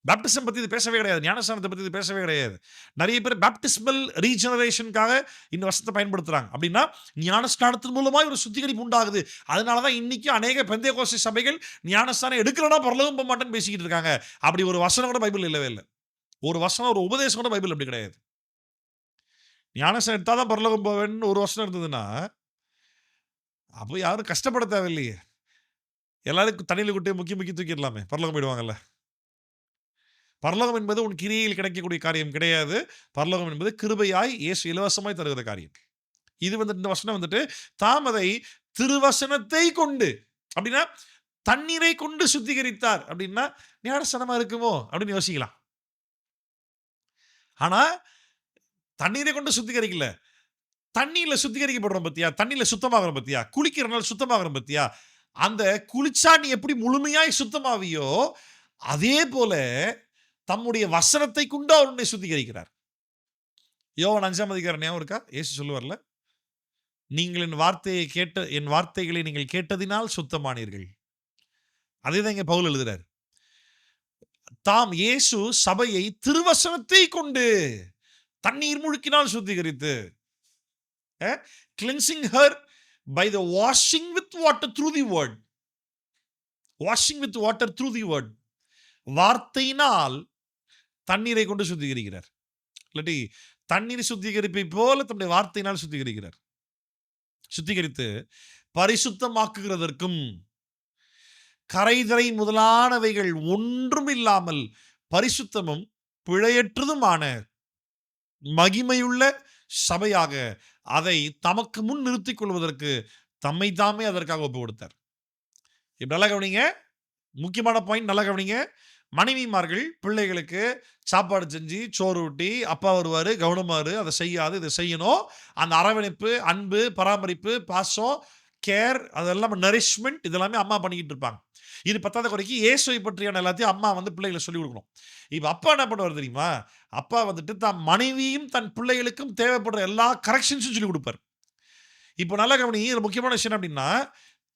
பேப்டிசம் பத்தி இது பேசவே கிடையாது. ஞானஸ்நானத்தை பத்தி இது பேசவே கிடையாது. நிறைய பேர் பேப்டிஸ்மல் ரீஜெனரேஷனுக்காக இந்த வசனத்தை பயன்படுத்துறாங்க. அப்படின்னா ஞானஸ்நானத்தின் மூலமாக ஒரு சுத்திகரிப்பு உண்டாகுது. அதனாலதான் இன்னைக்கு அநேக பெந்தேகோஸ்தே சபைகள் ஞானஸ்நானம் எடுக்கலன்னா பரலோகம் போக மாட்டேன்னு பேசிக்கிட்டு இருக்காங்க. அப்படி ஒரு வசனம் கூட பைபிள் இல்லவே இல்லை. ஒரு வசனம், ஒரு உபதேசம் கூட பைபிள் அப்படி கிடையாது. ஞானஸ்நானம் எடுத்தாதான் பரலோகம் போவேன்னு ஒரு வசனம் இருந்ததுன்னா அப்போ யாரும் கஷ்டப்பட தேவையில்லையே. எல்லாருக்கும் தண்ணியில் குட்டி முக்கி தூக்கிடலாமே, பரலோகம் போயிடுவாங்கல்ல. பரலோகம் என்பது உன் கிரியையில் கிடைக்கக்கூடிய காரியம் கிடையாது. பரலோகம் என்பது கிருபையாய் இயேசு இலவசமாய் தருகிற காரியம். இது வந்து இந்த வசனம் வந்துட்டு தாம் அதை திருவசனத்தை கொண்டு, அப்படின்னா தண்ணீரை கொண்டு சுத்திகரித்தார் அப்படின்னா ஞானஸ்நானமா இருக்குமோ அப்படின்னு யோசிக்கலாம். ஆனா தண்ணீரை கொண்டு சுத்திகரிக்கல, தண்ணியில சுத்திகரிக்கப்படுறோம் பத்தியா, தண்ணியில சுத்தமாகறோம் பத்தியா, குளிக்கிறனால சுத்தமாகறோம் பத்தியா, அந்த குளிச்சா நீ எப்படி முழுமையாய் சுத்தமாவியோ அதே போல தம்முடைய வசனத்தை கொண்டு அவர் உன்னை சுத்திகரிக்கிறார். யோவான் 5ஆம் அதிகாரம் ஞாபகம் இருக்கா? இயேசு சொல்லுவார்ல, நீங்கள் என் வார்த்தைகளை நீங்கள் கேட்டதினால் சுத்தமானீர்கள். அதேதான் இங்க பவுல் எழுதுறார். தாம் இயேசு சபையை திருவசனத்தை கொண்டு தண்ணீர் முழுக்கினால் சுத்திகரித்து, cleansing her by the washing with water through the word. washing with water through the word. வார்த்தையினால் தண்ணீரை கொண்டு சுத்திகரிக்கிறார். இல்லாட்டி தண்ணீர் சுத்திகரிப்பை போல தம்முடைய வார்த்தையினால் சுத்திகரிக்கிறார். சுத்திகரித்து பரிசுத்தமாக்குகிறதற்கும் கரைதிரை முதலானவைகள் ஒன்றும் இல்லாமல் பரிசுத்தமும் பிழையற்றதுமான மகிமையுள்ள சபையாக அதை தமக்கு முன் நிறுத்திக் கொள்வதற்கு தம்மை தாமே அதற்காக ஒப்பு கொடுத்தார். இப்ப நல்லா கவனிங்க, முக்கியமான பாயிண்ட், நல்லா கவனிங்க. மனைவிமார்கள் பிள்ளைகளுக்கு சாப்பாடு செஞ்சு சோறு ஊட்டி, அப்பா வருவாரு, கவனமாரு, அதை செய்யாது, இதை செய்யணும், அந்த அரவணைப்பு, அன்பு, பராமரிப்பு, பாசம், கேர், அதெல்லாம் நரிஷ்மெண்ட், இதெல்லாமே அம்மா பண்ணிக்கிட்டு இருப்பாங்க. இது பத்தாத குறைக்கு இயேசுவை பற்றியான எல்லாத்தையும் அம்மா பிள்ளைகளை சொல்லிக் கொடுக்கணும். இப்ப அப்பா என்ன பண்ணுவார் தெரியுமா? அப்பா தன் மனைவியும் தன் பிள்ளைகளுக்கும் தேவைப்படுற எல்லா கரெக்ஷன்ஸும் சொல்லிக் கொடுப்பார். இப்போ நல்லா கவனி, இது முக்கியமான விஷயம் அப்படின்னா,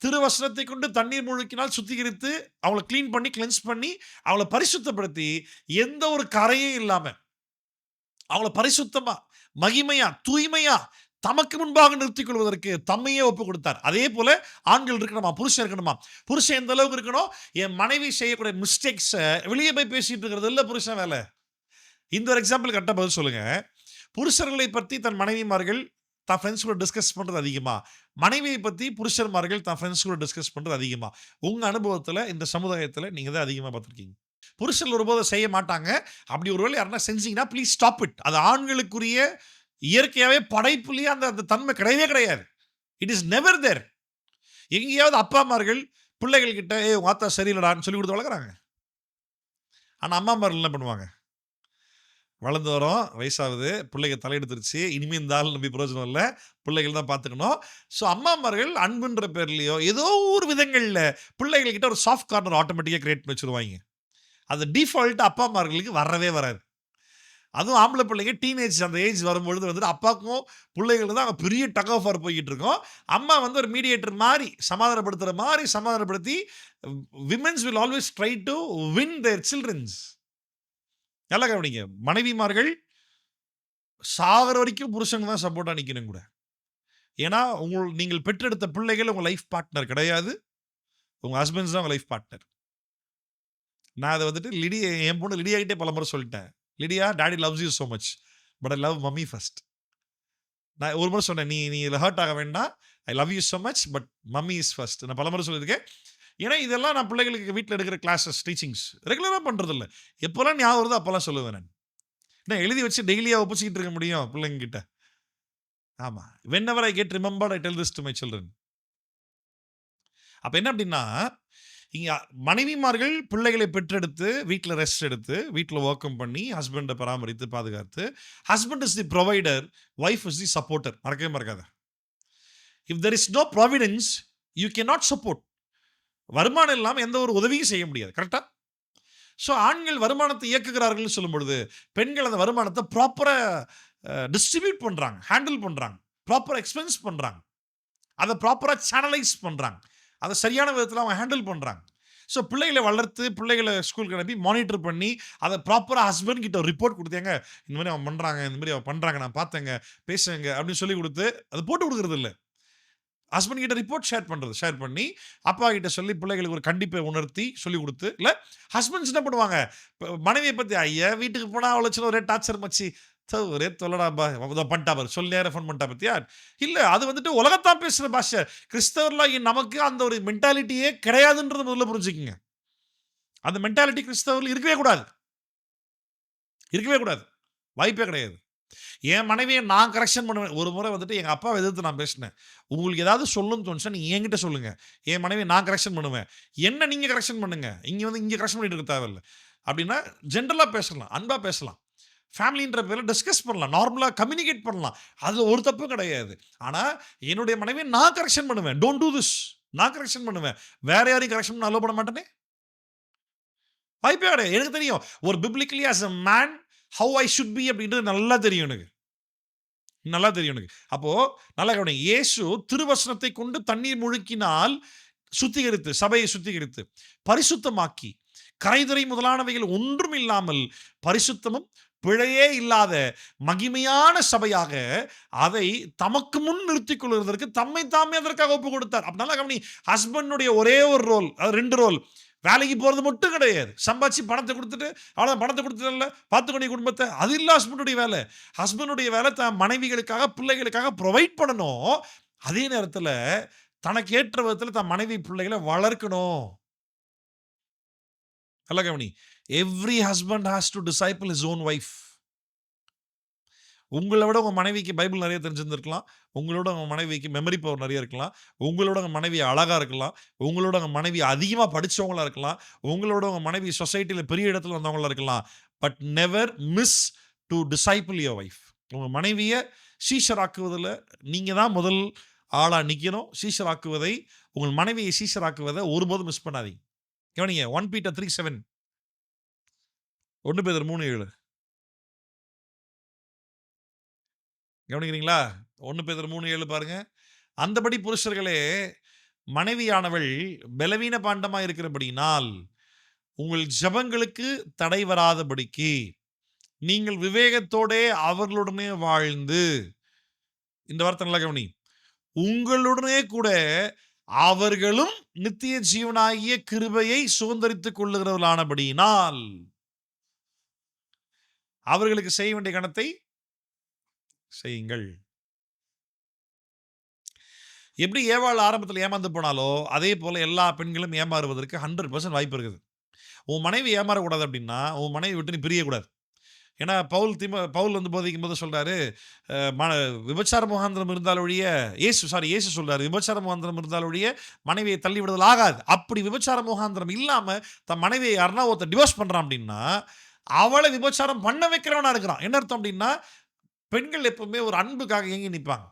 திருவசனத்தை கொண்டு தண்ணீர் முழுக்கினால் சுத்திகரித்து அவளை கிளீன் பண்ணி கிளென்ஸ் பண்ணி அவளை பரிசுத்தப்படுத்தி எந்த ஒரு கரையும் இல்லாம அவளை பரிசுத்தமா மகிமையா தூய்மையா தமக்கு முன்பாக நிறுத்திக் கொள்வதற்கு தம்மையே ஒப்பு கொடுத்தார். அதே போல ஆண்கள் இருக்கணுமா, புருஷன் இருக்கணுமா. புருஷன் எந்த அளவுக்கு இருக்கணும்? என் மனைவி செய்யக்கூடிய மிஸ்டேக்ஸை வெளியே போய் பேசிட்டு இருக்கிறது இல்லை புருஷன் வேலை. இந்த ஒரு எக்ஸாம்பிள் கரெக்டாக பதில் சொல்லுங்க. புருஷர்களை பற்றி தன் மனைவிமார்கள் தான் ஃப்ரெண்ட்ஸ் கூட டிஸ்கஸ் பண்ணுறது அதிகமா, மனைவியை பற்றி புருஷர்மார்கள் தான் ஃப்ரெண்ட்ஸ் கூட டிஸ்கஸ் பண்ணுறது அதிகமா? உங்கள் அனுபவத்தில் இந்த சமுதாயத்தில் நீங்கள் தான் அதிகமாக பார்த்துருக்கீங்க. புருஷர்கள் ஒருபோது செய்ய மாட்டாங்க. அப்படி ஒருவேளை யாருன்னா செஞ்சீங்கன்னா ப்ளீஸ் ஸ்டாப் இட். அது ஆண்களுக்குரிய இயற்கையாகவே படைப்புலேயே அந்த தன்மை கிடையவே கிடையாது. இட் இஸ் நெவர் தேர். எங்கேயாவது அப்பா அம்மார்கள் பிள்ளைகள் கிட்ட உங்க ஆத்தா சரியில்லடான்னு சொல்லி கொடுத்து வளர்க்குறாங்க. ஆனால் அம்மா அம்மார்கள் என்ன பண்ணுவாங்க? வளர்ந்து வரோம், வயசாகுது, பிள்ளைங்க தலையெடுத்துருச்சு, இனிமேல் இந்த ஆள் நம்பி பிரயோஜனம் இல்லை, பிள்ளைகள் தான் பார்த்துக்கணும். ஸோ அம்மா அம்மார்கள் அன்புன்ற பேர்லையோ ஏதோ ஒரு விதங்களில் பிள்ளைகள் கிட்ட ஒரு சாஃப்ட் கார்னர் ஆட்டோமேட்டிக்காக கிரியேட் பண்ணி வச்சுருவாங்க. அது டிஃபால்ட் அப்பா அம்மார்களுக்கு வரவே வராது. அதுவும் ஆம்பளை பிள்ளைங்க டீனேஜ் அந்த ஏஜ் வரும்பொழுது அப்பாவுக்கும் பிள்ளைகளுக்கு தான் அங்கே பெரிய டக் ஆஃப் ஆர் போய்கிட்டு இருக்கோம். அம்மா ஒரு மீடியேட்டர் மாதிரி சமாதானப்படுத்துகிற மாதிரி சமாதானப்படுத்தி womens will always try to win their childrens. நல்லா கவனிங்க, மனைவிமார்கள் சாகிற வரைக்கும் புருஷங்க தான் சப்போர்ட்டாக நிற்கணும் கூட. ஏன்னா நீங்கள் பெற்றெடுத்த பிள்ளைகள் உங்கள் லைஃப் பார்ட்னர் கிடையாது, உங்கள் ஹஸ்பண்ட்ஸ் தான் உங்கள் லைஃப் பார்ட்னர். நான் அதை லிடியா, என் பொண்ணு லிடியாகிட்டே பல முறை சொல்லிட்டேன். Lydia, daddy loves you so much, but I love mummy first. நான் ஒரு முறை சொன்னேன், நீ ஹர்ட் ஆக வேண்டாம், I love you so much but mummy is first. நான் பல முறை சொல்லியிருக்கேன். ஏன்னா இதெல்லாம் நான் பிள்ளைகளுக்கு வீட்டில் எடுக்கிற கிளாஸஸ் டீச்சிங்ஸ் ரெகுலராக பண்ணுறதில்ல. எப்போல்லாம் ஞாபகம் வருதோ அப்போல்லாம் சொல்லுவேன். நான் எழுதி வச்சு டெய்லியாக ஒப்பிச்சிக்கிட்டு இருக்க முடியும் பிள்ளைங்க கிட்ட? ஆமாம். When ever I get remembered I tell this to my children. அப்போ என்ன அப்படின்னா, இங்கே மனைவிமார்கள் பிள்ளைகளை பெற்றெடுத்து வீட்டில் ரெஸ்ட் எடுத்து வீட்டில் ஒர்க்கம் பண்ணி ஹஸ்பண்டை பராமரித்து பாதுகாத்து, husband is the provider, wife is the supporter. மறக்கவே மறக்காத. If there is no providence you can not support. வருமானம் இல்லாமல் எந்த ஒரு உதவியும் செய்ய முடியாது. கரெக்டாக? ஸோ ஆண்கள் வருமானத்தை இயக்குகிறார்கள் சொல்லும் பொழுது பெண்கள் அந்த வருமானத்தை ப்ராப்பராக டிஸ்ட்ரிபியூட் பண்ணுறாங்க, ஹேண்டில் பண்ணுறாங்க, ப்ராப்பராக எக்ஸ்பென்ஸ் பண்ணுறாங்க, அதை ப்ராப்பராக சேனலைஸ் பண்ணுறாங்க, அதை சரியான விதத்தில் அவங்க ஹேண்டில் பண்ணுறாங்க. ஸோ பிள்ளைகளை வளர்த்து பிள்ளைகளை ஸ்கூலுக்கு அனுப்பி மானிட்டர் பண்ணி அதை ப்ராப்பராக ஹஸ்பண்ட் கிட்ட ஒரு ரிப்போர்ட் கொடுத்தேங்க, இந்த மாதிரி அவன் பண்ணுறாங்க, இந்த மாதிரி அவன் பண்ணுறாங்க, நான் பார்த்தேங்க, பேசுங்க அப்படின்னு சொல்லி கொடுத்து அதை போட்டு கொடுக்குறது இல்லை. ஹஸ்பண்ட் கிட்ட ரிப்போர்ட் ஷேர் பண்ணி அப்பா கிட்ட சொல்லி பிள்ளைகளுக்கு ஒரு கண்டிப்பை உணர்த்தி சொல்லி கொடுத்து. இல்லை ஹஸ்பண்ட்ஸ் என்ன பண்ணுவாங்க, மனைவியை பற்றி ஐயா வீட்டுக்கு போனால் அவ்வளோ சின்ன ஒரே டார்ச்சர் மச்சி ஒரே தொல்லடாப்பா பண்ணிட்டா பாரு, சொல்லி நேரம் ஃபோன் பண்ணிட்டா பத்தியா. இல்லை அது உலகத்தான் பேசுகிற பாஷை. கிறிஸ்தவர்களாக நமக்கு அந்த ஒரு மென்டாலிட்டியே கிடையாதுன்றது முதல்ல புரிஞ்சுக்குங்க. அந்த மென்டாலிட்டி கிறிஸ்தவர்கள் இருக்கவே கூடாது, இருக்கவே கூடாது, வாய்ப்பே கிடையாது. என் மனைவியை நான் கரெக்ஷன் பண்ணுவேன். ஒரு முறை எங்கள் அப்பாவை எதிர்த்து நான் பேசினேன். உங்களுக்கு ஏதாவது சொல்லணும்னு தோணுச்சா நீங்கள் என்கிட்ட சொல்லுங்கள், என் மனைவியை நான் கரெக்ஷன் பண்ணுவேன், என்ன நீங்கள் கரெக்ஷன் பண்ணுங்க, இங்கே கரெக்ஷன் பண்ணிட்டு இருக்க தேவையில்லை அப்படின்னா ஜென்ரலாக பேசலாம், அன்பாக பேசலாம், ஃபேமிலின்ற பேரில் டிஸ்கஸ் பண்ணலாம், நார்மலாக கம்யூனிகேட் பண்ணலாம், அது ஒரு தப்பும் கிடையாது. ஆனால் என்னுடைய மனைவியை நான் கரெக்ஷன் பண்ணுவேன், டோன்ட் டூ திஸ், நான் கரெக்ஷன் பண்ணுவேன், வேற யாரையும் கரெக்ஷன் பண்ண அலோவ் பண்ண மாட்டேனே, வாய்ப்பே கிடையாது. எனக்கு தெரியும் ஒரு biblically as a man how I should be அப்படின்றது நல்லா தெரியும் எனக்கு, நல்லா தெரியும் எனக்கு. அப்போ நல்லா கவனிங்க, இயேசு திருவசனத்தை கொண்டு தண்ணீர் முழுக்கினால் சுத்திகரித்து சபையை சுத்திகரித்து பரிசுத்தமாக்கி கரைதுறை முதலானவைகள் ஒன்றும் இல்லாமல் பரிசுத்தமும் பிழையே இல்லாத மகிமையான சபையாக அதை தமக்கு முன் நிறுத்திக் கொள்வதற்கு தம்மை தாமே அதற்காக ஒப்பு கொடுத்தார். அப்ப நல்லா கவனி, ஹஸ்பண்டுடைய ஒரே ஒரு ரோல், அது 2 ரோல், வேலைக்கு போறது மட்டும் கிடையாது. சம்பாதிச்சு பணத்த குடுத்துட்டு, அவ்வளவுதான் பணத்த குடுத்துட்டேன்ல, பார்த்துக்கோ நீ குடும்பத்த. அது இல்ல ஹஸ்பண்டுடைய வேலை. ஹஸ்பண்டுடைய வேலை தன் மனைவிகளுக்காக, பிள்ளைகளுக்காக புரொவைட் பண்ணணும். அதே நேரத்துல தனக்கு ஏற்ற விதத்துல தன் மனைவி, பிள்ளைகள வளர்க்கணும். நல்லா கவனி. Every husband has to disciple his own wife. உங்கள விட உங்க மனைவிக்கு பைபிள் நெறைய தெரிஞ்சிருந்திருக்கலாம். உங்களோட உங்க மனைவிக்கு மெமரி பவர் நெறைய இருக்கலாம். உங்களோட உங்க மனைவி அழகா இருக்கலாம். உங்களோட உங்க மனைவி அதிகமா படிச்சவங்களா இருக்கலாம். உங்களோட உங்க மனைவி சொசைட்டில பெரிய இடத்துல வந்தவங்களா இருக்கலாம். But never miss to disciple your wife. உங்க மனைவிய சீஷராக்குவதில நீங்க தான் முதல் ஆளா நிக்கணும். சீஷராக்குவதை, உங்கள் மனைவியை சீஷராக்குவத ஒருபோதும் மிஸ் பண்ணாதீங்க. கவனிங்க 1 பீட்டர் 3:7. 1 பேதுரு 3:7. கவனிக்கிறீங்களா? 1 பேதுரு 3:7 பாருங்க. அந்தபடி புருஷர்களே, மனைவியானவள் பலவீன பாண்டமா இருக்கிறபடியினால், உங்கள் ஜெபங்களுக்கு தடை வராதபடிக்கு, நீங்கள் விவேகத்தோடே அவர்களுடனே வாழ்ந்து, இந்த வார்த்தை நல்லா கவனி. உங்களுடனே கூட அவர்களும் நித்திய ஜீவனாகிய கிருபையை சுதந்தரித்துக் கொள்ளுகிறவர்களானபடியினால், அவர்களுக்கு செய்ய வேண்டிய கணத்தை செய்யுங்கள். எப்படி ஏவாள் ஆரம்பத்துல ஏமாந்து போனாலோ, அதே போல எல்லா பெண்களும் ஏமாறுவதற்கு 100% வாய்ப்பு இருக்குது. உன் மனைவி ஏமாறக்கூடாது அப்படின்னா, உன் மனைவி விட்டு நீ பிரியக்கூடாது. ஏன்னா பவுல் வந்து போதிக்கும்போது சொல்றாரு, விபச்சார முகாந்திரம் இருந்தால் ஒழிய இயேசு சொல்றாரு, விபச்சார முகாந்திரம் இருந்தால் ஒழிய மனைவியை தள்ளி விடுதல் ஆகாது. அப்படி விபச்சார முகாந்திரம் இல்லாம தன் மனைவியை யாருன்னா ஒருத்தர் டிவோர்ஸ் பண்றான் அப்படின்னா, அவளை விபச்சாரம் பண்ண வைக்கிறவனா இருக்கிறான். என்ன அர்த்தம் அப்படின்னா, பெண்கள் எப்பவுமே ஒரு அன்புக்காக ஏங்கி நிற்பாங்க.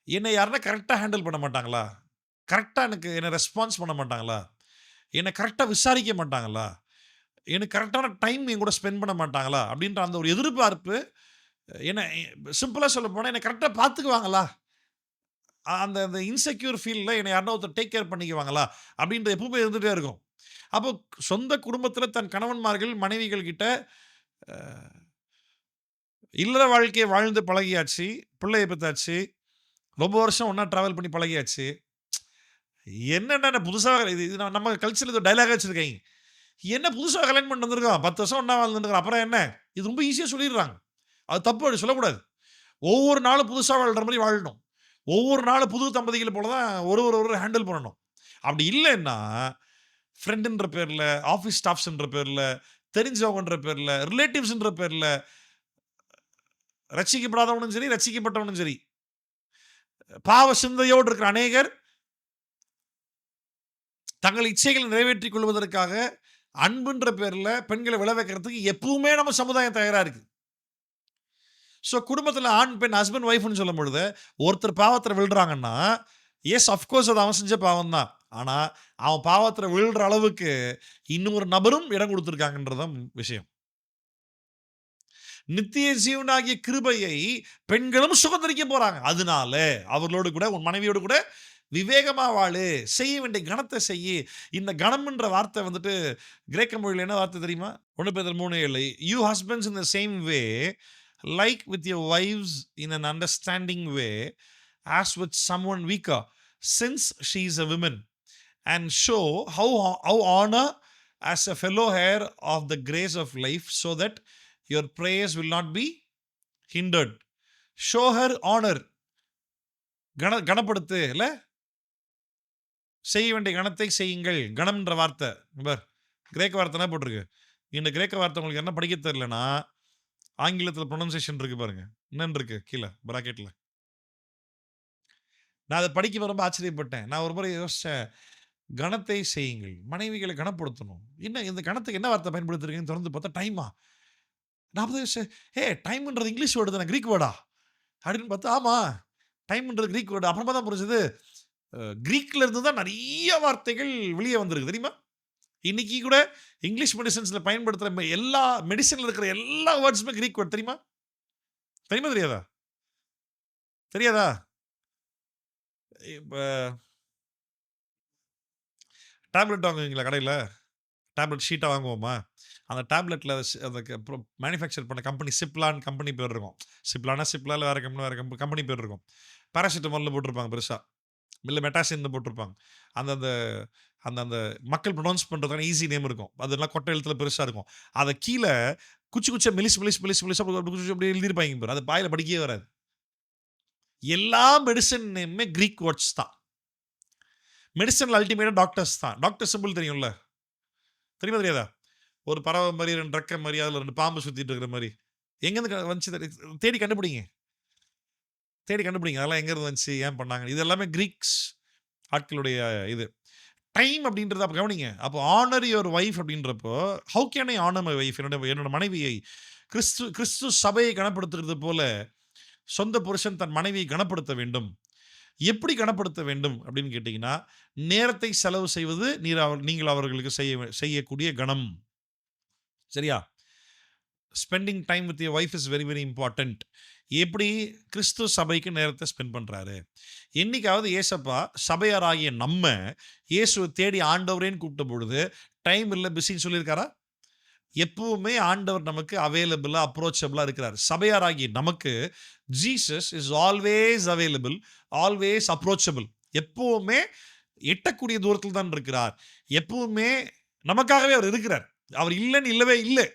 என்னை யாருன்னா கரெக்டாக ஹேண்டில் பண்ண மாட்டாங்களா, கரெக்டாக எனக்கு என்னை ரெஸ்பான்ஸ் பண்ண மாட்டாங்களா, என்னை கரெக்டாக விசாரிக்க மாட்டாங்களா, எனக்கு கரெக்டான டைம் என் கூட ஸ்பெண்ட் பண்ண மாட்டாங்களா அப்படின்ற அந்த ஒரு எதிர்பார்ப்பு, என்ன சிம்பிளாக சொல்ல போனால் என்னை கரெக்டாக பார்த்துக்குவாங்களா, அந்த அந்த இன்செக்யூர் ஃபீல்டில் என்னை யாருன்னா ஒருத்தர் டேக் கேர் பண்ணிக்குவாங்களா அப்படின்ற எப்பவுமே இருந்துகிட்டே இருக்கும். அப்போ சொந்த குடும்பத்தில் தன் கணவன்மார்கள் மனைவிகள் கிட்ட இல்லற வாழ்க்கையை வாழ்ந்து பழகியாச்சு, பிள்ளையை பெற்றாச்சு, ரொம்ப வருஷம் ஒன்றா ட்ராவல் பண்ணி பழகியாச்சு. என்னென்ன புதுசாக இது நம்ம கல்ச்சரில் இது டைலாக் வச்சுருக்கீங்க. என்ன புதுசாக கல்யாணம் பண்ணி வந்திருக்கோம், 10 வருஷம் ஒன்றா வாழ்ந்துருக்கோம், அப்புறம் என்ன? இது ரொம்ப ஈஸியாக சொல்லிடுறாங்க. அது தப்பு, அப்படி சொல்லக்கூடாது. ஒவ்வொரு நாளும் புதுசாக வாழ்கிற மாதிரி வாழணும். ஒவ்வொரு நாளும் புது தம்பதிகள் போல தான் ஒரு ஹேண்டில் பண்ணணும். அப்படி இல்லைன்னா ஃப்ரெண்டுன்ற பேரில், ஆஃபீஸ் ஸ்டாஃப்ஸ்ன்ற பேரில், தெரிஞ்சவங்கன்ற பேரில், ரிலேட்டிவ்ஸ்ன்ற பேரில், ரட்சிக்கப்படாதவனும் சரி, ரட்சிக்கப்பட்டவனும் சரி, பாவ சிந்தையோடு இருக்கிற அநேகர் தங்கள் இச்சைகளை நிறைவேற்றிக் கொள்வதற்காக அன்புன்ற பேர்ல பெண்களை விளை வைக்கிறதுக்கு எப்பவுமே நம்ம சமுதாயம் தயாரா இருக்கு. ஸோ குடும்பத்தில் ஆண் பெண் ஹஸ்பண்ட் ஒய்ஃப்னு சொல்லும் பொழுது ஒருத்தர் பாவத்தில் விழுறாங்கன்னா, எஸ் அஃப்கோர்ஸ் அது அவன் செஞ்ச பாவம் தான். ஆனால் அவன் பாவத்தில் விழுற அளவுக்கு இன்னொரு நபரும் இடம் கொடுத்துருக்காங்கன்றதான் விஷயம். நித்திய ஜீவனாகிய கிருபையை பெண்களும் சுதந்திரிக்க போறாங்க. அதனால அவர்களோடு கூட உன் மனைவியோடு கூட விவேகமா வாழு, செய்ய வேண்டிய கணத்தை செய்யி. இந்த கணம்ன்ற வார்த்தை வந்துட்டு கிரேக்க மொழியில் என்ன வார்த்தை தெரியுமா? 1 பேதுரு 3:7. You husbands in the same way like with your wives in an understanding way as with someone weaker since she is a women and show how honour as a fellow heir of the grace of life so that your prayers will not be hindered. Show her honor. கணப்படுத்து இல்ல, செய்ய வேண்டிய கணத்தை செய்யுங்கள். கணம்ன்ற வார்த்தை கிரேக்க வார்த்தை போட்டிருக்கு. இந்த கிரேக்க வார்த்தை உங்களுக்கு என்ன படிக்க தெரியலனா, ஆங்கிலத்தில் ப்ரொனன்சியேஷன் இருக்கு பாருங்க, என்னன்னு இருக்கு கீழே பிராக்கெட்ல. நான் அதை படிக்க ரொம்ப ஆச்சரியப்பட்டேன். நான் ஒரு முறை யோசிச்சேன், கணத்தை செய்யுங்கள், மனைவிகளை கணப்படுத்தணும். என்ன இந்த கணத்துக்கு என்ன வார்த்தை பயன்படுத்திருக்கீங்கன்னு திறந்து பார்த்தா டைமா. நான் டைம்ன்றது இங்கிலீஷ் வேர்டு தானே, கிரீக் வேர்டா அப்படின்னு பார்த்தா, ஆமாம் டைம்ன்றது கிரீக் வேர்டு. அப்புறமா தான் புரிஞ்சது, கிரீக்கில் இருந்து தான் நிறைய வார்த்தைகள் வெளியே வந்திருக்கு தெரியுமா. இன்னைக்கு கூட இங்கிலீஷ் மெடிசன்ஸில் பயன்படுத்துகிற எல்லா மெடிசனில் இருக்கிற எல்லா வேர்ட்ஸுமே கிரீக் வேர்ட். தெரியுமா தெரியாதா? தெரியாதா? இப்போ டேப்லெட் வாங்குவீங்களா கடையில்? டேப்லெட் ஷீட்டாக வாங்குவோமா? அந்த டேப்லெட்டில் அந்த மேனுஃபேக்சர் பண்ண கம்பெனி சிப்லான் கம்பெனி பேர் இருக்கும். சிப்லானா சிப்லாவில் வேறு கம்பெனி கம்பெனி பேர் இருக்கும். பேராசிட்டமாலில் போட்டிருப்பாங்க பெருசாக. இல்ல மெட்டாசின்னு போட்டிருப்பாங்க. அந்த அந்த அந்த அந்த மக்கள் ப்ரொனவுன்ஸ் பண்றதுக்கான ஈஸி நேம் இருக்கும். அதெல்லாம் கொட்டை எழுத்துல பெருசா இருக்கும். அத கீழ குச்சி குச்சியா மெலிசா அப்படி எழுதியிருப்பாய்ங்க பாரு. அது வாயில படிக்கவே வராது. எல்லா மெடிசின் நேமுமே கிரீக் வேர்ட்ஸ் தான். மெடிசின்ல அல்டிமேட்டா டாக்டர்ஸ் தான். டாக்டர் சிம்பிள் தெரியும்ல? தெரியுமா தெரியாதா? ஒரு பறவை மாரி, 2 ரெக்க மாரி, அதுல 2 பாம்பு சுத்திட்டு இருக்கிற மாரி. எங்கேருந்து வந்துச்சு தேடி கண்டுபிடிங்க. தேடி கண்டுபிடிங்க. அதெல்லாம் எங்கேருந்து வந்துச்சு? ஏன் பண்ணாங்க? இது எல்லாமே கிரீக்ஸ் ஆட்களுடைய இது. டைம் அப்படின்றத அப்ப கவனிங்க. அப்போ ஹானர் யுவர் வைஃப் அப்படின்றப்போ, how can I honour my wife? என்னோட மனைவியை கிறிஸ்து சபையை கனப்படுத்துறது போல, சொந்த புருஷன் தன் மனைவியை கனப்படுத்த வேண்டும். எப்படி கனப்படுத்த வேண்டும் அப்படின்னு கேட்டீங்கன்னா, நேரத்தை செலவு செய்வது நீங்கள் அவர்களுக்கு செய்யக்கூடிய கணம். சரியா? Spending time with your wife is very very important. எப்படி கிறிஸ்து சபைக்கு நேரத்தை ஸ்பெண்ட் பண்றாரு? என்னைக்காவது ஏசப்பா சபையாராகிய நம்ம இயேசுவை தேடி ஆண்டவரேன்னு கூப்பிட்ட பொழுது டைம் இல்லை பிஸின்னு சொல்லியிருக்காரா? எப்பவுமே ஆண்டவர் நமக்கு அவைலபிளா அப்ரோச்சபிளா இருக்கிறார். சபையாராகிய நமக்கு Jesus is always available, always approachable. எப்பவுமே எட்டக்கூடிய தூரத்தில் தான் இருக்கிறார். எப்பவுமே நமக்காகவே அவர் இருக்கிறார். அவர் இல்லைன்னு இல்லவே இல்லை.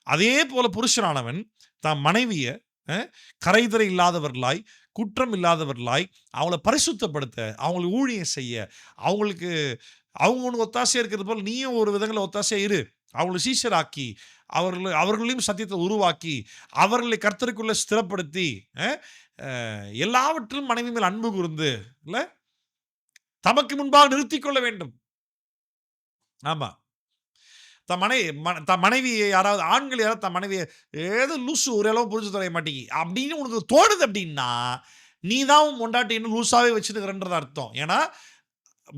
அதே போல புருஷனானவன் தான் மனைவிய கரைதரை இல்லாதவர்களாய், குற்றம் இல்லாதவர்களாய், அவங்கள பரிசுத்தப்படுத்த, அவங்களுக்கு ஊழியம் செய்ய, அவங்களுக்கு அவங்க ஒன்று ஒத்தாசையா இருக்கிறது போல நீயும் ஒரு விதங்களில் ஒத்தாசையா இரு. அவங்களை சீஷராக்கி, அவர்களையும் சத்தியத்தை உருவாக்கி, அவர்களை கர்த்தருக்குள்ள ஸ்திரப்படுத்தி, எல்லாவற்றிலும் மனைவி மேல் அன்பு கூர்ந்து இல்ல தமக்கு முன்பாக நிறுத்திக் கொள்ள வேண்டும். ஆமா. தன் மனைவியை யாராவது ஆண்கள் யாராவது தன் மனைவியை ஏதோ லூசு ஒரு அளவு புரிஞ்சு தொலைய மாட்டேங்கி அப்படின்னு உனக்கு தோணுது அப்படின்னா, நீ தான் உன் பொண்டாட்டி இன்னும் லூசாவே வச்சுருக்கிறன்றது அர்த்தம். ஏன்னா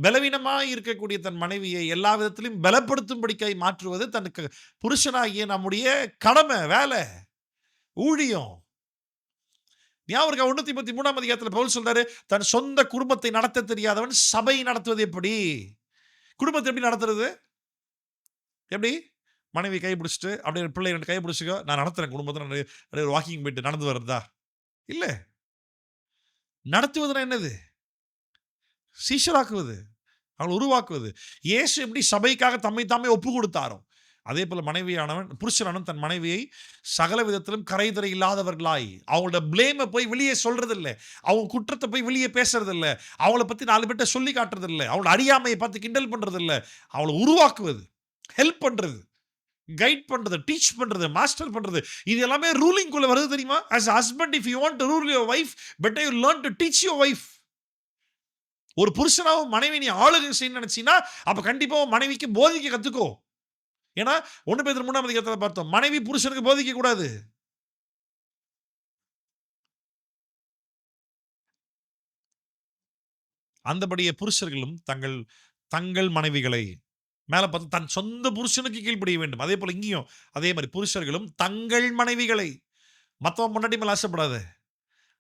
பலவீனமாக இருக்கக்கூடிய தன் மனைவியை எல்லா விதத்திலும் பலப்படுத்தும்படிக்காய் மாற்றுவது தனக்கு புருஷனாகிய நம்முடைய கடமை, வேலை, ஊழியம். ஞாபகம் 1:33 அதிகாரத்தில் பவுல் சொல்றாரு, தன் சொந்த குடும்பத்தை நடத்த தெரியாதவன் சபை நடத்துவது எப்படி? குடும்பத்தை எப்படி நடத்துறது? எப்படி? மனைவி கை பிடிச்சிட்டு அப்படியே பிள்ளை 2 கை பிடிச்சிக்கோ, நான் நடத்துறேன் குடும்பத்தை, அப்படியே வாக்கிங் போயிட்டு நடந்து வர்றதா? இல்ல. நடத்துவதுனா என்னது? சீஷராக்குவது, அவளை உருவாக்குவது. இயேசு எப்படி சபைக்காக தம்மை தாமே ஒப்பு கொடுத்தாரோ, அதே போல மனைவியானவன் புருஷனானவன் தன் மனைவியை சகல விதத்திலும் கரைதரை இல்லாதவர்களாய், அவங்களோட பிளேமை போய் வெளியே சொல்றது இல்லை, அவங்க குற்றத்தை போய் வெளியே பேசுறது இல்லை, அவங்கள பத்தி 4 பேர்ட்ட சொல்லி காட்டுறது இல்லை, அவங்களோட அறியாமையை பார்த்து கிண்டல் பண்றது இல்லை, அவளை உருவாக்குவது, ஹெல்ப் பண்றது, கைட் பண்றது, டீச் பண்றது, மாஸ்டர் பண்றது. இது எல்லாமே ரூலிங் குள்ள வருது தெரியுமா? as a husband if you want to rule your wife, better you learn to teach your wife. ஒரு புருஷனாவும் மனைவி நீ ஆளுகை செய்யணும்னு நினைச்சீங்கன்னா, அப்ப கண்டிப்பா மனைவிக்கு போதிக்க கத்துக்கோ. ஏன்னா 1 பேதுரு 3 அதிகாரத்துல பார்த்தோம், மனைவி புருஷனுக்கு போதிக்க கூடாது. அந்தபடியே புருஷர்களும் தங்கள் தங்கள் மனைவிகளை மேல பார்த்து தன் சொந்த புருஷனுக்கு கீழ்ப்படிய வேண்டும். அதே போல இங்கேயும் அதே மாதிரி புருஷர்களும் தங்கள் மனைவிகளை, மத்தவன் பொண்டாட்டி மேல ஆசைப்படாத,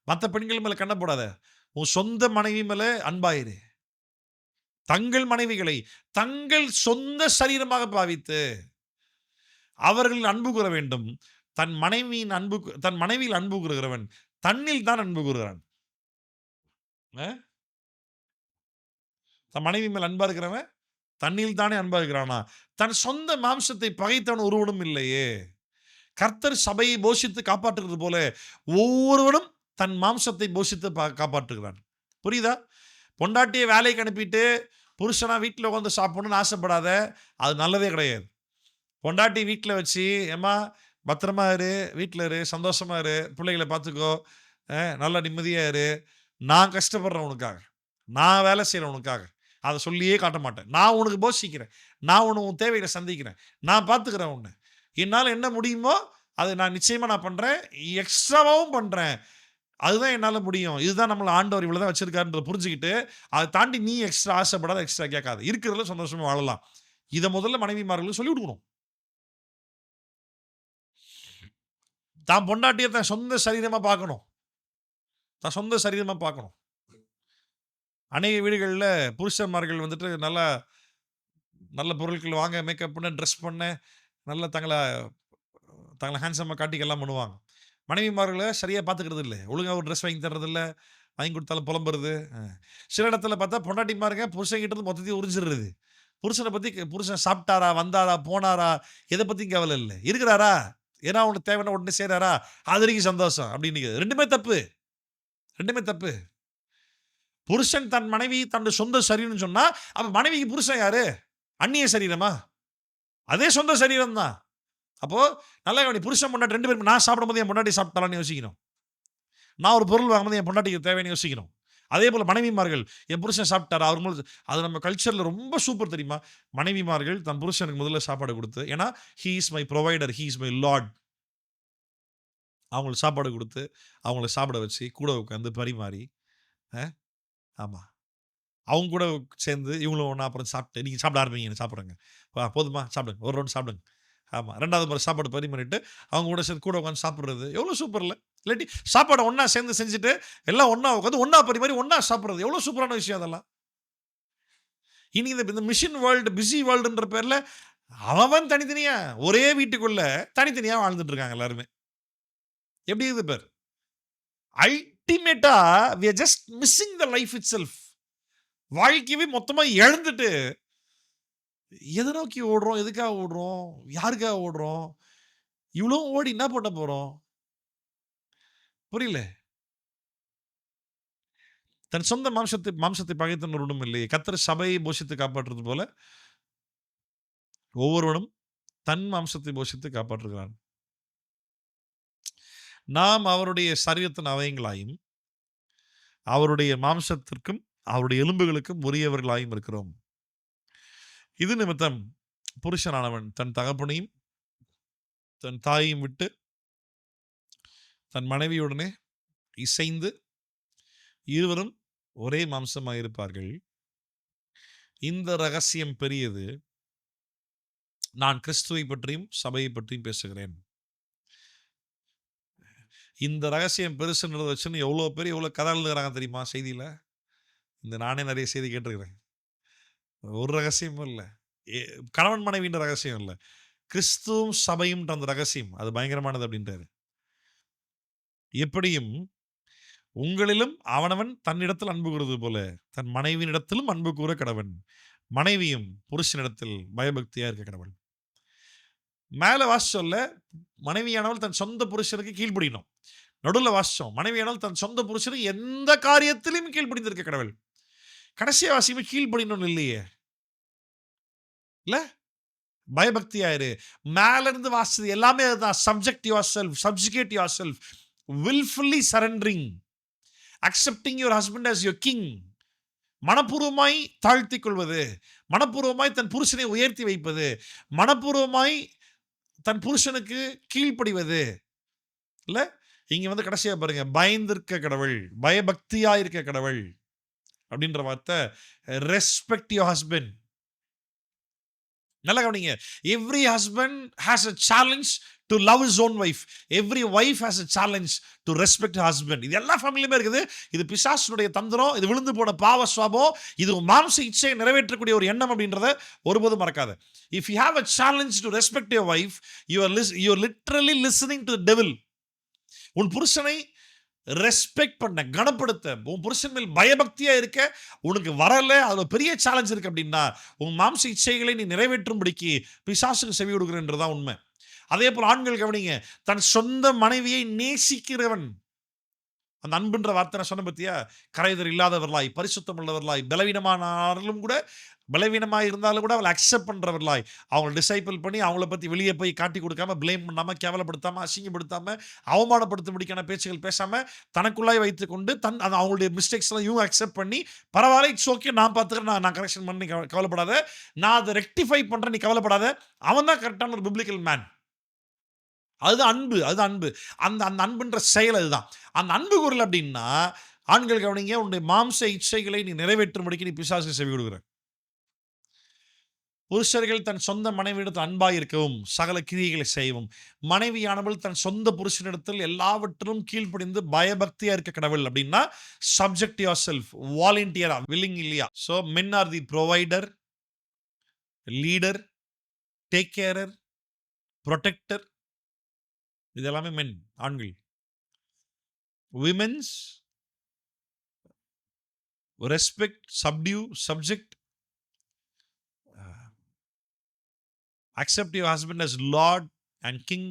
மற்ற பெண்கள் மேல கண்ண போடாத, உன் சொந்த மனைவி மேல அன்பாயிரு. தங்கள் மனைவிகளை தங்கள் சொந்த சரீரமாக பாவித்து அவர்கள் அன்பு கூற வேண்டும். தன் மனைவியில் அன்பு கூறுகிறவன் தன்னில் தான் அன்பு கூறுகிறான். தன் மனைவி மேல் அன்பா இருக்கிறவன் தன்னில் தானே அன்பா இருக்கிறானா? தன் சொந்த மாம்சத்தை பகைத்தவன் ஒருவனும் இல்லையே. கர்த்தர் சபையை போஷித்து காப்பாற்றுகிறது போல ஒவ்வொருவனும் தன் மாம்சத்தை போஷித்து காப்பாற்றுகிறான். புரியுதா? பொண்டாட்டியை வேலைக்கு அனுப்பிட்டு புருஷனா வீட்டில் உட்காந்து சாப்பிடணும்னு ஆசைப்படாத, அது நல்லதே கிடையாது. பொண்டாட்டி வீட்டில் வச்சு, ஏம்மா பத்திரமா இரு, வீட்டில் இரு, சந்தோஷமா இரு, பிள்ளைகளை பார்த்துக்கோ, நல்லா நிம்மதியாக இரு, நான் கஷ்டப்படுறேன் உனக்காக, நான் வேலை செய்கிறேன் உனக்காக, அதை சொல்லியே காட்ட மாட்டேன். நான் உனக்கு போஷிக்கிறேன், நான் உன் தேவைகளை சந்திக்கிறேன், நான் பார்த்துக்கிறேன் உன்னை, என்னால் என்ன முடியுமோ அதை நான் நிச்சயமாக நான் பண்ணுறேன், எக்ஸ்ட்ராவாகவும் பண்ணுறேன், அதுதான் என்னால் முடியும். இதுதான் நம்மளை ஆண்டவர் இவ்வளோ தான் வச்சிருக்காருன்றதை புரிஞ்சுக்கிட்டு அதை தாண்டி நீ எக்ஸ்ட்ரா ஆசைப்படாத, எக்ஸ்ட்ரா கேட்காது, இருக்கிறதுல சந்தோஷமாக வாழலாம். இதை முதல்ல மனைவிமார்களுக்கு சொல்லி கொடுக்கணும். தான் பொண்டாட்டியை தான் சொந்த சரீரமாக பார்க்கணும், தான் சொந்த சரீரமாக பார்க்கணும். அநேக வீடுகளில் புருஷன்மார்கள் வந்துட்டு நல்லா நல்ல பொருட்கள் வாங்க, மேக்கப் பண்ண, ட்ரெஸ் பண்ண, நல்லா தங்களை ஹேண்ட்ஸமாக காட்டிக்கெல்லாம் பண்ணுவாங்க. மனைவிமார்களை சரியாக பார்த்துக்கிறது இல்லை, ஒழுங்காக ஒரு ட்ரெஸ் வாங்கி தர்றதில்ல, வாங்கி கொடுத்தாலும் புலம்புறது. சில இடத்துல பார்த்தா பொண்டாட்டிமாருங்க புருஷன்கிட்ட இருந்து மொத்தத்தையும் உறிஞ்சிடுறது. புருஷனை பத்தி புருஷன் சாப்பிட்டாரா, வந்தாரா, போனாரா, எதை பத்தியும் கவலை இல்லை. இருக்கிறாரா, ஏன்னா அவனுக்கு தேவையான உடனே செய்றாரா, அது வரைக்கும் சந்தோஷம் அப்படின்னு. ரெண்டுமே தப்பு, ரெண்டுமே தப்பு. புருஷன் தன் மனைவி தன் சொந்த சரீரம்னு சொன்னா, அப்ப மனைவிக்கு புருஷன் யாரு? அந்நிய சரீரமா? அதே சொந்த சரீரம் தான். அப்போ நல்லா கவனி, புருஷன் பொண்டாட்டி 2 பேரும் நான் சாப்பிடும்போது என் பொண்டாட்டி சாப்பிட்டாலான்னு யோசிக்கணும். நான் ஒரு பொருள் வாங்கும்போது என் பொண்டாட்டிக்கு தேவைன்னு யோசிக்கணும். அதே போல மனைவிமார்கள் என் புருஷன் சாப்பிட்டாரா, அவர் அது நம்ம கல்ச்சர்ல ரொம்ப சூப்பர் தெரியுமா? மனைவிமார்கள் தன் புருஷனுக்கு முதல்ல சாப்பாடு கொடுத்து, ஏன்னா he is my provider, he is my Lord. அவங்களுக்கு சாப்பாடு கொடுத்து, அவங்கள சாப்பிட வச்சு, கூட உட்காந்து பரிமாறி, அ ஆமா. அவங்க கூட சேர்ந்து இவங்களும் ஒண்ணா அப்புறம் சாப்பிட்டு, நீங்க சாப்பிட ஆரம்பிங்க, சாப்பிடுங்க. போதுமா சாப்பிடுங்க. ஒரு ரவுண்ட் சாப்பிடுங்க. ஆமா. 2வது முறை சாப்பாடு பரிமாறிட்டு, அவங்க கூட சேர்ந்து கூட உட்காந்து சாப்பிடுறது. எவ்வளோ சூப்பர்ல! இல்லாட்டி சாப்பாட ஒண்ணா சேர்ந்து செஞ்சுட்டு, எல்லாம் ஒண்ணா உட்காந்து, ஒண்ணா பரிமாறி, ஒண்ணா சாப்பிடுறது. எவ்வளோ சூப்பரான விஷயம் அதெல்லாம். இனி இந்த மிஷின் வேர்ல்டு, பிஸி வேர்ல்டுன்ற பேர்ல, அவன் தனித்தனியா, ஒரே வீட்டுக்குள்ள தனித்தனியா வாழ்ந்துட்டு இருக்காங்க எல்லாருமே. எப்படி இருக்குது பாரு. அல்டிமேட்டா we are just missing the life itself. வாழ்க்கையவே மொத்தமா இழந்துட்டு, எத நோக்கி ஓடுறோம்? எதுக்காக ஓடுறோம்? யாருக்காக ஓடுறோம்? இவ்வளோ ஓடி என்ன பண்ண போறோம்? புரியல. தன் சொந்த மாம்சத்தை பகைத்தவன் ஒருவனும் இல்லையே. கர்த்தர் சபையை போஷித்து காப்பாற்றுவது போல, ஒவ்வொருவனும் தன் மாம்சத்தை போஷித்து காப்பாற்றுகிறான். நாம் அவருடைய சரீரத்தின் அவயங்களாயும், அவருடைய மாம்சத்திற்கும், அவருடைய எலும்புகளுக்கும் உரியவர்களாயும் இருக்கிறோம். இது நிமித்தம் புருஷனானவன் தன் தகப்பனையும், தன் தாயையும் விட்டு, தன் மனைவியுடனே இசைந்து, இருவரும் ஒரே மாம்சமாயிருப்பார்கள். இந்த ரகசியம் பெரியது. நான் கிறிஸ்துவை பற்றியும், சபையை பற்றியும் பேசுகிறேன். இந்த ரகசியம் பெருசுன்றத வச்சுன்னு எவ்வளோ பேர் எவ்வளோ கதை எழுதுகிறாங்க தெரியுமா செய்தியில? நானே நிறைய செய்தி கேட்டிருக்கிறேன். ஒரு ரகசியமும் இல்ல. எ கணவன் மனைவின்ற ரகசியம் இல்ல. கிறிஸ்துவும் சபையும்ன்ற அந்த ரகசியம். அது பயங்கரமானது அப்படின்றாரு. எப்படியும் உங்களிலும் அவனவன் தன்னிடத்தில் அன்பு கூறுவது போல, தன் மனைவியினிடத்திலும் அன்பு கூற கடவன். மனைவியும் புருஷனிடத்தில் பயபக்தியா இருக்க கடவள். மேல வாசிச்சோம்ல, மனைவியானவள் தன் சொந்த புருஷனுக்கு கீழ்ப்படியணும். நடுவுல வாசிச்சோம், மனைவியானவள் தன் சொந்த புருஷனுக்கு எந்த காரியத்திலும் கீழ்ப்படிந்திருக்க கடவள். கடைசியா வாசிக்குமே கீழ்ப்படியணும்னு இல்லையே. இல்ல? பயபக்தியா இரு. மேல இருந்து வாசிச்சது எல்லாமே அதுதான். Subject yourself, subjugate yourself, wilfully surrendering, accepting your husband as your king. மனப்பூர்வமாய் தாழ்த்திக் கொள்வது, மனப்பூர்வமாய் தன் புருஷனை உயர்த்தி வைப்பது, மனப்பூர்வமாய் தன் புருஷனுக்கு கீழ்ப்படிவது. இல்ல? இங்க கடைசியா பாருங்க, பயந்திருக்க கடவுள், பயபக்தியா இருக்க கடவுள் அப்படின்ற வார்த்தை. Respect your husband. நல்லா கவனிங்க. Every husband has a challenge to love his own wife. Every wife has a challenge to respect her husband. இது எல்லா ஃபேமிலியுமே இருக்குது. இது பிசாசுனுடைய தந்திரம், இது விழுந்து போன பாவ சுபாவம், இது மாம்ச இச்சையை நிறைவேற்றக்கூடிய ஒரு எண்ணம் அப்படின்றத ஒருபோதும் மறக்காத. If you have a challenge to respect your wife, you are literally listening to the devil. உன் புருஷனை ரெஸ்பெக்ட் பண்ண, கனப்படுத்த, உன் புருஷன் மேல் பயபக்தியா இருக்க உனக்கு வரல, அதுல பெரிய சேலஞ்ச் இருக்கு அப்படின்னா, உன் மாம்ச இச்சைகளை நீ நிறைவேற்றும்படிக்கு பிசாசுக்கு செவி கொடுக்கிறன்றதான் உண்மை. அதே போல ஆண்கள் கவனிங்க, தன் சொந்த மனைவியை நேசிக்கிறவன். அந்த அன்புன்ற வார்த்தை நான் சொன்ன பத்தியா, கரைதல் இல்லாதவர்களாய், பரிசுத்தம் உள்ளவர்களாய், பலவீனமானாலும் கூட, பலவீனமாக இருந்தாலும் கூட அவளை அக்செப்ட் பண்றவர்களாய், அவங்களை டிசைபிள் பண்ணி அவங்கள பத்தி வெளியே போய் காட்டி கொடுக்காம, பிளேம் பண்ணாம, கேவலப்படுத்தாம, அசிங்கப்படுத்தாம, அவமானப்படுத்தும்படிக்கான பேச்சுகள் பேசாம, தனக்குள்ளாய் வைத்துக்கொண்டு அவங்களுடைய மிஸ்டேக்ஸ் எல்லாம் இவங்க அக்செப்ட் பண்ணி, பரவாயில்ல, இட்ஸ் ஓகே, நான் பார்த்துக்கிறேன், நான் கரெக்ஷன் பண்ணி, கவலைப்படாத, நான் அதை ரெக்டிஃபை பண்றேன், நீ கவலைப்படாத. அவன் தான் கரெக்டான ஒரு பிப்ளிக்கல் மேன். அதுதான் அன்பு, அதுதான் அன்பு. அந்த அந்த அன்புன்ற செயல் அதுதான். அந்த அன்பு கூறல அப்படின்னா, ஆண்கள் கவனிங்க, உன்னுடைய மாம்ச இச்சைகளை நீ நிறைவேற்றும்படிக்கு நீ பிசாசுக்கு செவி கொடுக்குற. புருஷர்கள் தன் சொந்த மனைவியிடத்தில் அன்பாய் இருக்கவும், சகல கிரியைகளை செய்யவும், மனைவியானவள் தன் சொந்த புருஷனிடத்தில் எல்லாவற்றிலும் கீழ்ப்படிந்து பயபக்தியா இருக்க கடவுள் அப்படின்னா, சப்ஜெக்ட் யுவர் செல்ஃப், வாலண்டியரா, வில்லிங் இல்லையா. So men are the provider, leader, take carer, protector. இது எல்லாமே மென், ஆண்கள். Women's respect, subdue, subject, accept your husband as lord and king.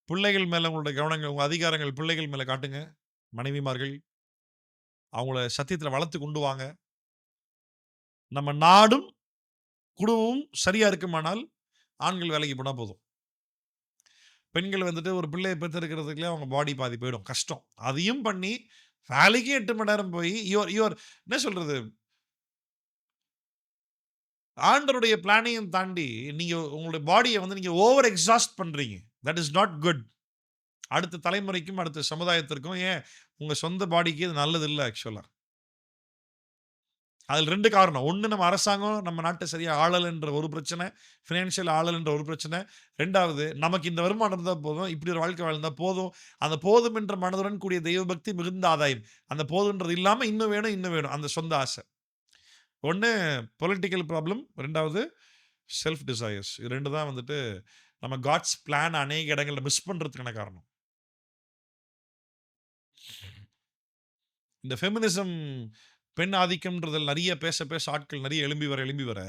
பிள்ளைகள் மேல உங்களுடைய கவனங்கள், உங்க அதிகாரங்கள் பிள்ளைகள் மேல காட்டுங்க. மனைவிமார்கள் அவங்கள சத்தியத்துல வளர்த்து கொண்டு வாங்க. நம்ம நாடும் குடும்பமும் சரியா இருக்குமானால் ஆண்கள் வேலைக்கு போனா போதும். பெண்கள் வந்துட்டு ஒரு பிள்ளையை பெற்றெடுக்கிறதுக்குள்ளே அவங்க பாடி பாதி போயிடும், கஷ்டம். அதையும் பண்ணி வேலைக்கு 8 மணி நேரம் போய் யுவர் என்ன சொல்றது, ஆண்டருடைய பிளானையும் தாண்டி நீங்க உங்களுடைய பாடியை வந்து நீங்க ஓவர் எக்ஸாஸ்ட் பண்றீங்க. That is not good. அடுத்த தலைமுறைக்கும் அடுத்த சமுதாயத்திற்கும், ஏன் உங்க சொந்த பாடிக்கு இது நல்லது இல்லை ஆக்சுவலா. அதில் 2 காரணம். 1, நம்ம அரசாங்கம் நம்ம நாட்டை சரியா ஆளலைன்ற ஒரு பிரச்சனை, ஃபினான்ஷியல் ஆளலைன்ற ஒரு பிரச்சனை. 2வது, நமக்கு இந்த வருமானம் இருந்தா போதும், இப்படி ஒரு வாழ்க்கை வாழ்ந்தா போதும். அந்த போதும் என்ற மனதுடன் கூடிய தெய்வபக்தி மிகுந்த ஆதாயம். அந்த போதுன்றது இல்லாம இன்னும் வேணும், இன்னும் வேணும். அந்த சொந்த ஆசை. 1 பொலிட்டிக்கல் ப்ராப்ளம், 2வது செல்ஃப் டிசையர்ஸ். இது 2 தான் வந்துட்டு நம்ம காட்ஸ் பிளான் அநேக இடங்கள்ல மிஸ் பண்றதுக்கான காரணம். இந்த ஃபெமினிசம், பெண் ஆதிக்கம்ன்றதில் நிறைய பேச பேச ஆட்கள் நிறைய எழும்பி வர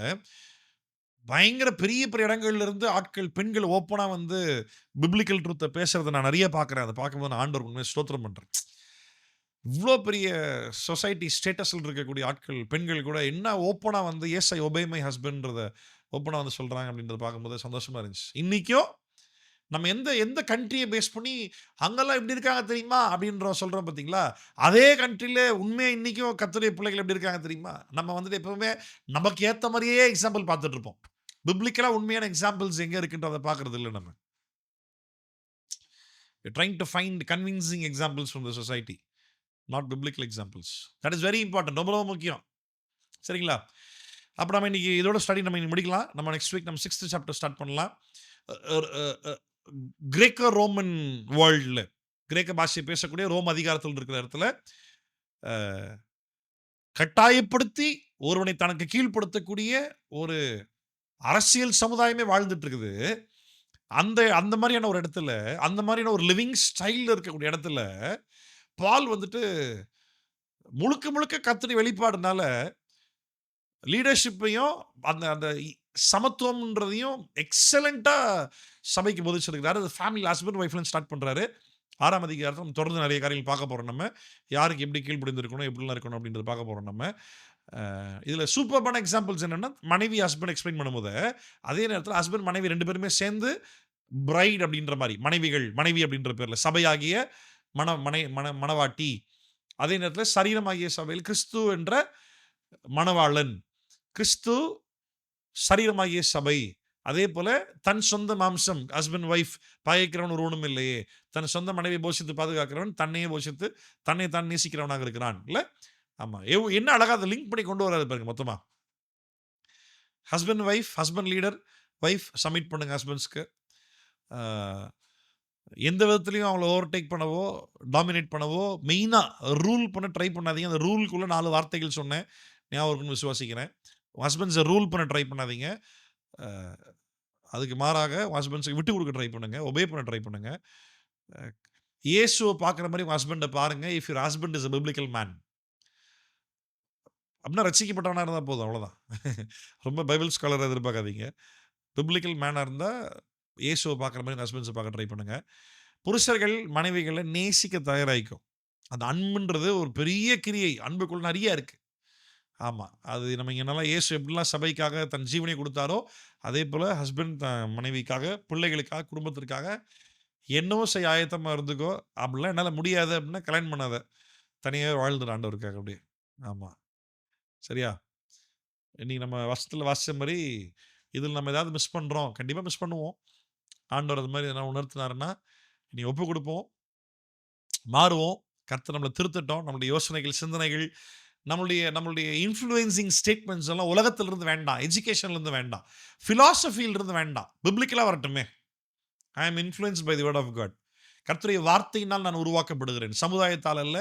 பயங்கர பெரிய பெரிய இடங்கள்ல இருந்து ஆட்கள், பெண்கள் ஓப்பனா வந்து பிப்ளிக்கல் ட்ரூத்தை பேசுறதை நான் நிறைய பார்க்குறேன். அதை பார்க்கும்போது நான் ஆண்டவர் உண்மையை ஸ்தோத்திரம் பண்றேன். இவ்வளோ பெரிய சொசைட்டி ஸ்டேட்டஸில் இருக்கக்கூடிய ஆட்கள், பெண்கள் கூட என்ன ஓப்பனா வந்து எஸ் ஐ ஒபே மை ஹஸ்பண்ட்ன்றத ஓப்பனா வந்து சொல்றாங்க அப்படின்றத பார்க்கும்போது சந்தோஷமா இருந்துச்சு. இன்னைக்கும் நம்ம எந்த எந்த கண்ட்ரியை பேஸ் பண்ணி அங்கெல்லாம் எப்படி இருக்காங்க தெரியுமா அப்படின்ற சொல்றோம் பார்த்தீங்களா, அதே கண்ட்ரியில உண்மையா இன்னைக்கும் கர்த்தருடைய பிள்ளைகள் எப்படி இருக்காங்க தெரியுமா? நம்ம வந்துட்டு எப்பவுமே நமக்கு ஏத்த மாதிரியே எக்ஸாம்பிள் பார்த்துட்டு இருப்போம். பிப்ளிக்கலா உண்மையான எக்ஸாம்பிள்ஸ் எங்க இருக்குன்றத பார்க்கறது இல்லை நம்ம. Trying to find convincing examples from the society, not biblical examples. That is very important, ரொம்ப ரொம்ப முக்கியம். சரிங்களா? அப்போ நம்ம இன்னைக்கு இதோட ஸ்டடி நம்ம இன்னைக்கு முடிக்கலாம். நம்ம நெக்ஸ்ட் வீக் நம்ம 6th சாப்டர் ஸ்டார்ட் பண்ணலாம். கிரேக்க ரோமன் வேர்ல்டில், கிரேக்க பாஷையை பேசக்கூடிய ரோம் அதிகாரத்தில் இருக்கிற இடத்துல கட்டாயப்படுத்தி ஒருவனை தனக்கு கீழ்ப்படுத்தக்கூடிய ஒரு அரசியல் சமுதாயமே வாழ்ந்துட்டு இருக்குது. அந்த அந்த மாதிரியான ஒரு இடத்துல, அந்த மாதிரியான ஒரு லிவிங் ஸ்டைல் இருக்கக்கூடிய இடத்துல பால் வந்துட்டு முழுக்க முழுக்க கர்த்தருடைய வெளிப்பாடுனால லீடர்ஷிப்பையும் அந்த அந்த சமத்துவம்ன்றதையும் எக்ஸலண்டா சபைக்கு போதிச்சிருக்கிறாரு. அது ஃபேமிலி, ஹஸ்பண்ட் ஒய்ஃப்ல ஸ்டார்ட் பண்றாரு. 6ஆம் அதிகாரத்தில் நம்ம தொடர்ந்து நிறைய காரியங்கள் பார்க்க போறோம். நம்ம யாருக்கு எப்படி கீழ்ப்படிந்திருக்கணும், எப்படிலாம் இருக்கணும் அப்படின்றத பார்க்க போறோம். நம்ம இதுல சூப்பர்பான எக்ஸாம்பிள்ஸ் என்னன்னா, மனைவி ஹஸ்பண்ட் எக்ஸ்பிளைன் பண்ணும்போது, அதே நேரத்தில் ஹஸ்பண்ட் மனைவி 2 பேருமே சேர்ந்து பிரைட் அப்படின்ற மாதிரி, மனைவி அப்படின்ற பேர்ல சபையாகிய மணவாட்டி, அதே நேரத்தில் சரீரமாகிய சபையில் கிறிஸ்து என்ற மணவாளன், கிறிஸ்து சரீரமாகிய சபை. அதே போல தன் சொந்த மாம்சம், ஹஸ்பண்ட் ஒய்ஃப், பகைக்கிறவன் ஒருவனும் இல்லையே, தன் சொந்த மனைவியை போஷித்து பாதுகாக்கிறவன் தன்னையே போஷித்து தன்னை தான் நேசிக்கிறவனாக இருக்கிறான் இல்ல. ஆமா, என்ன அழகா அதை லிங்க் பண்ணி கொண்டு வராது பாருங்க. மொத்தமா husband wife, husband leader, wife submit பண்ணுங்க ஹஸ்பண்ட்ஸ்க்கு. எந்த விதத்துலையும் அவங்கள ஓவர்டேக் பண்ணவோ, டாமினேட் பண்ணவோ, மெயினாக ரூல் பண்ண ட்ரை பண்ணாதீங்க. அந்த ரூலுக்குள்ளே 4 வார்த்தைகள் சொன்னேன், ஞாபகம் இருக்குன்னு விசுவாசிக்கிறேன். ஹஸ்பண்ட்ஸை ரூல் பண்ண ட்ரை பண்ணாதீங்க. அதுக்கு மாறாக ஹஸ்பண்ட்ஸுக்கு விட்டு கொடுக்க ட்ரை பண்ணுங்க, ஒபே பண்ண ட்ரை பண்ணுங்க. இயேசுவை பார்க்குற மாதிரி உங்கள் ஹஸ்பண்டை பாருங்க. If your husband is a biblical man அப்படின்னா ரசிக்கப்பட்டவனாக இருந்தால் போதும், அவ்வளோதான். ரொம்ப பைபிள் ஸ்காலரை எதிர்பார்க்காதீங்க. பிப்ளிக்கல் மேனாக இருந்தால் இயேசுவை பார்க்குற மாதிரி ஹஸ்பண்ட்ஸை பார்க்க ட்ரை பண்ணுங்க. புருஷர்கள் மனைவிகளை நேசிக்க தயாராகிக்கும். அந்த அன்புன்றது ஒரு பெரிய கிரியை, அன்புக்குள்ள நிறைய இருக்கு. ஆமாம், அது நம்ம இங்கெல்லாம் இயேசு எப்படிலாம் சபைக்காக தன் ஜீவனை கொடுத்தாரோ, அதே போல் ஹஸ்பண்ட் தன் மனைவிக்காக, பிள்ளைகளுக்காக, குடும்பத்திற்காக என்னவோ செய்ய ஆயத்தமாக இருந்துக்கோ. அப்படிலாம் என்னால் முடியாது அப்படின்னா கல்யாணம் பண்ணாத, தனியாக வாழ்ந்துட ஆண்டவருக்காக அப்படியே. ஆமாம், சரியா? இன்னைக்கு நம்ம வருஷத்தில் வாசித்த மாதிரி இதில் நம்ம ஏதாவது மிஸ் பண்ணுறோம், கண்டிப்பாக மிஸ் பண்ணுவோம். ஆண்டவர் அது மாதிரி எதனா உணர்த்தினாருன்னா நீ ஒப்பு கொடுப்போம், மாறுவோம். கர்த்தர் நம்மளை திருத்தட்டும். நம்மளுடைய யோசனைகள், சிந்தனைகள், நம்மளுடைய இன்ஃப்ளூயன்சிங் ஸ்டேட்மெண்ட்ஸ் எல்லாம் உலகத்திலிருந்து வேண்டாம், எஜுகேஷன்லேருந்து வேண்டாம், ஃபிலாசபியிலிருந்து வேண்டாம், பிப்ளிக்கலாக வரட்டுமே. I am influenced by the word of God. கர்த்தருடைய வார்த்தையினால் நான் உருவாக்கப்படுகிறேன். சமுதாயத்தால் அல்ல,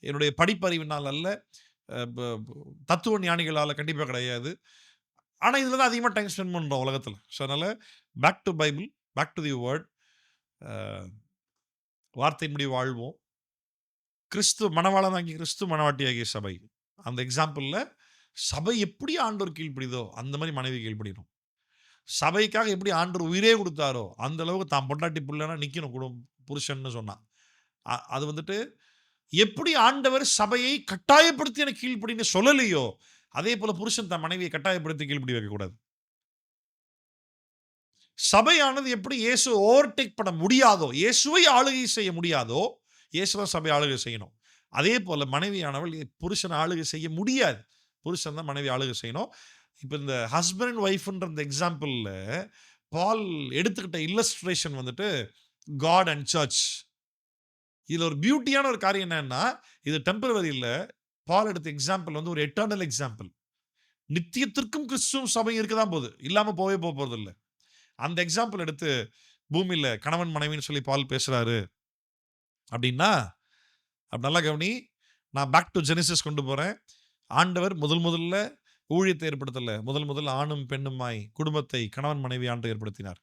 என்னுடைய படிப்பறிவினால் அல்ல, தத்துவ ஞானிகளால் கண்டிப்பாக கிடையாது. ஆனால் இதில் தான் அதிகமாக டைம் ஸ்பெண்ட் பண்ணுறோம் உலகத்தில். ஸோ அதனால் back to Bible, back to the word, வார்த்தையின்படி வாழ்வோம். கிறிஸ்து மணவாளனாகிய கிறிஸ்து, மணவாட்டியாகிய சபை. அந்த எக்ஸாம்பிள்ல சபை எப்படி ஆண்டவர் கீழ்ப்படியுதோ அந்த மாதிரி மனைவி கீழ்ப்படியணும். சபைக்காக எப்படி ஆண்டவர் உயிரே கொடுத்தாரோ அந்த அளவுக்கு தான் பொண்டாட்டி புள்ளனா நிக்கணும் புருஷன்னு சொன்னா. அது வந்துட்டு எப்படி ஆண்டவர் சபையை கட்டாயப்படுத்தி எனக்கு கீழ்ப்படின்னு சொல்லலையோ அதே போல புருஷன் தன் மனைவியை கட்டாயப்படுத்தி கீழ்ப்படி வைக்கக்கூடாது. சபையானது எப்படி இயேசு ஓவர்டேக் பண்ண முடியாதோ, இயேசுவை ஆளுகை செய்ய முடியாதோ, இயேசுதான் சபை ஆளுகை செய்யணும். அதே போல மனைவியானவள் புருஷனை ஆளுகை செய்ய முடியாது. புருஷன் தான் மனைவி ஆளுகை செய்யணும். இப்போ இந்த ஹஸ்பண்ட் அண்ட் ஒய்ஃப்ன்ற இந்த எக்ஸாம்பிளில் பால் எடுத்துக்கிட்ட இல்லஸ்ட்ரேஷன் வந்துட்டு காட் அண்ட் சர்ச். இதில் ஒரு பியூட்டியான ஒரு காரியம் என்னன்னா, இது டெம்பரவரி இல்லை. பால் எடுத்த எக்ஸாம்பிள் வந்து ஒரு எட்டர்னல் எக்ஸாம்பிள். நித்தியத்திற்கும் கிறிஸ்துவும் சபை இருக்க தான் போகுது, இல்லாமல் போகவே போகிறது இல்லை. அந்த எக்ஸாம்பிள் எடுத்து பூமியில் கணவன் மனைவின்னு சொல்லி பால் பேசுறாரு அப்படின்னா, அப்படி நல்லா கவனி. நான் பேக் டு ஜெனிசிஸ் கொண்டு போறேன். ஆண்டவர் முதல்ல ஊழியத்தை ஏற்படுத்தல. முதல்ல ஆணும் பெண்ணுமாய் குடும்பத்தை கணவன் மனைவி ஆண்டு ஏற்படுத்தினார்.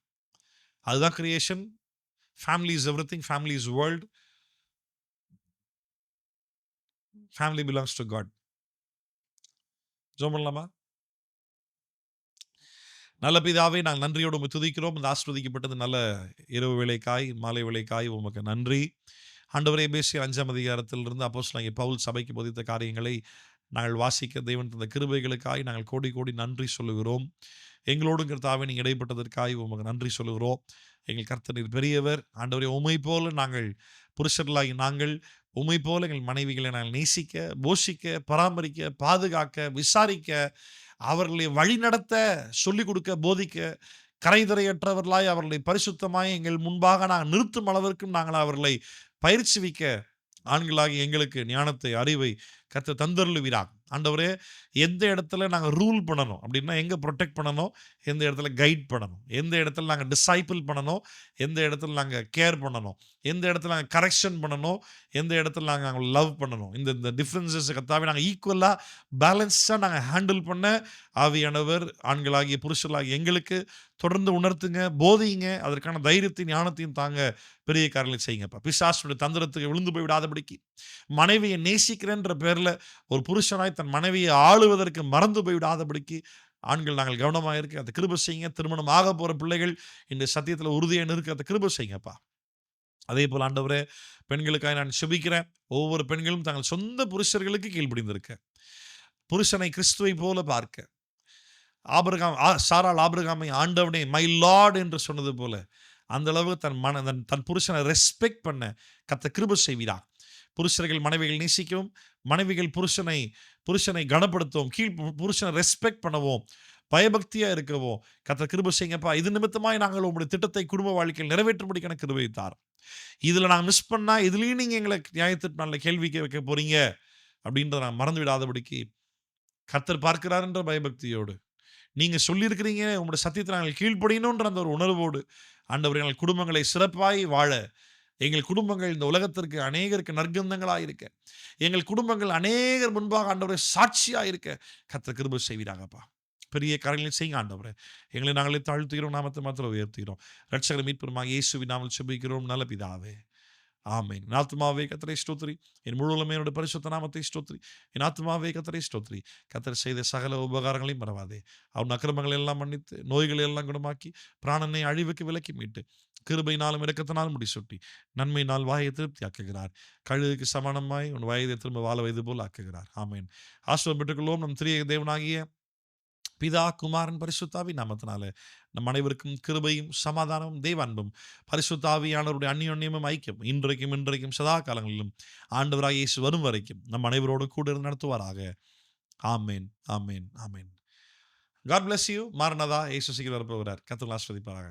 அதுதான் creation. Family is everything. Family is world. Family belongs to God. ஜெபம் பண்ணலாமா? நல்ல பிதாவே, நாங்கள் நன்றியோடு உம்மை துதிக்கிறோம். இந்த ஆசீர்வதிக்கப்பட்டது நல்ல இரவு வேளைக்காய், மாலை வேளைக்காய் உமக்கு நன்றி. ஆண்டவரே, எபேசியர் 5ஆம் அதிகாரத்திலிருந்து அப்போஸ்தலனாகிய பவுல் சபைக்கு போதித்த காரியங்களை நாங்கள் வாசிக்க தேவன் தந்த கிருபைகளுக்காய் நாங்கள் கோடி கோடி நன்றி சொல்லுகிறோம். எங்களோடும் கர்த்தாவே நீங்க இடைப்பட்டதற்காய் உமக்கு நன்றி சொல்லுகிறோம். எங்கள் கர்த்தர் நீர் பெரியவர். ஆண்டவரே, உம்மை போல நாங்கள் புருஷர்களாகி நாங்கள் உம்மை போல எங்கள் மனைவிகளை நாங்கள் நேசிக்க, போஷிக்க, பராமரிக்க, பாதுகாக்க, விசாரிக்க, அவர்களை வழிநடத்த, சொல்லிக் கொடுக்க, போதிக்க, கரைதரையற்றவர்களாய் அவர்களை பரிசுத்தமாய் எங்கள் முன்பாக நாங்கள் நிறுத்தும் அளவிற்கும் நாங்கள் அவர்களை பயிற்சிவிக்க ஆண்களாகி எங்களுக்கு ஞானத்தை, அறிவை கர்த்தர் தந்தருளுவீராக. ஆண்டவரே, எந்த இடத்துல நாங்கள் ரூல் பண்ணணும் அப்படின்னா எங்கே ப்ரொடெக்ட் பண்ணணும், எந்த இடத்துல கைட் பண்ணணும், எந்த இடத்துல நாங்கள் டிசைபிள் பண்ணணும், எந்த இடத்துல நாங்கள் கேர் பண்ணணும், எந்த இடத்துல நாங்கள் கரெக்ஷன் பண்ணணும், எந்த இடத்துல நாங்கள் லவ் பண்ணணும், இந்த டிஃப்ரென்சஸ் கர்த்தாவே நாங்கள் ஈக்குவலாக பேலன்ஸாக நாங்கள் ஹேண்டில் பண்ண ஆவியானவர் ஆண்களாகிய புருஷர்களாகிய எங்களுக்கு தொடர்ந்து உணர்த்துங்க, போதிங்க, அதற்கான தைரியத்தையும் ஞானத்தையும் தாங்க, பெரிய காரியங்களை செய்யுங்கப்பா. பிசாசுடைய தந்திரத்துக்கு விழுந்து போய் விடாதபடிக்கு, மனைவியை நேசிக்கிறேன்ற பேரில் ஒரு புருஷனாய் தன் மனைவியை ஆளுவதற்கு மறந்து போய் விடாதபடிக்கு ஆண்கள் நாங்கள் கவனமாக இருக்க அந்த கிருபை செய்யுங்க. திருமணம் ஆக போகிற பிள்ளைகள் இந்த சத்தியத்தில் உறுதியாக இருக்க அந்த கிருபை செய்யுங்கப்பா. அதே போல் ஆண்டவரே, பெண்களுக்காக நான் செபிக்கிறேன். ஒவ்வொரு பெண்களும் தங்கள் சொந்த புருஷர்களுக்கு கீழ்ப்படிந்திருக்க, புருஷனை கிறிஸ்துவை போல பார்க்க, சாராள் ஆபிரகாமை ஆண்டவனே மை லார்ட் என்று சொன்னது போல அந்த அளவுக்கு தன் புருஷனை ரெஸ்பெக்ட் பண்ண கர்த்தர் கிருபை செய்வீரா. புருஷர்கள் மனைவிகள் நேசிக்கவும், மனைவிகள் புருஷனை கனப்படுத்தவும், புருஷனை ரெஸ்பெக்ட் பண்ணவும், பயபக்தியா இருக்கவும் கர்த்தர் கிருபை செய்யுங்கப்பா. இது நிமித்தமாய் நாங்கள் உங்களுடைய திட்டத்தை குடும்ப வாழ்க்கையில் நிறைவேற்றும்படிக்கான கிருபையை தாரும். இதுல நாங்கள் மிஸ் பண்ணா இதுலயும் நீங்க எங்களை நியாயத்திற்கு நல்ல கேள்வி வைக்க போறீங்க அப்படின்றத நான் மறந்து விடாதபடிக்கு கர்த்தர் பார்க்கிறார்ன்ற பயபக்தியோடு, நீங்க சொல்லியிருக்கிறீங்க உங்களுடைய சத்தியத்தை நாங்கள் கீழ்ப்படியணுன்ற அந்த ஒரு உணர்வோடு ஆண்டவர் எங்கள் குடும்பங்களை சிறப்பாய் வாழ, எங்கள் குடும்பங்கள் இந்த உலகத்திற்கு அநேகருக்கு நற்கந்தங்களாக இருக்க, எங்கள் குடும்பங்கள் அநேகர் முன்பாக ஆண்டவரை சாட்சியாக இருக்க கர்த்தர் கிருபை செய்வீராகப்பா. பெரிய காரியங்களை செய்யுங்க ஆண்டவரே. எங்களை நாங்களே தாழ்த்துகிறோம், நாமத்தை மாத்திரம் உயர்த்துகிறோம். ரட்சகரை மீட்பெருமாகிய இயேசுவின் நாமத்தில் ஜெபிக்கிறோம் நல்ல பிதாவே, ஆமென். என் ஆத்துமாவே கர்த்தரை ஸ்தோத்திரி, என் முழுவதுமே என்னுடைய பரிசுத்த நாமத்தை ஸ்தோத்திரி. என் ஆத்துமாவே கர்த்தரை ஸ்தோத்திரி. கர்த்தர் செய்த சகல உபகாரங்களையும் மறவாதே. அவன் அக்கிரமங்களை எல்லாம் மன்னித்து, நோய்களை எல்லாம் குணமாக்கி, பிராணனை அழிவுக்கு விலக்கி மீட்டு, கிருபையினாலும் இரக்கத்தினாலும் முடிசூட்டி, நன்மையினால் வாயை திருப்தி ஆக்குகிறார். கழுகுக்கு சமானமாய் உன் வயதை திரும்ப வாழ வைது போல் ஆக்குகிறார். ஆமென். ஆசீர்வாதம் பெற்றுக்கொள்வோம். நம் திரிய தேவனாகிய பிதா, குமாரன், பரிசுத்தாவி நாமத்தினால நம் அனைவருக்கும் கிருபையும் சமாதானமும் தேவ அன்பும் பரிசுத்தாவியானவருடைய அந்நியோன்யமும் ஐக்கியம் இன்றைக்கும் சதா காலங்களிலும் ஆண்டவராகிய இயேசு வரும் வரைக்கும் நம் அனைவரோடு கூட இருந்து நடத்துவாராக. ஆமேன், ஆமேன், ஆமேன். God bless you. மாரநாதா, இயேசு சீக்கிரம் வரப்போகிறார். கர்த்தர் ஆசீர்வதிப்பாராக.